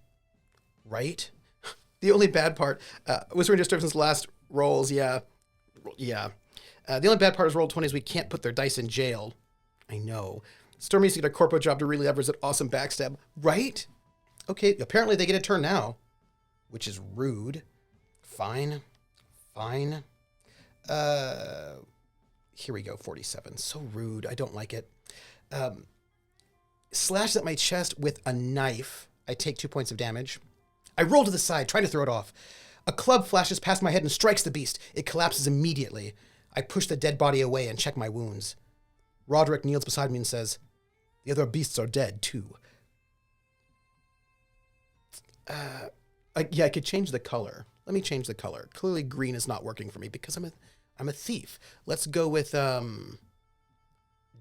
The only bad part, Whispering Disturbance's last rolls, yeah. The only bad part is roll 20s. We can't put their dice in jail. I know. Storm needs to get a corpo job to really leverage that awesome backstab. Right? Okay, apparently they get a turn now, which is rude. Fine. Here we go, 47. So rude. I don't like it. Slashes at my chest with a knife. I take 2 points of damage. I roll to the side, trying to throw it off. A club flashes past my head and strikes the beast. It collapses immediately. I push the dead body away and check my wounds. Roderick kneels beside me and says, the other beasts are dead, too. I could change the color. Let me change the color. Clearly green is not working for me because I'm a thief. Let's go with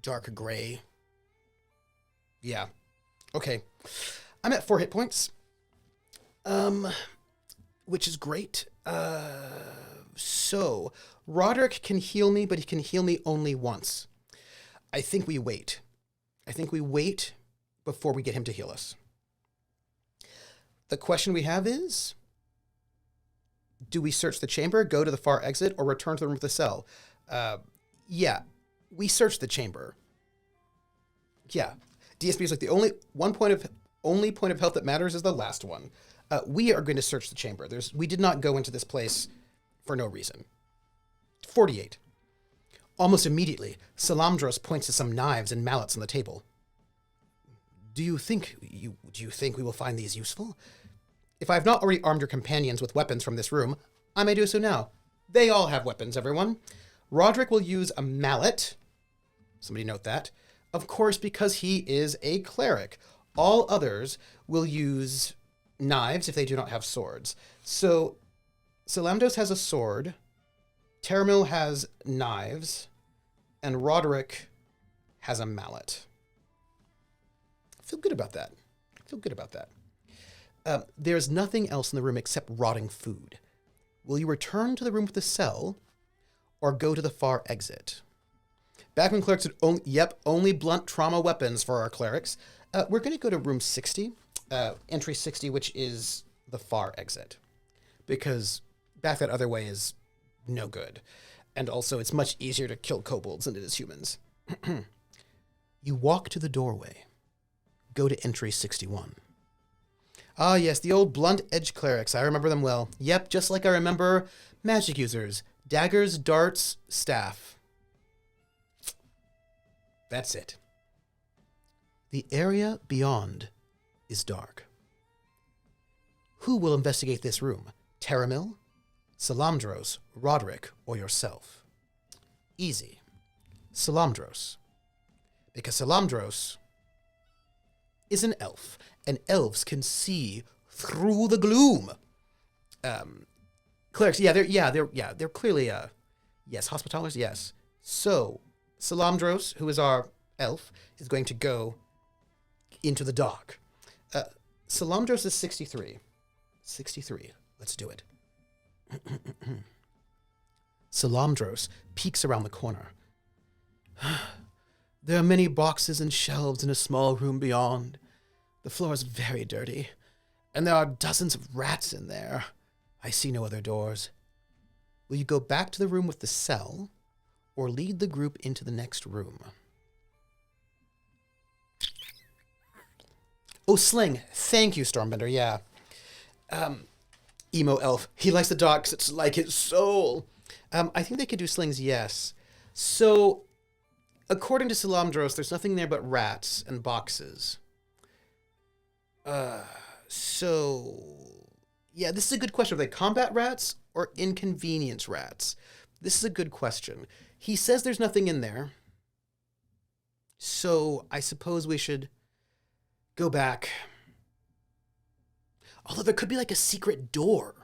dark gray. Yeah. Okay. I'm at 4 hit points. Which is great. So Roderick can heal me, but he can heal me only once. I think we wait. Before we get him to heal us. The question we have is, do we search the chamber, go to the far exit, or return to the room with the cell? Yeah, we search the chamber. Yeah, DSP is like the only point of health that matters is the last one. We are going to search the chamber. We did not go into this place for no reason. 48. Almost immediately, Salamdros points to some knives and mallets on the table. Do you think we will find these useful? If I have not already armed your companions with weapons from this room, I may do so now. They all have weapons, everyone. Roderick will use a mallet. Somebody note that. Of course, because he is a cleric. All others will use knives if they do not have swords. So, Salamdos has a sword, Teramil has knives, and Roderick has a mallet. I feel good about that. There's nothing else in the room except rotting food. Will you return to the room with the cell, or go to the far exit? Back when clerics had only blunt trauma weapons for our clerics, we're going to go to room 60, entry 60, which is the far exit. Because back that other way is no good. And also, it's much easier to kill kobolds than it is humans. You walk to the doorway. Go to entry 61. Ah, yes, the old blunt-edged clerics. I remember them well. Yep, just like I remember magic users. Daggers, darts, staff. That's it. The area beyond is dark. Who will investigate this room? Teramil, Salamdros, Roderick, or yourself? Easy. Salamdros. Because Salamdros is an elf, and elves can see through the gloom. Clerics, they're clearly, yes, hospitallers, yes. So, Salamdros, who is our elf, is going to go into the dark. Salamdros is 63. 63. Let's do it. Salamdros peeks around the corner. There are many boxes and shelves in a small room beyond. The floor is very dirty, and there are dozens of rats in there. I see no other doors. Will you go back to the room with the cell, or lead the group into the next room? Oh, sling. Thank you, Stormbender, yeah. Emo elf. He likes the dark 'cause it's like his soul. I think they could do slings, yes. So, according to Salamdros, there's nothing there but rats and boxes. Yeah, this is a good question. Are they combat rats or inconvenience rats? This is a good question. He says there's nothing in there. So I suppose we should go back. Although there could be like a secret door.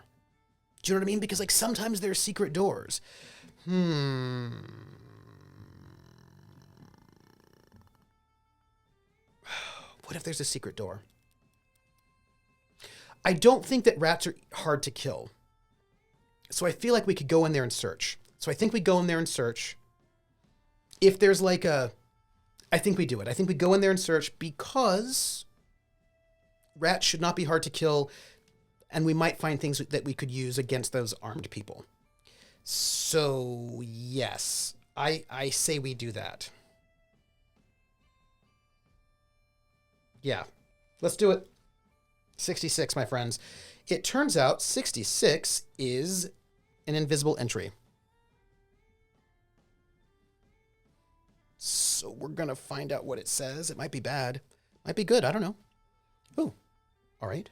Do you know what I mean? Because like sometimes there are secret doors. What if there's a secret door? I don't think that rats are hard to kill. So I feel like we could go in there and search. So I think we go in there and search. If there's like I think we do it. I think we go in there and search because rats should not be hard to kill, and we might find things that we could use against those armed people. So, yes, I say we do that. Yeah, let's do it. 66, my friends. It turns out 66 is an invisible entry. So we're going to find out what it says. It might be bad. Might be good. I don't know. Oh, all right.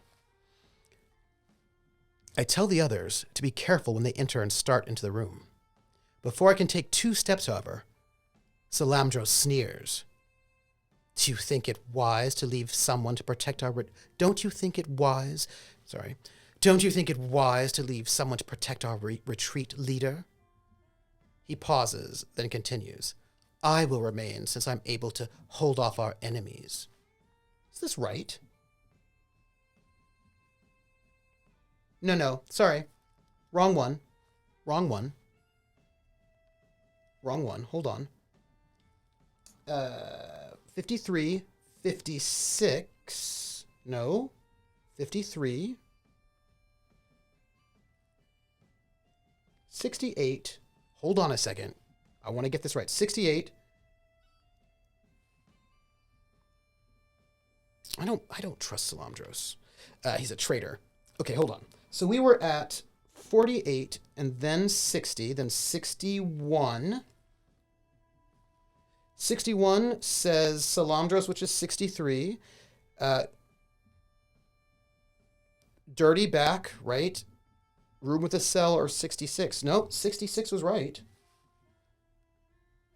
I tell the others to be careful when they enter and start into the room. Before I can take 2 steps, however, Salamdros sneers. Do you think it wise to leave someone to protect our... Don't you think it wise to leave someone to protect our retreat leader? He pauses, then continues. I will remain since I'm able to hold off our enemies. Is this right? No, sorry. Wrong one. Wrong one. Wrong one. Hold on. 53, 56. No. 53. 68. Hold on a second. I want to get this right. 68. I don't trust Salamdros. He's a traitor. Okay, hold on. So we were at 48 and then 60, then 61. 61 says Salamdros, which is 63. Dirty back, right? Room with a cell, or 66. No, 66 was right.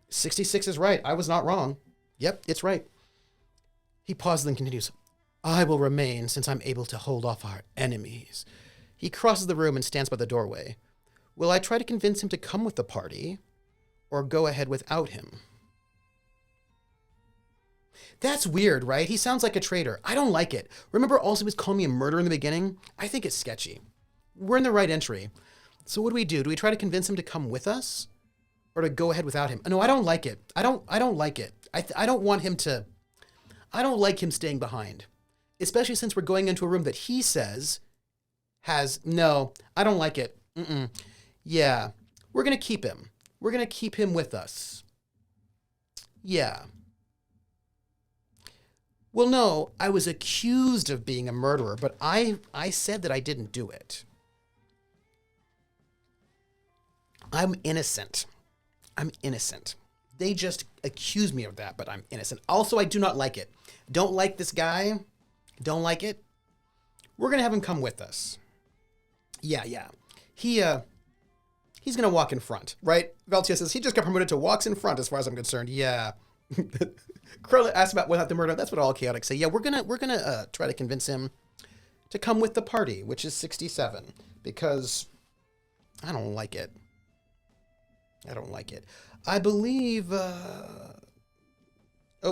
66 is right. I was not wrong. Yep, it's right. He pauses and continues. I will remain since I'm able to hold off our enemies. He crosses the room and stands by the doorway. Will I try to convince him to come with the party or go ahead without him? That's weird, right? He sounds like a traitor. I don't like it. Remember also he was calling me a murderer in the beginning? I think it's sketchy. We're in the right entry. So what do? Do we try to convince him to come with us or to go ahead without him? No, I don't like it. I don't like it. I don't want him to... I don't like him staying behind, especially since we're going into a room that he says has... No, I don't like it. Yeah, we're going to keep him. We're going to keep him with us. Yeah. Well, no, I was accused of being a murderer, but I said that I didn't do it. I'm innocent. I'm innocent. They just accused me of that, but I'm innocent. Also, I do not like it. Don't like this guy. Don't like it. We're going to have him come with us. Yeah. He's going to walk in front, right? Veltia says he just got promoted to walks in front as far as I'm concerned. Yeah. Krilla asked about without the murder. That's what all chaotic say. Yeah, we're gonna try to convince him to come with the party, which is 67, because I don't like it. I don't like it. I believe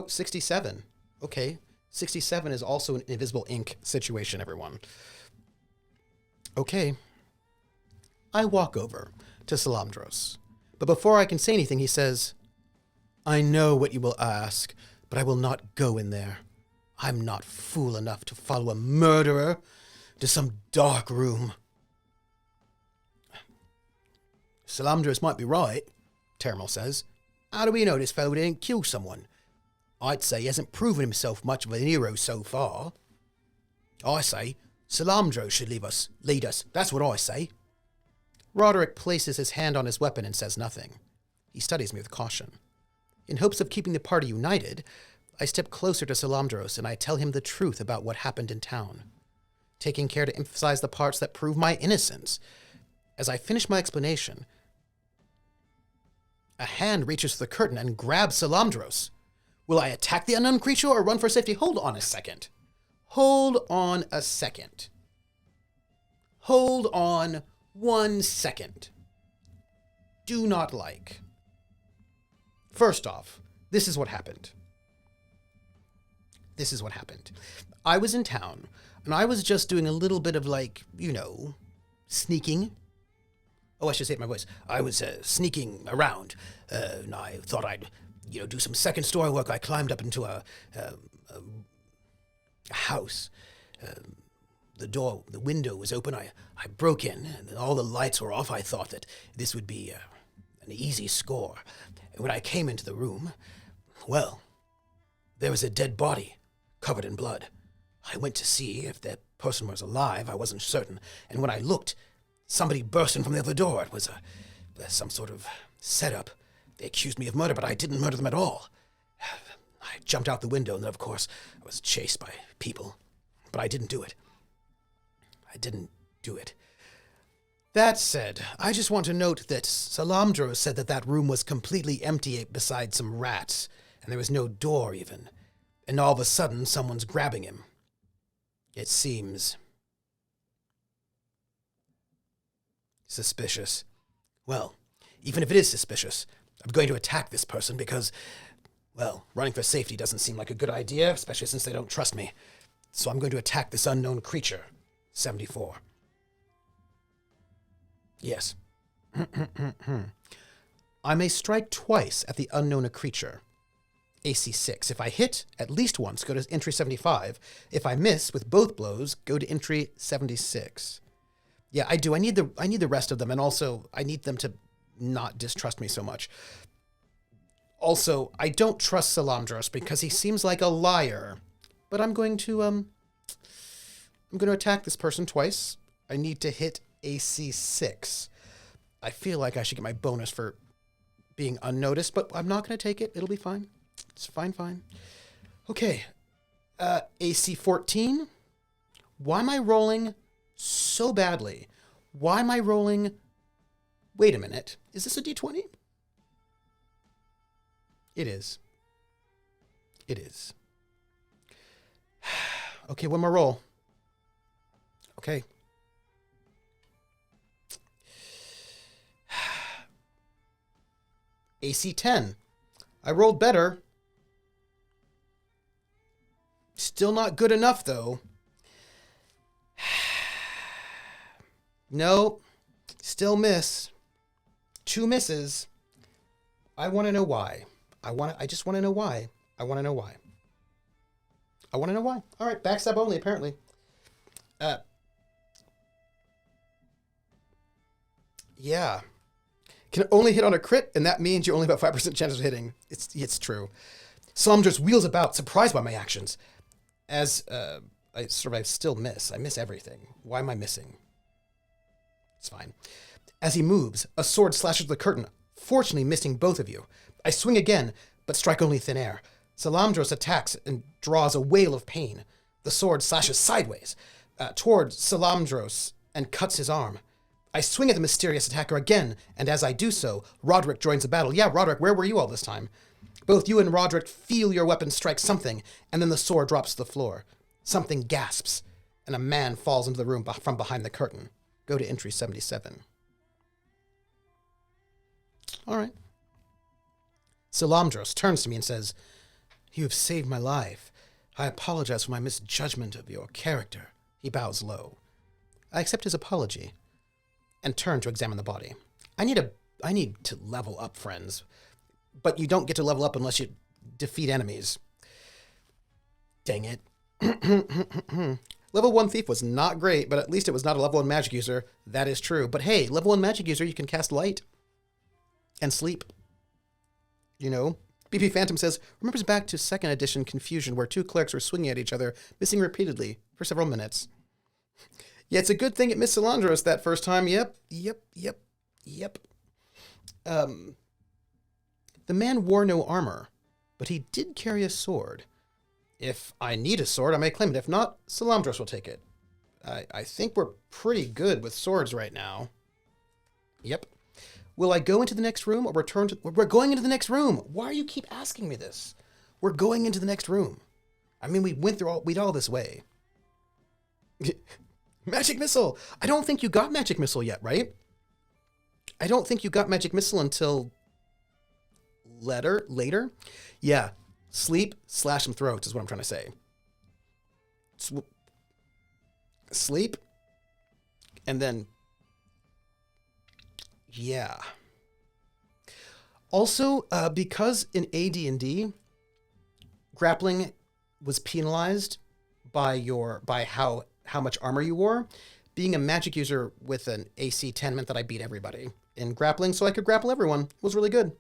67. Okay. 67 is also an invisible ink situation, everyone. Okay. I walk over to Salamdros. But before I can say anything, he says, I know what you will ask, but I will not go in there. I'm not fool enough to follow a murderer to some dark room. Salamdros might be right, Termal says. How do we know this fellow didn't kill someone? I'd say he hasn't proven himself much of a hero so far. I say Salamdros should lead us. That's what I say. Roderick places his hand on his weapon and says nothing. He studies me with caution. In hopes of keeping the party united, I step closer to Salamdros and I tell him the truth about what happened in town, taking care to emphasize the parts that prove my innocence. As I finish my explanation, a hand reaches for the curtain and grabs Salamdros. Will I attack the unknown creature or run for safety? Hold on a second. Hold on 1 second. Do not like. First off, this is what happened. I was in town, and I was just doing a little bit of, sneaking. Oh, I should say it in my voice. I was sneaking around, and I thought I'd, do some second story work. I climbed up into a house. The window was open. I broke in, and all the lights were off. I thought that this would be an easy score. And when I came into the room, well, there was a dead body covered in blood. I went to see if the person was alive. I wasn't certain. And when I looked, somebody burst in from the other door. It was some sort of setup. They accused me of murder, but I didn't murder them at all. I jumped out the window, and then, of course, I was chased by people. But I didn't do it. That said, I just want to note that Salamdros said that room was completely empty beside some rats, and there was no door even. And all of a sudden, someone's grabbing him. It seems suspicious. Well, even if it is suspicious, I'm going to attack this person because Well, running for safety doesn't seem like a good idea, especially since they don't trust me. So I'm going to attack this unknown creature. 74. Yes. I may strike twice at the unknown creature. AC 6. If I hit at least once, go to entry 75. If I miss with both blows, go to entry 76. Yeah, I do. I need the rest of them, and also I need them to not distrust me so much. Also, I don't trust Salamdros because he seems like a liar. But I'm going to attack this person twice. I need to hit AC 6. I feel like I should get my bonus for being unnoticed, but I'm not going to take it. It'll be fine. It's fine. Okay. AC 14. Why am I rolling so badly? Why am I rolling... Wait a minute. Is this a D20? It is. It is. Okay, one more roll. Okay. AC 10. I rolled better. Still not good enough, though. No. Still miss. 2 misses. I want to know why. I just want to know why. I want to know why. All right, backstab only, apparently. Yeah. Can only hit on a crit, and that means you only have about 5% chance of hitting. It's true. Salamdros wheels about, surprised by my actions. As I still miss. I miss everything. Why am I missing? It's fine. As he moves, a sword slashes the curtain, fortunately missing both of you. I swing again, but strike only thin air. Salamdros attacks and draws a wail of pain. The sword slashes sideways towards Salamdros and cuts his arm. I swing at the mysterious attacker again, and as I do so, Roderick joins the battle. Yeah, Roderick, where were you all this time? Both you and Roderick feel your weapon strike something, and then the sword drops to the floor. Something gasps, and a man falls into the room from behind the curtain. Go to entry 77. All right. Salamdros turns to me and says, "You have saved my life. I apologize for my misjudgment of your character." He bows low. I accept his apology and turn to examine the body. I need to level up, friends. But you don't get to level up unless you defeat enemies. Dang it. Level 1 thief was not great, but at least it was not a level 1 magic user. That is true. But hey, level 1 magic user, you can cast light and sleep. You know? BP Phantom says, remembers back to 2nd edition Confusion where 2 clerics were swinging at each other, missing repeatedly for several minutes. Yeah, it's a good thing it missed Salamdros that first time. Yep. The man wore no armor, but he did carry a sword. If I need a sword, I may claim it. If not, Salamdros will take it. I think we're pretty good with swords right now. Yep. Will I go into the next room or return to... We're going into the next room. Why do you keep asking me this? We're going into the next room. I mean, we went through all this way. Magic Missile! I don't think you got Magic Missile yet, right? I don't think you got Magic Missile until... Later? Yeah. Sleep, slash some throats is what I'm trying to say. Sleep, and then... Yeah. Also, because in AD&D, grappling was penalized by how much armor you wore, being a magic user with an AC 10 meant that I beat everybody in grappling, so I could grapple everyone. It was really good.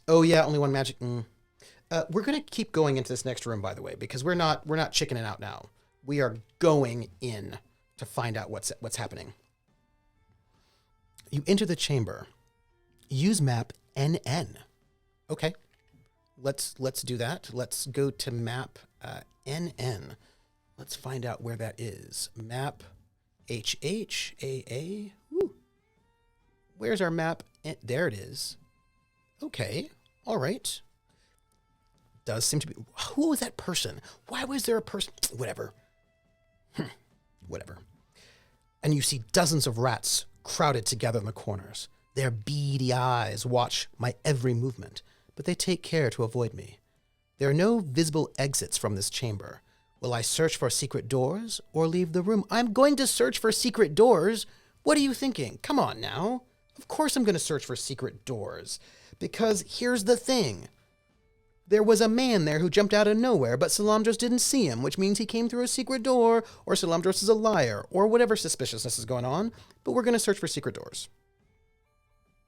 Oh yeah, only one magic. We're gonna keep going into this next room, by the way, because we're not chickening out now. We are going in to find out what's happening. You enter the chamber. Use map NN. Okay, let's do that. Let's go to map NN. Let's find out where that is. Map HHAA. Woo. Where's our map? There it is. Okay. All right. Does seem to be... Who was that person? Why was there a person... Whatever. Whatever. And you see dozens of rats crowded together in the corners. Their beady eyes watch my every movement, but they take care to avoid me. There are no visible exits from this chamber. Will I search for secret doors or leave the room? I'm going to search for secret doors. What are you thinking? Come on now. Of course I'm going to search for secret doors. Because here's the thing. There was a man there who jumped out of nowhere, but Salamdros didn't see him, which means he came through a secret door, or Salamdros is a liar, or whatever suspiciousness is going on. But we're going to search for secret doors.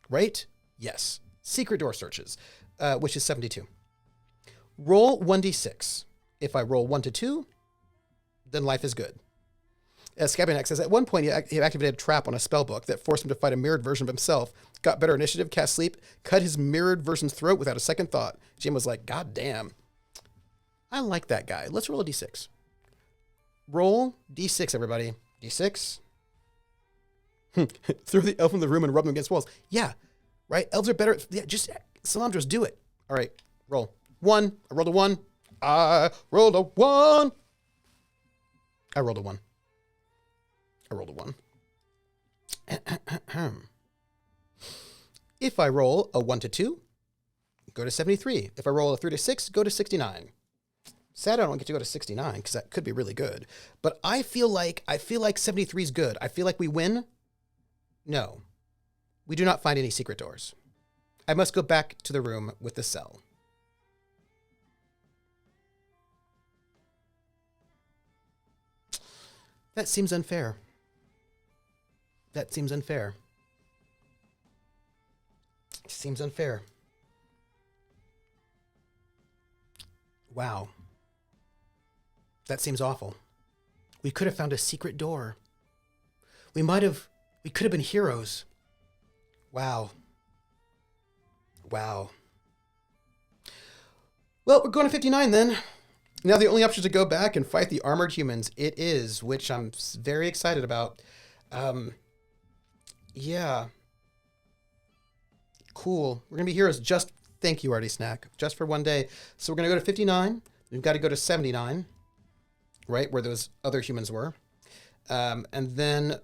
Right? Yes. Secret door searches, which is 72. Roll 1d6. If I roll 1 to 2, then life is good. As Scabianac says, at one point he activated a trap on a spellbook that forced him to fight a mirrored version of himself, got better initiative, cast sleep, cut his mirrored version's throat without a second thought. Jim was like, God damn. I like that guy. Let's roll a d6. Roll d6, everybody. D6. Threw the elf in the room and rubbed him against walls. Yeah, right? Elves are better. Yeah, just Salamdros, do it. All right, roll. 1. I rolled a 1. I rolled a 1. I rolled a 1. I rolled a 1. If I roll a 1 to 2, go to 73. If I roll a 3 to 6, go to 69. Sad I don't get to go to 69 because that could be really good. But I feel like 73 is good. I feel like we win. No, we do not find any secret doors. I must go back to the room with the cell. That seems unfair. That seems unfair. Seems unfair. Wow. That seems awful. We could have found a secret door. We could have been heroes. Wow. Wow. Well, we're going to 59 then. Now the only option is to go back and fight the armored humans. It is, which I'm very excited about. Yeah. Cool. We're going to be heroes just, thank you, Artie Snack, just for one day. So we're going to go to 59. We've got to go to 79, right, where those other humans were. And then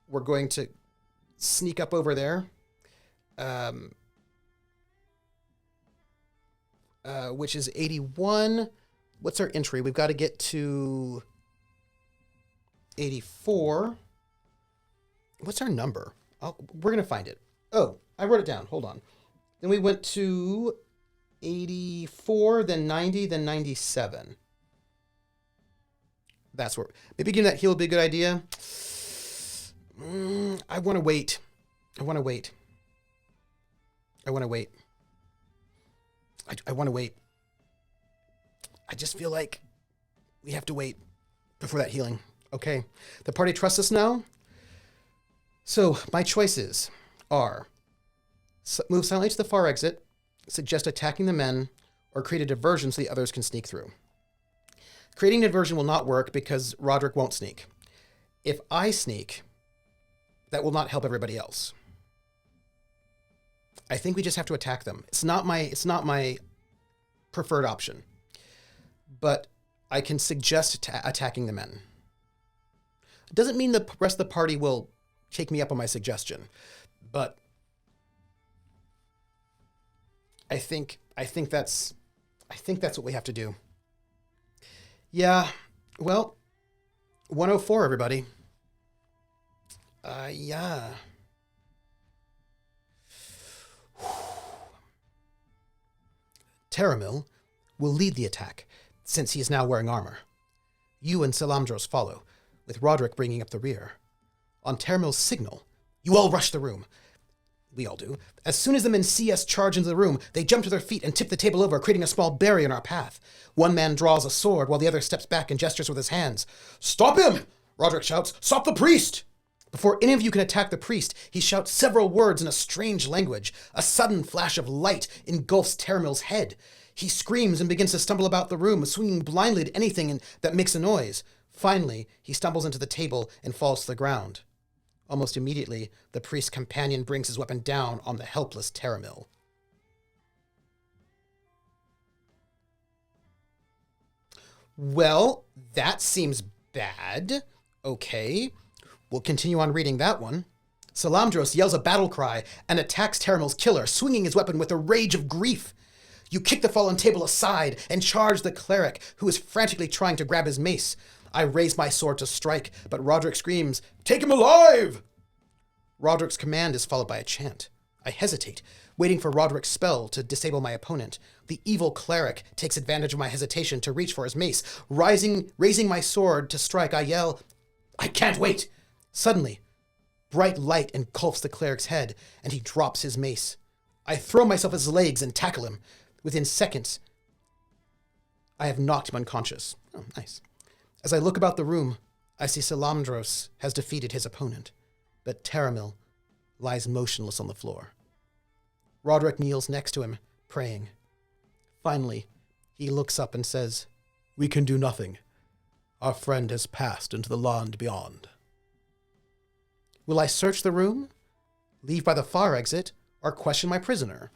we're going to sneak up over there, which is 81. What's our entry? We've got to get to 84. What's our number? We're going to find it. Oh, I wrote it down. Hold on. Then we went to 84, then 90, then 97. That's where... Maybe getting that heal would be a good idea. I want to wait. I want to wait. I want to wait. I want to wait. I just feel like we have to wait before that healing. Okay. The party trusts us now. So my choices are move silently to the far exit, suggest attacking the men, or create a diversion so the others can sneak through. Creating a diversion will not work because Roderick won't sneak. If I sneak, that will not help everybody else. I think we just have to attack them. It's not my preferred option. But I can suggest attacking the men. It doesn't mean the rest of the party will take me up on my suggestion, but I think that's what we have to do. Yeah, well, 104, everybody. Yeah. Taramil will lead the attack, since he is now wearing armor. You and Salamdros follow, with Roderick bringing up the rear. On Taramil's signal, you all rush the room. We all do. As soon as the men see us charge into the room, they jump to their feet and tip the table over, creating a small barrier in our path. One man draws a sword while the other steps back and gestures with his hands. Stop him! Roderick shouts. Stop the priest! Before any of you can attack the priest, he shouts several words in a strange language. A sudden flash of light engulfs Taramil's head. He screams and begins to stumble about the room, swinging blindly at anything that makes a noise. Finally, he stumbles into the table and falls to the ground. Almost immediately, the priest's companion brings his weapon down on the helpless Taramil. Well, that seems bad. Okay, we'll continue on reading that one. Salamdros yells a battle cry and attacks Taramil's killer, swinging his weapon with a rage of grief. You kick the fallen table aside and charge the cleric, who is frantically trying to grab his mace. I raise my sword to strike, but Roderick screams, "Take him alive!" Roderick's command is followed by a chant. I hesitate, waiting for Roderick's spell to disable my opponent. The evil cleric takes advantage of my hesitation to reach for his mace. Raising my sword to strike, I yell, "I can't wait!" Suddenly, bright light engulfs the cleric's head, and he drops his mace. I throw myself at his legs and tackle him. Within seconds, I have knocked him unconscious. Oh, nice. As I look about the room, I see Salamandros has defeated his opponent, but Taramil lies motionless on the floor. Roderick kneels next to him, praying. Finally, he looks up and says, "We can do nothing. Our friend has passed into the land beyond." Will I search the room, leave by the far exit, or question my prisoner?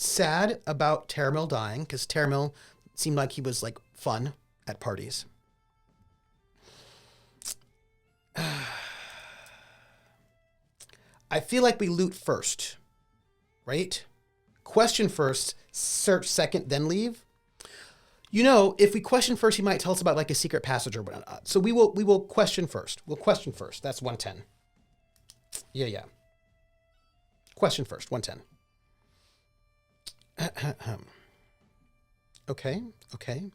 Sad about Taramil dying, because Taramil seemed like he was, like, fun at parties. I feel like we loot first, right? Question first, search second, then leave. You know, if we question first, he might tell us about like a secret passage or whatnot. So we will question first. We'll question first. That's 110. Yeah. Question first, 110. Okay. Okay.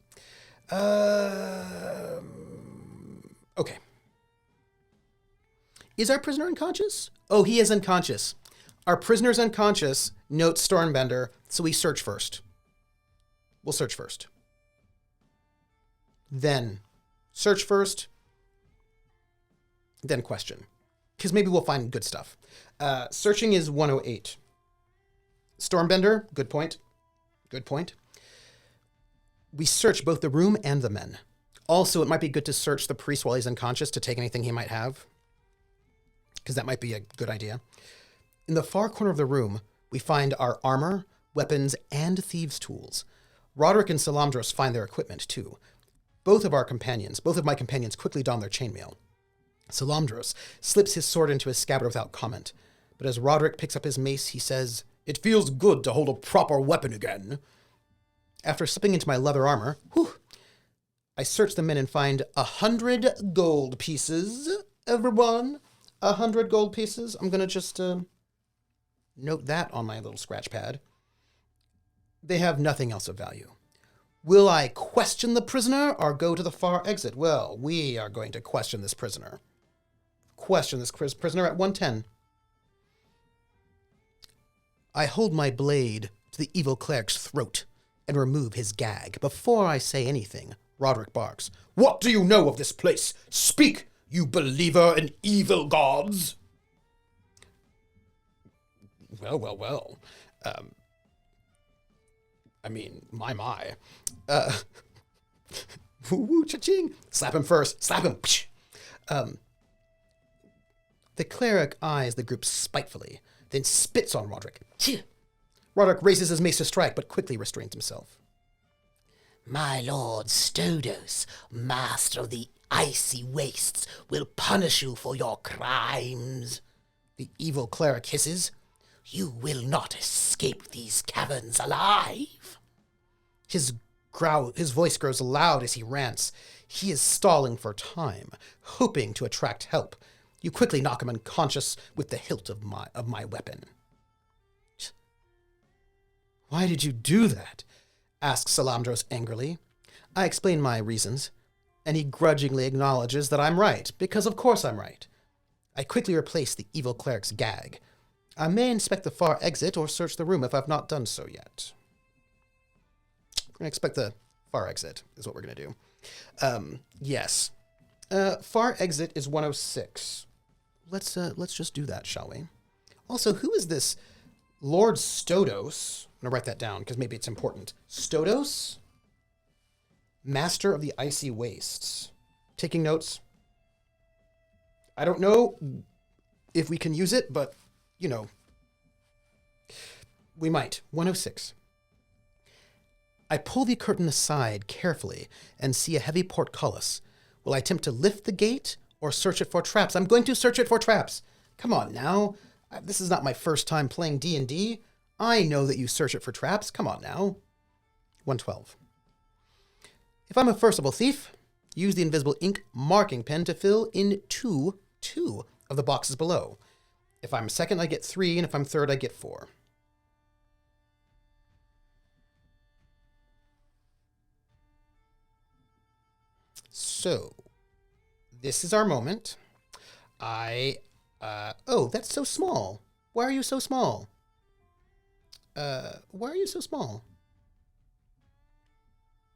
Is our prisoner unconscious? Oh, he is unconscious. Our prisoner's unconscious, notes Stormbender, so we search first. We'll search first. Then search first, then question. Because maybe we'll find good stuff. Searching is 108. Stormbender, good point. We search both the room and the men. Also, it might be good to search the priest while he's unconscious to take anything he might have. Because that might be a good idea. In the far corner of the room, we find our armor, weapons, and thieves' tools. Roderick and Salamandros find their equipment, too. Both of my companions quickly don their chainmail. Salamandros slips his sword into his scabbard without comment. But as Roderick picks up his mace, he says, "It feels good to hold a proper weapon again." After slipping into my leather armor, I search the men and find 100 gold pieces. Everyone, 100 gold pieces. I'm going to just note that on my little scratch pad. They have nothing else of value. Will I question the prisoner or go to the far exit? Well, we are going to question this prisoner. Question this prisoner at 110. I hold my blade to the evil cleric's throat and remove his gag. Before I say anything, Roderick barks, "What do you know of this place? Speak, you believer in evil gods!" Well. I mean, my. Woo, cha-ching. Slap him first. Slap him. The cleric eyes the group spitefully, then spits on Roderick. Roderick raises his mace to strike, but quickly restrains himself. "My lord Stodos, master of the icy wastes, will punish you for your crimes," the evil cleric hisses. "You will not escape these caverns alive." His voice grows loud as he rants. He is stalling for time, hoping to attract help. You quickly knock him unconscious with the hilt of my weapon. "Why did you do that?" asks Salamandros angrily. I explain my reasons, and he grudgingly acknowledges that I'm right, because of course I'm right. I quickly replace the evil cleric's gag. I may inspect the far exit or search the room if I've not done so yet. We're going to expect the far exit is what we're going to do. Yes. Far exit is 106. Let's just do that, shall we? Also, who is this Lord Stodos? I'm going to write that down because maybe it's important. Stodos? Master of the Icy Wastes. Taking notes. I don't know if we can use it, but you know, we might. 106. I pull the curtain aside carefully and see a heavy portcullis. Will I attempt to lift the gate or search it for traps? I'm going to search it for traps. Come on now. This is not my first time playing D&D. I know that you search it for traps. Come on now. 112. If I'm a forcible thief, use the invisible ink marking pen to fill in two of the boxes below. If I'm second, I get 3, and if I'm third, I get 4. So, this is our moment. Oh, that's so small. Why are you so small? Why are you so small?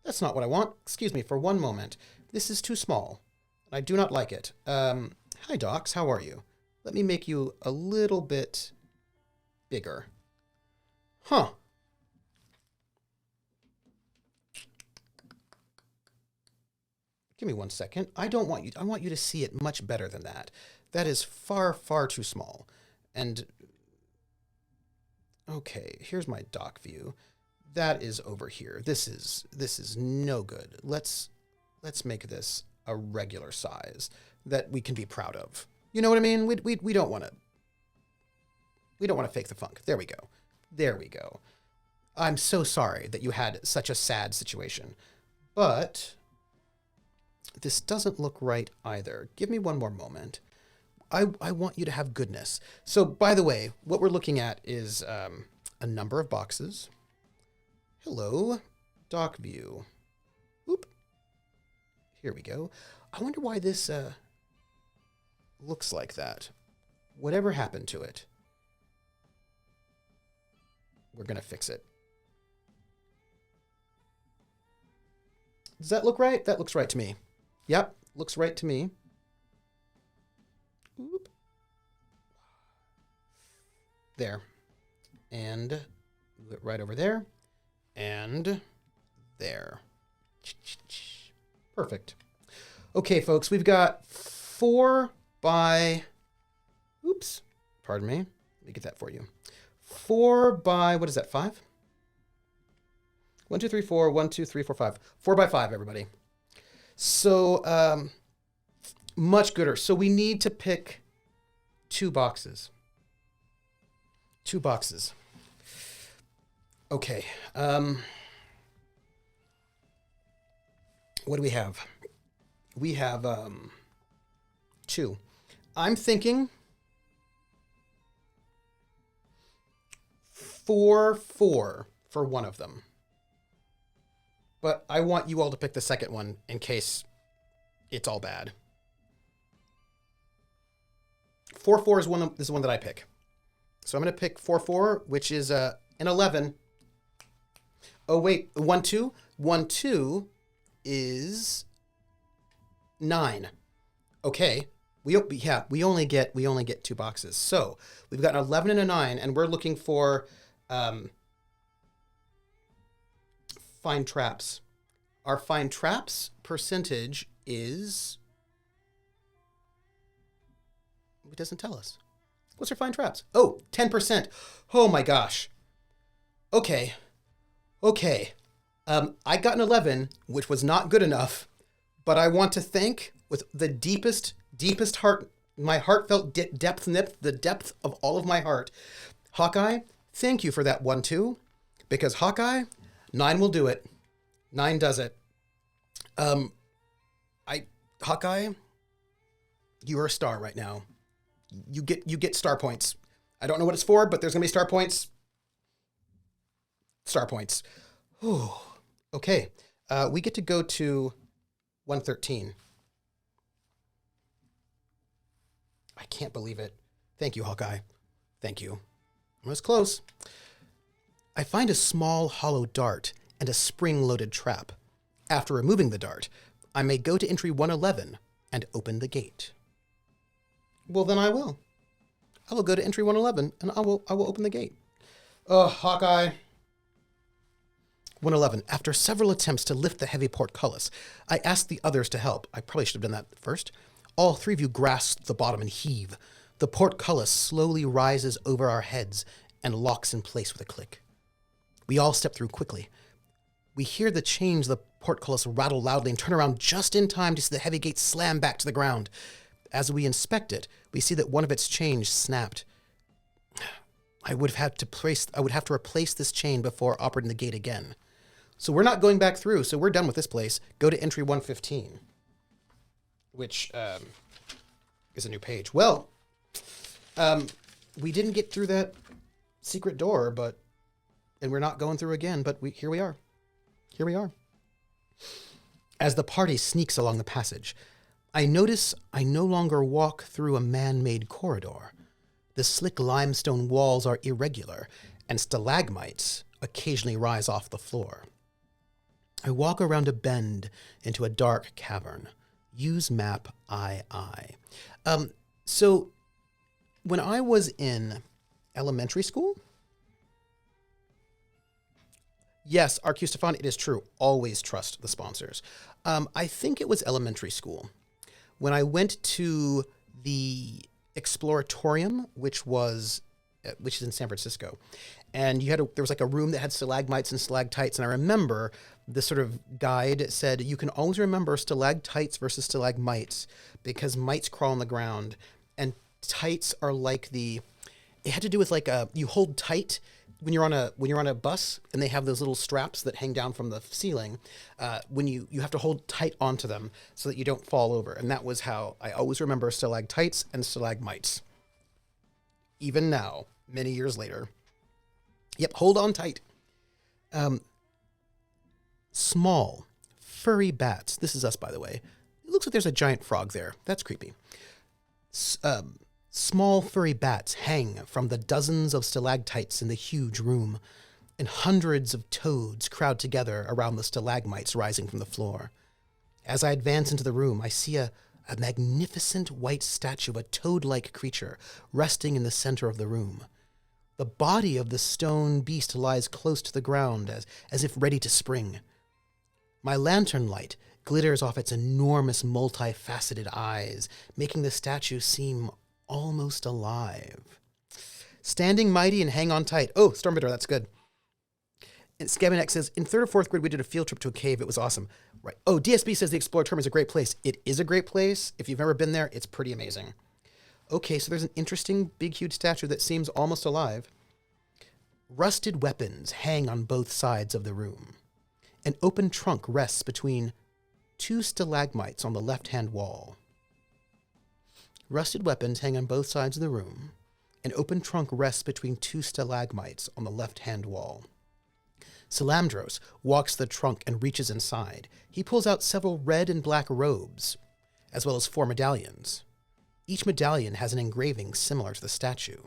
That's not what I want. Excuse me for one moment. This is too small. I do not like it. Hi, Docs. How are you? Let me make you a little bit bigger. Huh. Give me 1 second. I want you to see it much better than that. That is far, far too small. And okay, here's my dock view. That is over here. This is no good. Let's make this a regular size that we can be proud of. You know what I mean? We don't want to fake the funk. There we go. There we go. I'm so sorry that you had such a sad situation. But this doesn't look right either. Give me one more moment. I want you to have goodness. So, by the way, what we're looking at is a number of boxes. Hello, dock view. Oop. Here we go. I wonder why this looks like that. Whatever happened to it? We're going to fix it. Does that look right? That looks right to me. Yep, looks right to me. Oop. There. And move it right over there. And there. Perfect. Okay, folks, we've got 4 by... Oops. Pardon me. Let me get that for you. 4 by... What is that, 5? 1, 2, 3, 4. 1, 2, 3, 4, 5. 4 by 5, everybody. So, much gooder. So we need to pick 2 boxes. 2 boxes. Okay. What do we have? We have 2. I'm thinking 4 for one of them. But I want you all to pick the second one in case it's all bad. 4 is one that I pick. So I'm going to pick 4, which is an 11. Oh wait, 1, 2. 1, 2 is 9. Okay. We only get 2 boxes. So we've got an 11 and a 9, and we're looking for find traps. Our find traps percentage is... It doesn't tell us. What's our find traps? Oh, 10%. Oh my gosh. Okay. I got an 11, which was not good enough, but I want to thank with the deepest heart, my heartfelt depth, the depth of all of my heart. Hawkeye, thank you for that 1, 2, because Hawkeye, 9 will do it. 9 does it. Hawkeye, you are a star right now. You get star points. I don't know what it's for, but there's gonna be star points. Star points. Whew. Okay. We get to go to 113. I can't believe it. Thank you, Hawkeye. Thank you. I was close. I find a small hollow dart and a spring-loaded trap. After removing the dart, I may go to entry 111 and open the gate. Well, then I will. I will go to entry 111 and I will open the gate. Oh, Hawkeye. 111. After several attempts to lift the heavy portcullis, I asked the others to help. I probably should have done that first. All 3 of you grasp the bottom and heave. The portcullis slowly rises over our heads and locks in place with a click. We all step through quickly. We hear the chains of the portcullis rattle loudly and turn around just in time to see the heavy gate slam back to the ground. As we inspect it, we see that one of its chains snapped. I would have to replace this chain before operating the gate again. So we're not going back through, so we're done with this place. Go to entry 115, which is a new page. Well, we didn't get through that secret door, and we're not going through again, but here we are. Here we are. As the party sneaks along the passage, I notice I no longer walk through a man-made corridor. The slick limestone walls are irregular, and stalagmites occasionally rise off the floor. I walk around a bend into a dark cavern. Use map II. So when I was in elementary school, yes, Arcustafon, it is true. Always trust the sponsors. I think it was elementary school when I went to the Exploratorium, which is in San Francisco, and there was like a room that had stalagmites and stalactites, and I remember the sort of guide said you can always remember stalactites versus stalagmites because mites crawl on the ground, and tights are like it had to do with you hold tight when you're on a bus and they have those little straps that hang down from the ceiling. When you have to hold tight onto them so that you don't fall over, and that was how I always remember stalactites and stalagmites. Even now, many years later. Yep, hold on tight. Small, furry bats. This is us, by the way. It looks like there's a giant frog there. That's creepy. Small, furry bats hang from the dozens of stalactites in the huge room, and hundreds of toads crowd together around the stalagmites rising from the floor. As I advance into the room, I see a magnificent white statue of a toad-like creature resting in the center of the room. The body of the stone beast lies close to the ground, as if ready to spring. My lantern light glitters off its enormous, multifaceted eyes, making the statue seem almost alive. Standing mighty and hang on tight. Oh, Stormbitter, that's good. And Scabinex says, in 3rd or 4th grade, we did a field trip to a cave. It was awesome. Right. Oh, DSB says the Exploratorium is a great place. It is a great place. If you've never been there, it's pretty amazing. Okay, so there's an interesting, big, huge statue that seems almost alive. Rusted weapons hang on both sides of the room. An open trunk rests between 2 stalagmites on the left-hand wall. Rusted weapons hang on both sides of the room. An open trunk rests between 2 stalagmites on the left-hand wall. Salamandros walks the trunk and reaches inside. He pulls out several red and black robes, as well as 4 medallions. Each medallion has an engraving similar to the statue.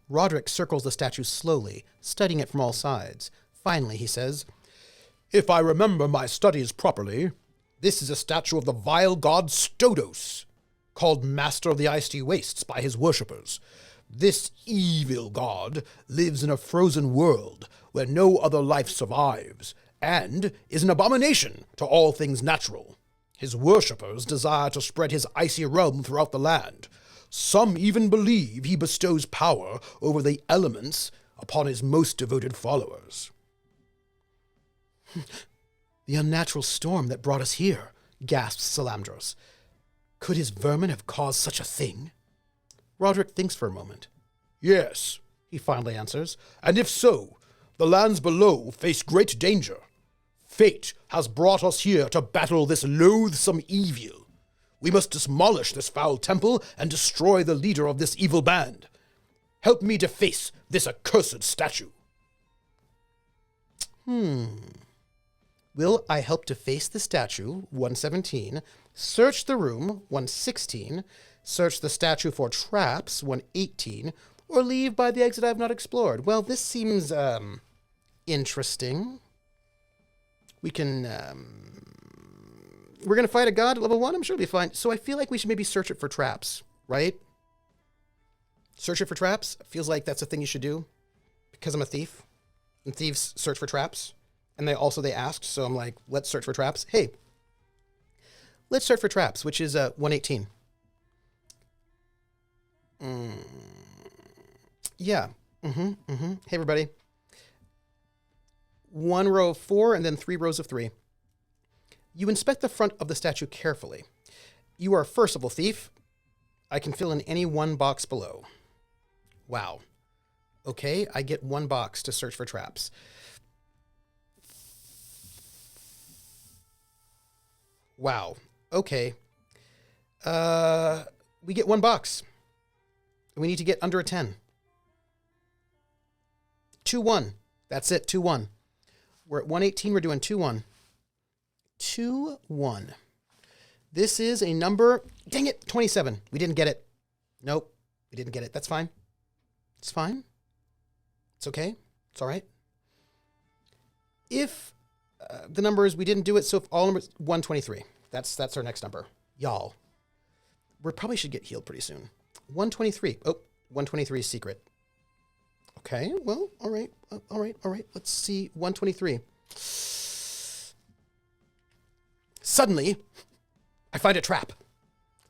Roderick circles the statue slowly, studying it from all sides. Finally, he says, "If I remember my studies properly, this is a statue of the vile god Stodos, called Master of the Icy Wastes by his worshippers. This evil god lives in a frozen world where no other life survives, and is an abomination to all things natural. His worshippers desire to spread his icy realm throughout the land. Some even believe he bestows power over the elements upon his most devoted followers." "The unnatural storm that brought us here," gasps Salamandros. "Could his vermin have caused such a thing?" Roderick thinks for a moment. "Yes," he finally answers, "and if so, the lands below face great danger. Fate has brought us here to battle this loathsome evil. We must demolish this foul temple and destroy the leader of this evil band. Help me deface this accursed statue." Will I help deface the statue, 117, search the room, 116, search the statue for traps, 118, or leave by the exit I have not explored? Well, this seems, interesting. We can, we're going to fight a god at level 1? I'm sure it'll be fine. So I feel like we should maybe search it for traps, right? Search it for traps? Feels like that's a thing you should do because I'm a thief. And thieves search for traps. And they asked, so I'm like, let's search for traps. Hey, let's search for traps, which is 118. Yeah. Hey, everybody. 1 row of 4 and then 3 rows of 3. You inspect the front of the statue carefully. You are a first-level thief. I can fill in any one box below. Wow. Okay, I get 1 box to search for traps. Wow. Okay. We get 1 box. We need to get under a 10. 2-1. That's it, 2-1. We're at 118, we're doing 2-1. 2-1. This is a number, dang it, 27. We didn't get it. Nope, we didn't get it. That's fine. It's fine. It's okay. It's all right. If the numbers, we didn't do it, so if all numbers, 123. That's our next number. Y'all. We probably should get healed pretty soon. 123. Oh, 123 is secret. Okay, well, all right. Let's see, 123. Suddenly, I find a trap.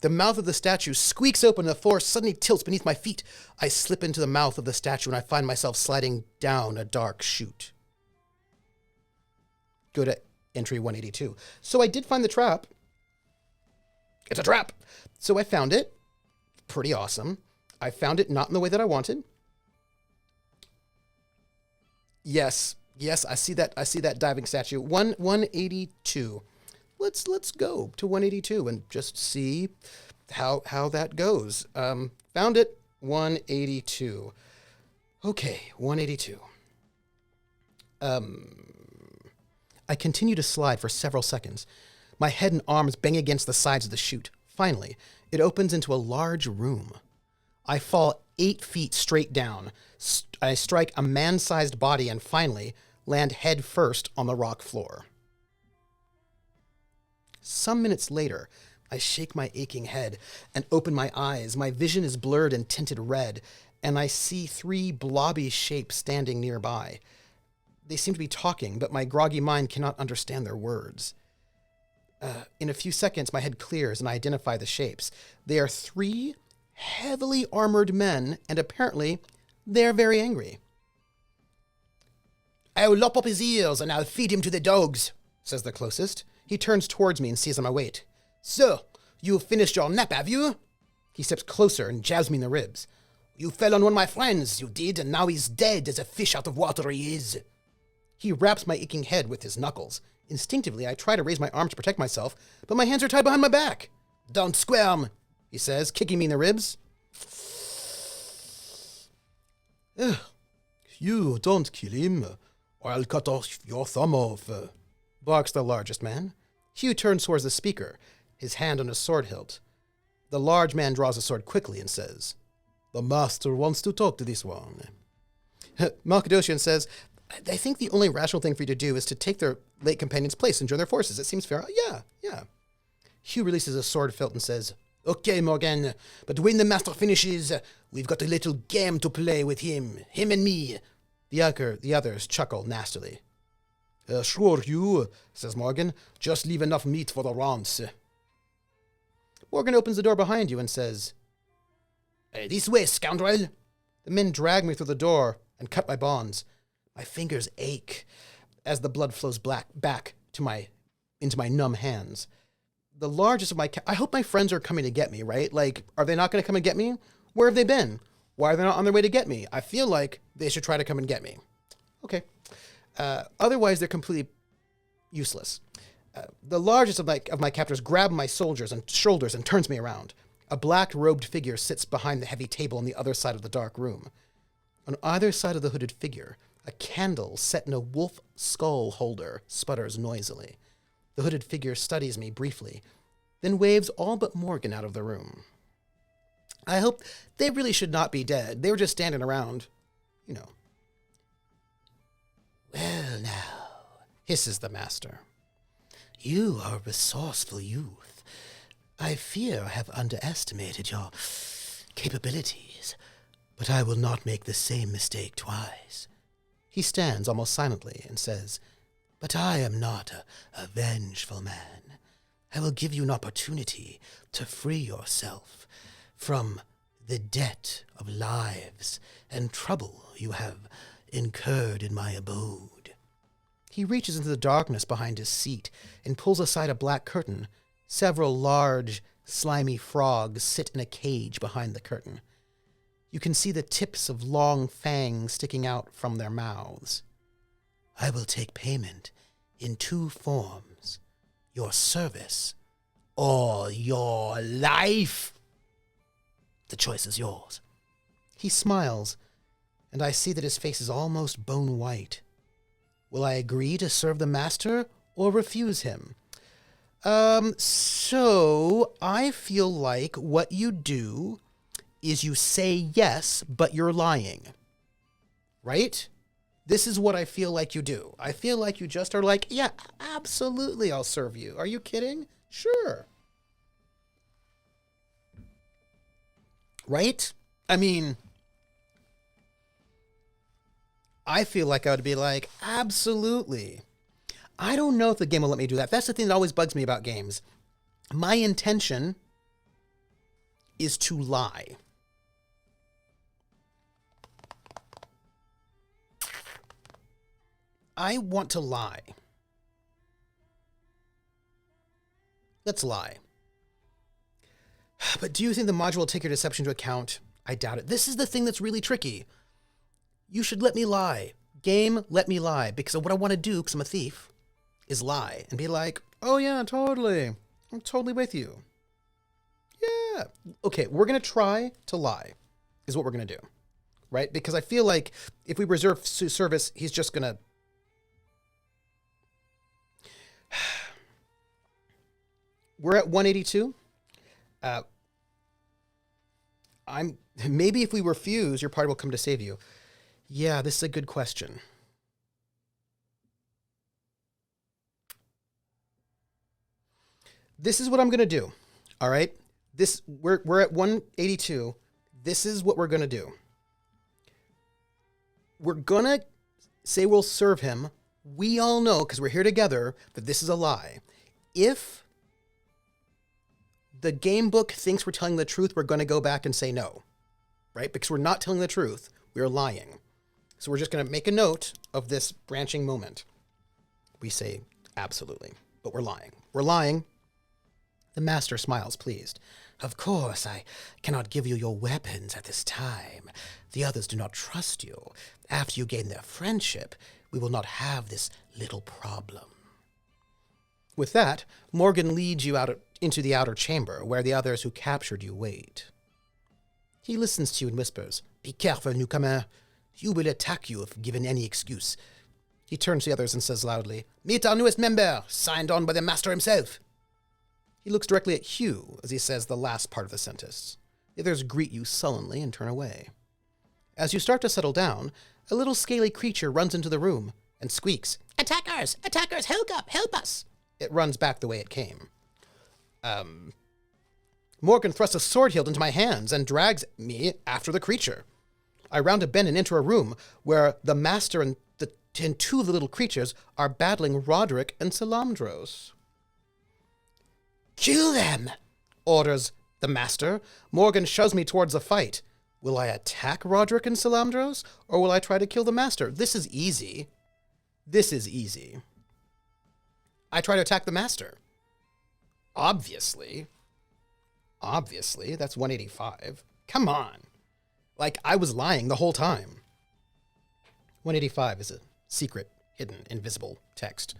The mouth of the statue squeaks open and the floor suddenly tilts beneath my feet. I slip into the mouth of the statue and I find myself sliding down a dark chute. Go to entry 182. So I did find the trap. It's a trap. So I found it. Pretty awesome. I found it not in the way that I wanted. Yes, I see that diving statue. 182. Let's go to 182 and just see how that goes. Found it. 182. Okay, 182. I continue to slide for several seconds. My head and arms bang against the sides of the chute. Finally, it opens into a large room. I fall 8 feet straight down. I strike a man-sized body and finally land head first on the rock floor. Some minutes later, I shake my aching head and open my eyes. My vision is blurred and tinted red, and I see 3 blobby shapes standing nearby. They seem to be talking, but my groggy mind cannot understand their words. In a few seconds, my head clears and I identify the shapes. They are 3 heavily armored men, and apparently they're very angry. "I'll lop up his ears and I'll feed him to the dogs," says the closest. He turns towards me and sees I'm awake. "So, you've finished your nap, have you?" He steps closer and jabs me in the ribs. "You fell on one of my friends, you did, and now he's dead as a fish out of water he is." He raps my aching head with his knuckles. Instinctively, I try to raise my arm to protect myself, but my hands are tied behind my back. "Don't squirm," he says, kicking me in the ribs. "You don't kill him, or I'll cut off your thumb off," barks the largest man. Hugh turns towards the speaker, his hand on his sword hilt. The large man draws a sword quickly and says, "The master wants to talk to this one." Malkadoshian says, "I think the only rational thing for you to do is to take their late companion's place and join their forces. It seems fair." Yeah. Hugh releases a sword hilt and says, "Okay, Morgan, but when the master finishes, we've got a little game to play with him and me." The others chuckle nastily. "Sure, Hugh," says Morgan. "Just leave enough meat for the rounds." Morgan opens the door behind you and says, "This way, scoundrel." The men drag me through the door and cut my bonds. My fingers ache as the blood flows back into my numb hands. The largest of I hope my friends are coming to get me, right? Like, are they not going to come and get me? Where have they been? Why are they not on their way to get me? I feel like they should try to come and get me. Okay. Otherwise, they're completely useless. The largest of my captors grabs my shoulders and turns me around. A black-robed figure sits behind the heavy table on the other side of the dark room. On either side of the hooded figure, a candle set in a wolf skull holder sputters noisily. The hooded figure studies me briefly, then waves all but Morgan out of the room. I hope they really should not be dead. They were just standing around, you know. "Well, now," hisses the master. "You are a resourceful youth. I fear I have underestimated your capabilities, but I will not make the same mistake twice." He stands almost silently and says, "But I am not a vengeful man. I will give you an opportunity to free yourself from the debt of lives and trouble you have incurred in my abode." He reaches into the darkness behind his seat and pulls aside a black curtain. Several large, slimy frogs sit in a cage behind the curtain. You can see the tips of long fangs sticking out from their mouths. I will take payment in 2 forms: your service or your life. The choice is yours. He smiles, and I see that his face is almost bone white. Will I agree to serve the master or refuse him? So I feel like what you do is you say yes, but you're lying. Right? This is what I feel like you do. I feel like you just are like, yeah, absolutely, I'll serve you. Are you kidding? Sure. Right? I mean, I feel like I would be like, absolutely. I don't know if the game will let me do that. That's the thing that always bugs me about games. My intention is to lie. I want to lie. Let's lie. But do you think the module will take your deception into account? I doubt it. This is the thing that's really tricky. You should let me lie. Game, let me lie. Because what I want to do, because I'm a thief, is lie and be like, oh yeah, totally. I'm totally with you. Yeah. Okay, we're going to try to lie, is what we're going to do. Right? Because I feel like if we reserve service, he's just going to... We're at 182. Maybe if we refuse, your party will come to save you. Yeah, this is a good question. This is what I'm going to do. All right? We're at 182. This is what we're going to do. We're going to say we'll serve him. We all know, because we're here together, that this is a lie. If the game book thinks we're telling the truth, we're going to go back and say no. Right? Because we're not telling the truth. We're lying. So we're just going to make a note of this branching moment. We say absolutely, but we're lying. We're lying. The master smiles, pleased. Of course, I cannot give you your weapons at this time. The others do not trust you. After you gain their friendship, we will not have this little problem. With that, Morgan leads you out into the outer chamber, where the others who captured you wait. He listens to you and whispers, Be careful, newcomer. You will attack you if given any excuse. He turns to the others and says loudly, Meet our newest member, signed on by the master himself. He looks directly at Hugh as he says the last part of the sentence. The others greet you sullenly and turn away. As you start to settle down, a little scaly creature runs into the room and squeaks, Attackers! Attackers! Help up! Help us! It runs back the way it came. Morgan thrusts a sword hilt into my hands and drags me after the creature. I round a bend and enter a room where the master and 2 of the little creatures are battling Roderick and Salamandros. Kill them, orders the master. Morgan shoves me towards the fight. Will I attack Roderick and Salamandros, or will I try to kill the master? This is easy. This is easy. I try to attack the master. Obviously, that's 185. Come on. Like, I was lying the whole time. 185 is a secret, hidden, invisible text.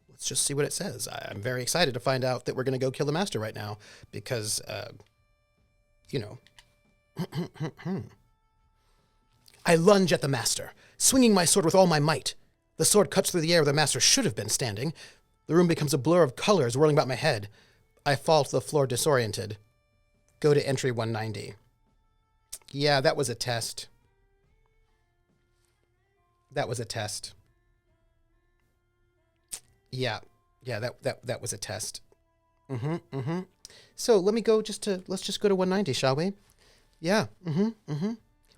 Let's just see what it says. I'm very excited to find out that we're going to go kill the master right now because, I lunge at the master, swinging my sword with all my might. The sword cuts through the air where the master should have been standing. The room becomes a blur of colors whirling about my head. I fall to the floor disoriented. Go to entry 190. Yeah, that was a test. That was a test. Yeah, that was a test. So let's just go to 190, shall we? Yeah,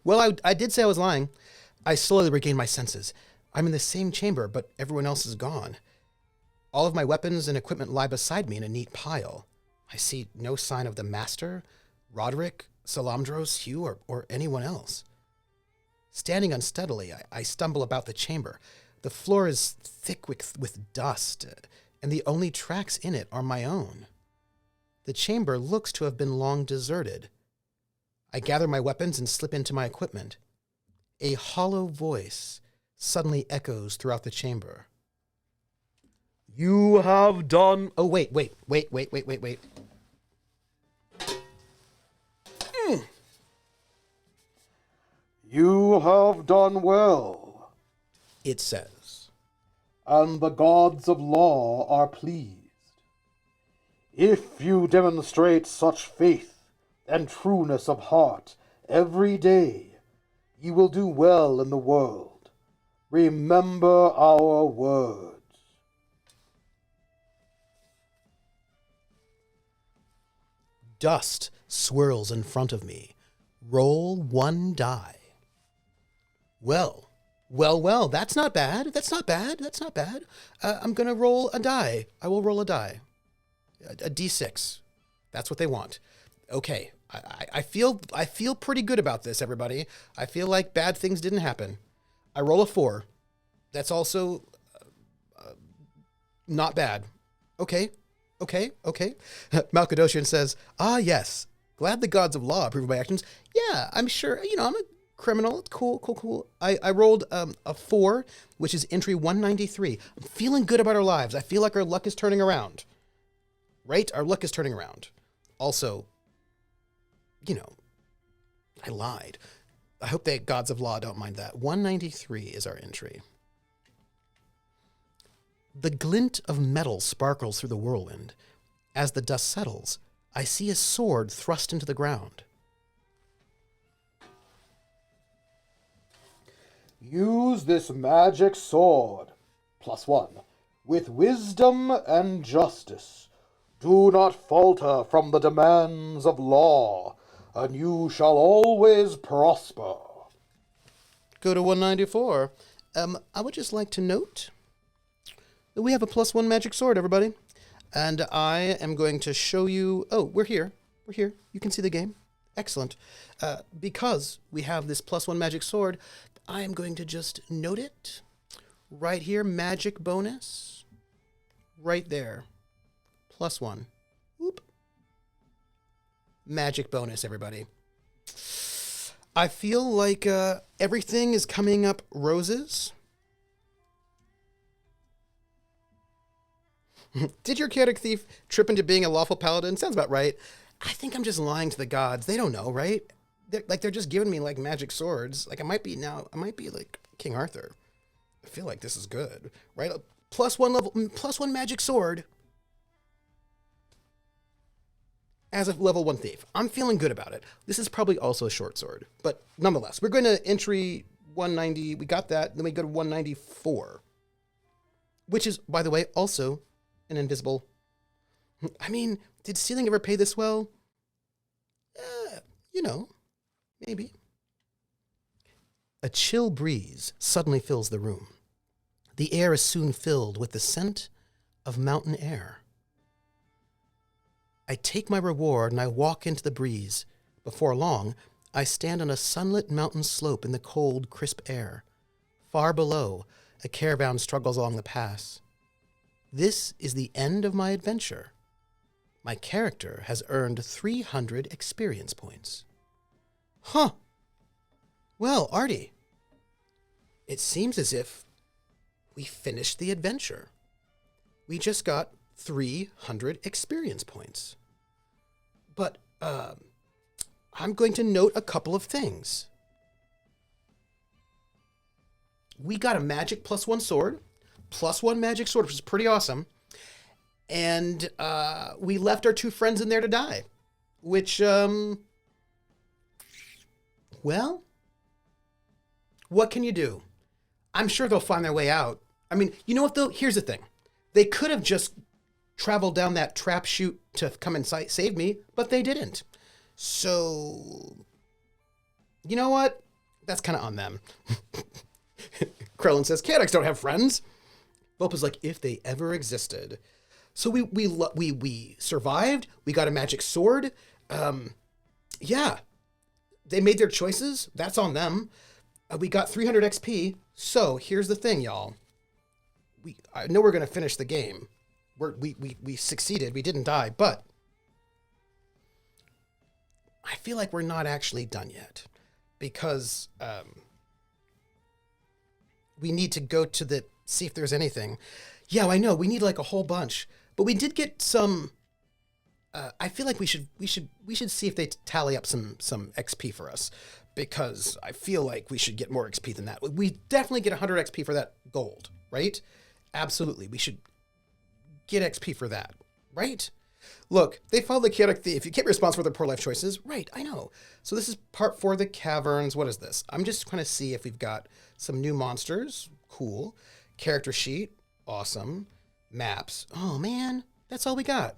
Well, I did say I was lying. I slowly regain my senses. I'm in the same chamber, but everyone else is gone. All of my weapons and equipment lie beside me in a neat pile. I see no sign of the master, Roderick, Salamandros, Hugh, or anyone else. Standing unsteadily, I stumble about the chamber. The floor is thick with dust, and the only tracks in it are my own. The chamber looks to have been long deserted. I gather my weapons and slip into my equipment. A hollow voice suddenly echoes throughout the chamber. You have done... Oh, wait. You have done well, it says, and the gods of law are pleased. If you demonstrate such faith and trueness of heart every day, you will do well in the world. Remember our words. Dust swirls in front of me. Roll 1 die. Well, that's not bad. I'm going to roll a die. I will roll a die. A D6. That's what they want. Okay. I feel pretty good about this, everybody. I feel like bad things didn't happen. I roll a 4. That's also not bad. Okay. Malkadoshian says, yes. Glad the gods of law approve of my actions. Yeah, I'm sure, I'm a criminal. It's cool. I rolled a 4, which is entry 193. I'm feeling good about our lives. I feel like our luck is turning around. Right? Our luck is turning around. Also, I lied. I hope the gods of law don't mind that. 193 is our entry. The glint of metal sparkles through the whirlwind. As the dust settles, I see a sword thrust into the ground. Use this magic sword, +1, with wisdom and justice. Do not falter from the demands of law, and you shall always prosper. Go to 194. I would just like to note that we have a +1 magic sword, everybody. And I am going to show you... Oh, we're here. You can see the game. Excellent. Because we have this +1 magic sword, I am going to just note it. Right here, magic bonus. Right there. +1. Whoop. Magic bonus, everybody. I feel like everything is coming up roses. Did your chaotic thief trip into being a lawful paladin? Sounds about right. I think I'm just lying to the gods. They don't know, right? They're just giving me like magic swords. Like I might be like King Arthur. I feel like this is good, right? +1 magic sword as a level 1 thief. I'm feeling good about it. This is probably also a short sword, but nonetheless, we're going to entry 190. We got that. Then we go to 194, which is, by the way, also an invisible. I mean, did stealing ever pay this well? Maybe. A chill breeze suddenly fills the room. The air is soon filled with the scent of mountain air. I take my reward and I walk into the breeze. Before long, I stand on a sunlit mountain slope in the cold, crisp air. Far below, a caravan struggles along the pass. This is the end of my adventure. My character has earned 300 experience points. Huh. Well, Artie, it seems as if we finished the adventure. We just got 300 experience points. But I'm going to note a couple of things. We got a magic +1 sword, +1 magic sword, which is pretty awesome. And we left our 2 friends in there to die, which, well, what can you do? I'm sure they'll find their way out. I mean, you know what, though? Here's the thing. They could have just traveled down that trap chute to come and save me, but they didn't. So, you know what? That's kind of on them. Krellin says, Chaotix don't have friends. Volpa's like, if they ever existed. So we survived. We got a magic sword. Yeah. They made their choices. That's on them. We got 300 XP. So here's the thing, y'all. I know we're going to finish the game. We succeeded. We didn't die, but I feel like we're not actually done yet because we need to go to see if there's anything. Yeah, I know we need like a whole bunch, but we did get some. I feel like we should see if they tally up some XP for us, because I feel like we should get more XP than that. We definitely get 100 XP for that gold, right? Absolutely, we should get XP for that, right? Look, they followed the chaotic thief. You can't be responsible for their poor life choices. Right, I know. So this is part 4 of the caverns. What is this? I'm just trying to see if we've got some new monsters. Cool. Character sheet. Awesome. Maps. Oh, man. That's all we got.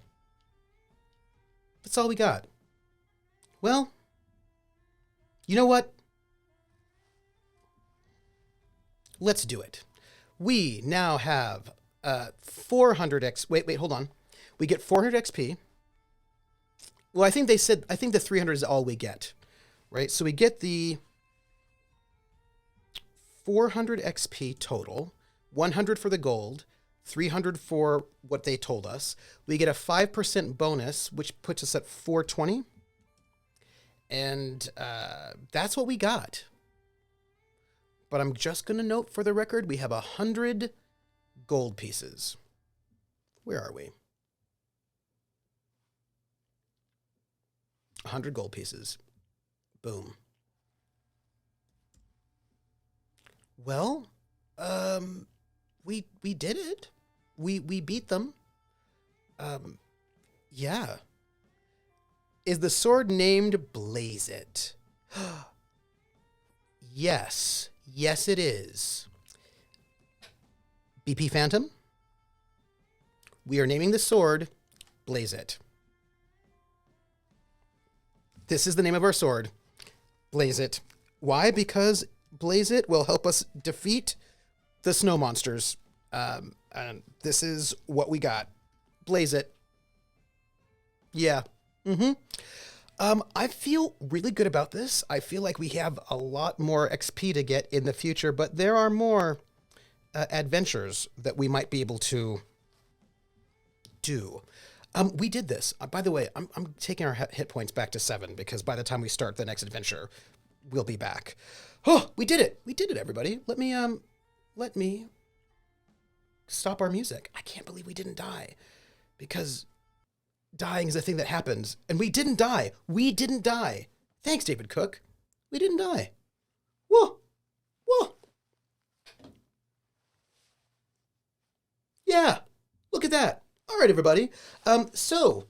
That's all we got. Well, you know what? Let's do it. We now have 400 X. Wait, hold on. We get 400 XP. Well, I think the 300 is all we get, right? So we get the 400 XP total, 100 for the gold, 300 for what they told us. We get a 5% bonus, which puts us at 420. And that's what we got. But I'm just going to note for the record, we have 100 gold pieces. Where are we? 100 gold pieces. Boom. Well, we did it. We beat them. Yeah. Is the sword named Blaze It? Yes. Yes, it is. BP Phantom, we are naming the sword Blaze It. This is the name of our sword, Blaze It. Why? Because Blaze It will help us defeat the snow monsters. And this is what we got. Blaze It. Yeah. I feel really good about this. I feel like we have a lot more XP to get in the future, but there are more adventures that we might be able to do. We did this. By the way, I'm taking our hit points back to 7 because by the time we start the next adventure, we'll be back. Oh, we did it. We did it, everybody. Let me stop our music. I can't believe we didn't die, because dying is a thing that happens, and we didn't die. We didn't die. Thanks, David Cook. We didn't die. Whoa. Whoa. Yeah. Look at that. All right, everybody. So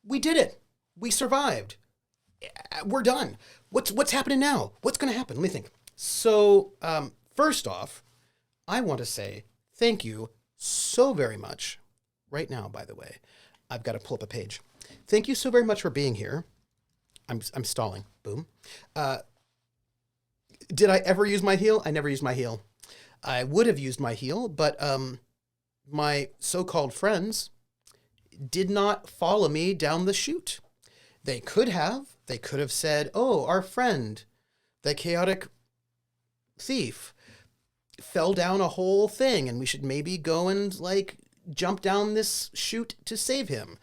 we did it. We survived. We're done. What's happening now? What's going to happen? Let me think. So, first off, I want to say thank you so very much. Right now, by the way, I've got to pull up a page. Thank you so very much for being here. I'm stalling. Boom. Did I ever use my heal? I never used my heal. I would have used my heal, but my so-called friends did not follow me down the chute. They could have. They could have said, oh, our friend, the chaotic thief, fell down a whole thing, and we should maybe go and, like, jump down this chute to save him.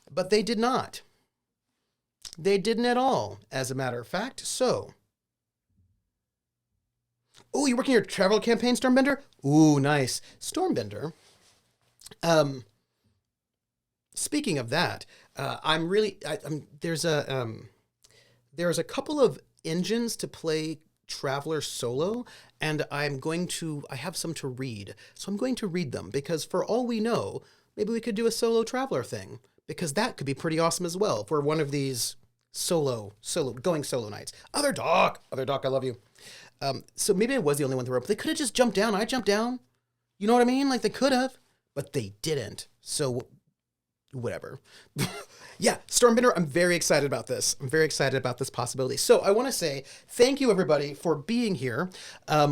But they did not. They didn't at all, as a matter of fact. So, oh, you're working your travel campaign, Stormbender? Ooh, nice. Stormbender. Speaking of that, there's a couple of engines to play Traveler Solo, and I have some to read. So I'm going to read them, because for all we know, maybe we could do a solo Traveler thing, because that could be pretty awesome as well if we're one of these going solo nights. Other Doc, I love you. So maybe I was the only one in the room, but they could have just jumped down. I jumped down. You know what I mean? Like, they could have, but they didn't. So whatever. Yeah, Stormbender, I'm very excited about this. I'm very excited about this possibility. So I want to say thank you, everybody, for being here.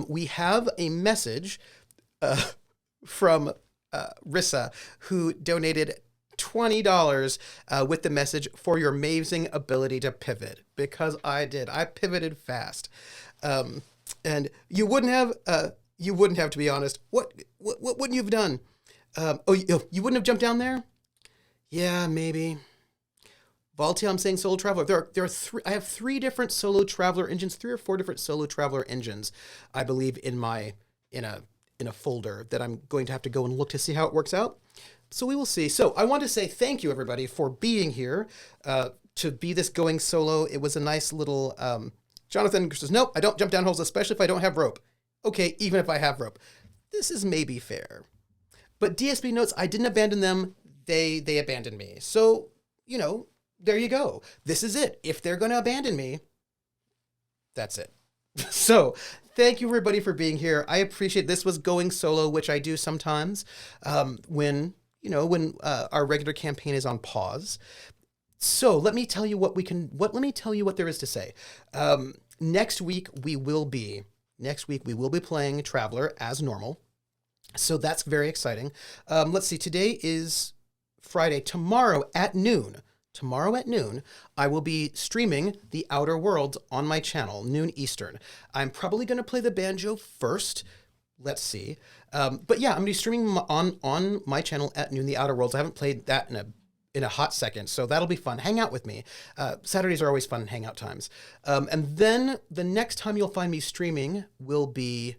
We have a message from Rissa, who donated $20 with the message for your amazing ability to pivot, because I did. I pivoted fast. And you wouldn't have You wouldn't have, to be honest. What wouldn't you have done? You wouldn't have jumped down there? Yeah, maybe. Voltaire, I'm saying solo traveler. There are three. I have three different solo traveler engines, three or four different solo traveler engines, I believe, in a folder that I'm going to have to go and look to see how it works out. So we will see. So I want to say thank you, everybody, for being here to be this going solo. It was a nice little. Jonathan says, nope, I don't jump down holes, especially if I don't have rope. Okay, even if I have rope. This is maybe fair. But DSP notes, I didn't abandon them. They abandoned me. So, there you go. This is it. If they're going to abandon me, that's it. So thank you, everybody, for being here. I appreciate this was going solo, which I do sometimes when our regular campaign is on pause. So let me tell you what there is to say. Next week we will be playing Traveler as normal. So that's very exciting. Let's see. Today is Friday. Tomorrow at noon, I will be streaming The Outer Worlds on my channel, noon Eastern. I'm probably going to play the banjo first. Let's see. But yeah, I'm going to be streaming on my channel at noon, The Outer Worlds. I haven't played that in a hot second, so that'll be fun. Hang out with me. Saturdays are always fun hangout times. And then the next time you'll find me streaming will be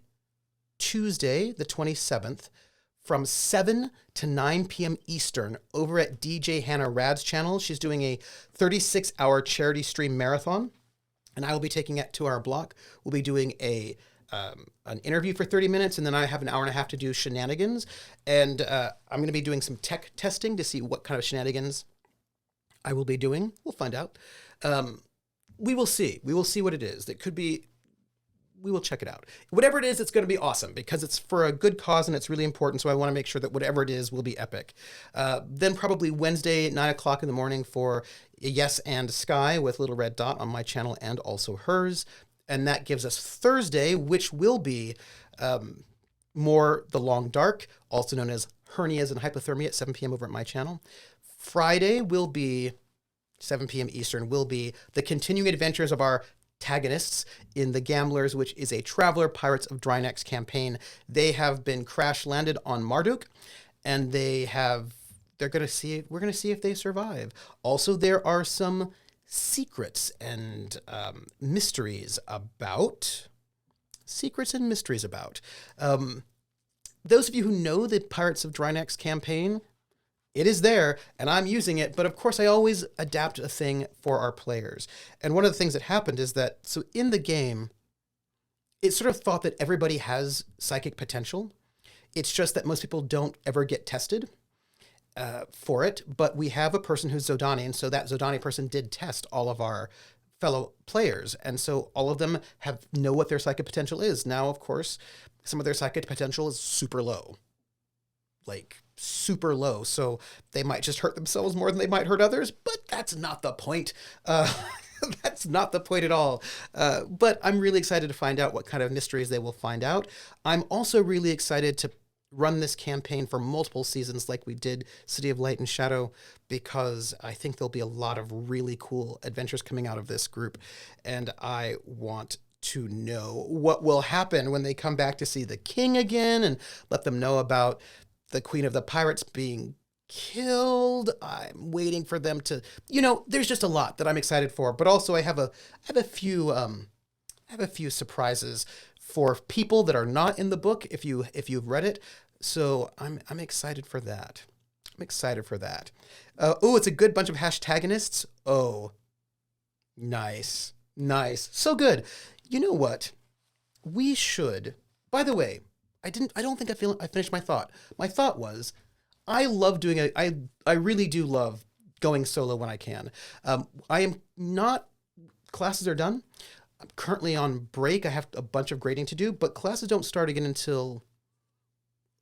Tuesday, the 27th, from 7 to 9 p.m. Eastern over at DJ Hannah Rad's channel. She's doing a 36-hour charity stream marathon, and I will be taking it to our block. We'll be doing an interview for 30 minutes, and then I have an hour and a half to do shenanigans. And I'm going to be doing some tech testing to see what kind of shenanigans I will be doing. We'll find out. We will see. We will see what it is. It could be... We will check it out. Whatever it is, it's going to be awesome because it's for a good cause and it's really important. So I want to make sure that whatever it is will be epic. Then probably Wednesday at 9 o'clock in the morning for Yes and Sky with Little Red Dot on my channel and also hers. And that gives us Thursday, which will be more The Long Dark, also known as Hernias and Hypothermia at 7 p.m. over at my channel. Friday will be 7 p.m. Eastern, will be the continuing adventures of our antagonists in The Gamblers, which is a Traveler Pirates of Drynex campaign. They have been crash landed on Marduk, and we're going to see if they survive. Also, there are some secrets and mysteries about. Those of you who know the Pirates of Drynex campaign, it is there, and I'm using it, but of course I always adapt a thing for our players. And one of the things that happened is that, so in the game, it's sort of thought that everybody has psychic potential. It's just that most people don't ever get tested for it, but we have a person who's Zodani, and so that Zodani person did test all of our fellow players, and so all of them know what their psychic potential is. Now, of course, some of their psychic potential is super low. Super low, so they might just hurt themselves more than they might hurt others, but that's not the point. That's not the point at all. But I'm really excited to find out what kind of mysteries they will find out. I'm also really excited to run this campaign for multiple seasons like we did City of Light and Shadow, because I think there'll be a lot of really cool adventures coming out of this group, and I want to know what will happen when they come back to see the king again and let them know about the Queen of the Pirates being killed. I'm waiting for them to, there's just a lot that I'm excited for, but also I have a few surprises for people that are not in the book if you've read it. So I'm excited for that. It's a good bunch of hashtagonists. Oh, nice. So good. You know what? We should, by the way, I don't think I finished my thought. My thought was, I love doing it. I really do love going solo when I can. I am not, classes are done. I'm currently on break. I have a bunch of grading to do, but classes don't start again until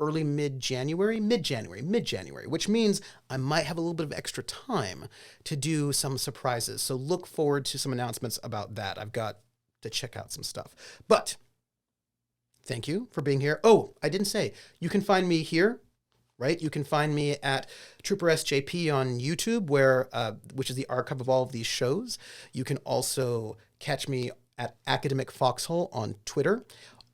early mid-January, which means I might have a little bit of extra time to do some surprises. So look forward to some announcements about that. I've got to check out some stuff, but thank you for being here. Oh, I didn't say, you can find me here, right? You can find me at troopersjp on YouTube, which is the archive of all of these shows. You can also catch me at Academic Foxhole on Twitter.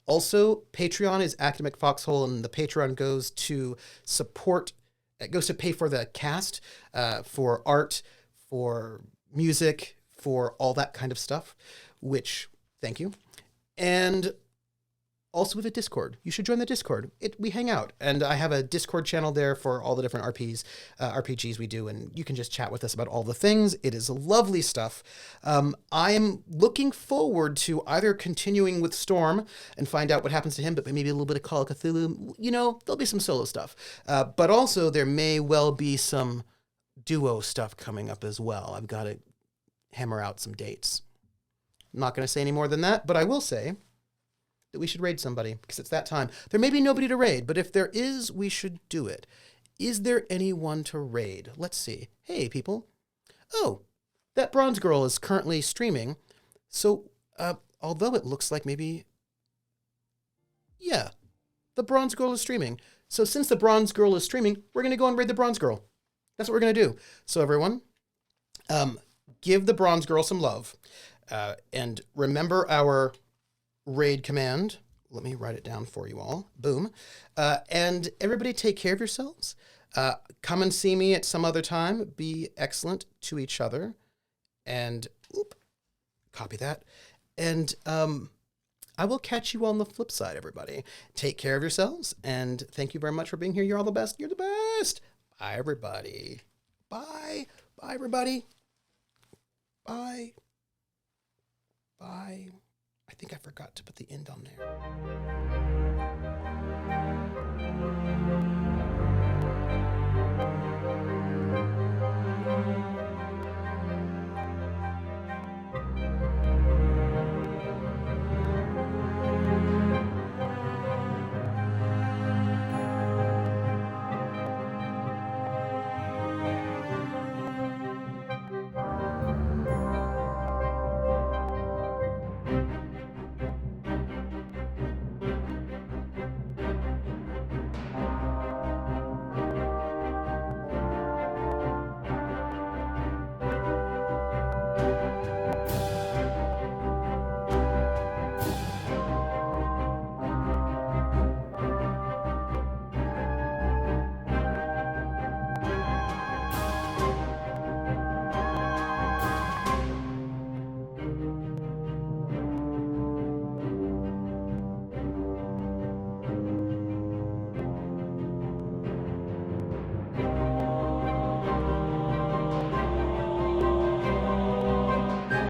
Also, Patreon is Academic Foxhole, and the Patreon goes to support, it goes to pay for the cast, for art, for music, for all that kind of stuff, which, thank you. And also with a Discord. You should join the Discord. We hang out, and I have a Discord channel there for all the different RPGs we do, and you can just chat with us about all the things. It is lovely stuff. I am looking forward to either continuing with Storm and find out what happens to him, but maybe a little bit of Call of Cthulhu. You know, there'll be some solo stuff, but also there may well be some duo stuff coming up as well. I've got to hammer out some dates. I'm not going to say any more than that, but I will say that we should raid somebody, because it's that time. There may be nobody to raid, but if there is, we should do it. Is there anyone to raid? Let's see. Hey, people. Oh, that Bronze Girl is currently streaming. So, although it looks like maybe... Yeah, the Bronze Girl is streaming. So since the Bronze Girl is streaming, we're going to go and raid the Bronze Girl. That's what we're going to do. So everyone, give the Bronze Girl some love. And remember our raid command. Let me write it down for you all. Boom. And everybody take care of yourselves. Come and see me at some other time. Be excellent to each other. And copy that. And I will catch you on the flip side, everybody. Take care of yourselves. And thank you very much for being here. You're all the best. You're the best. Bye, everybody. Bye. Bye, everybody. Bye. Bye. I think I forgot to put the end on there.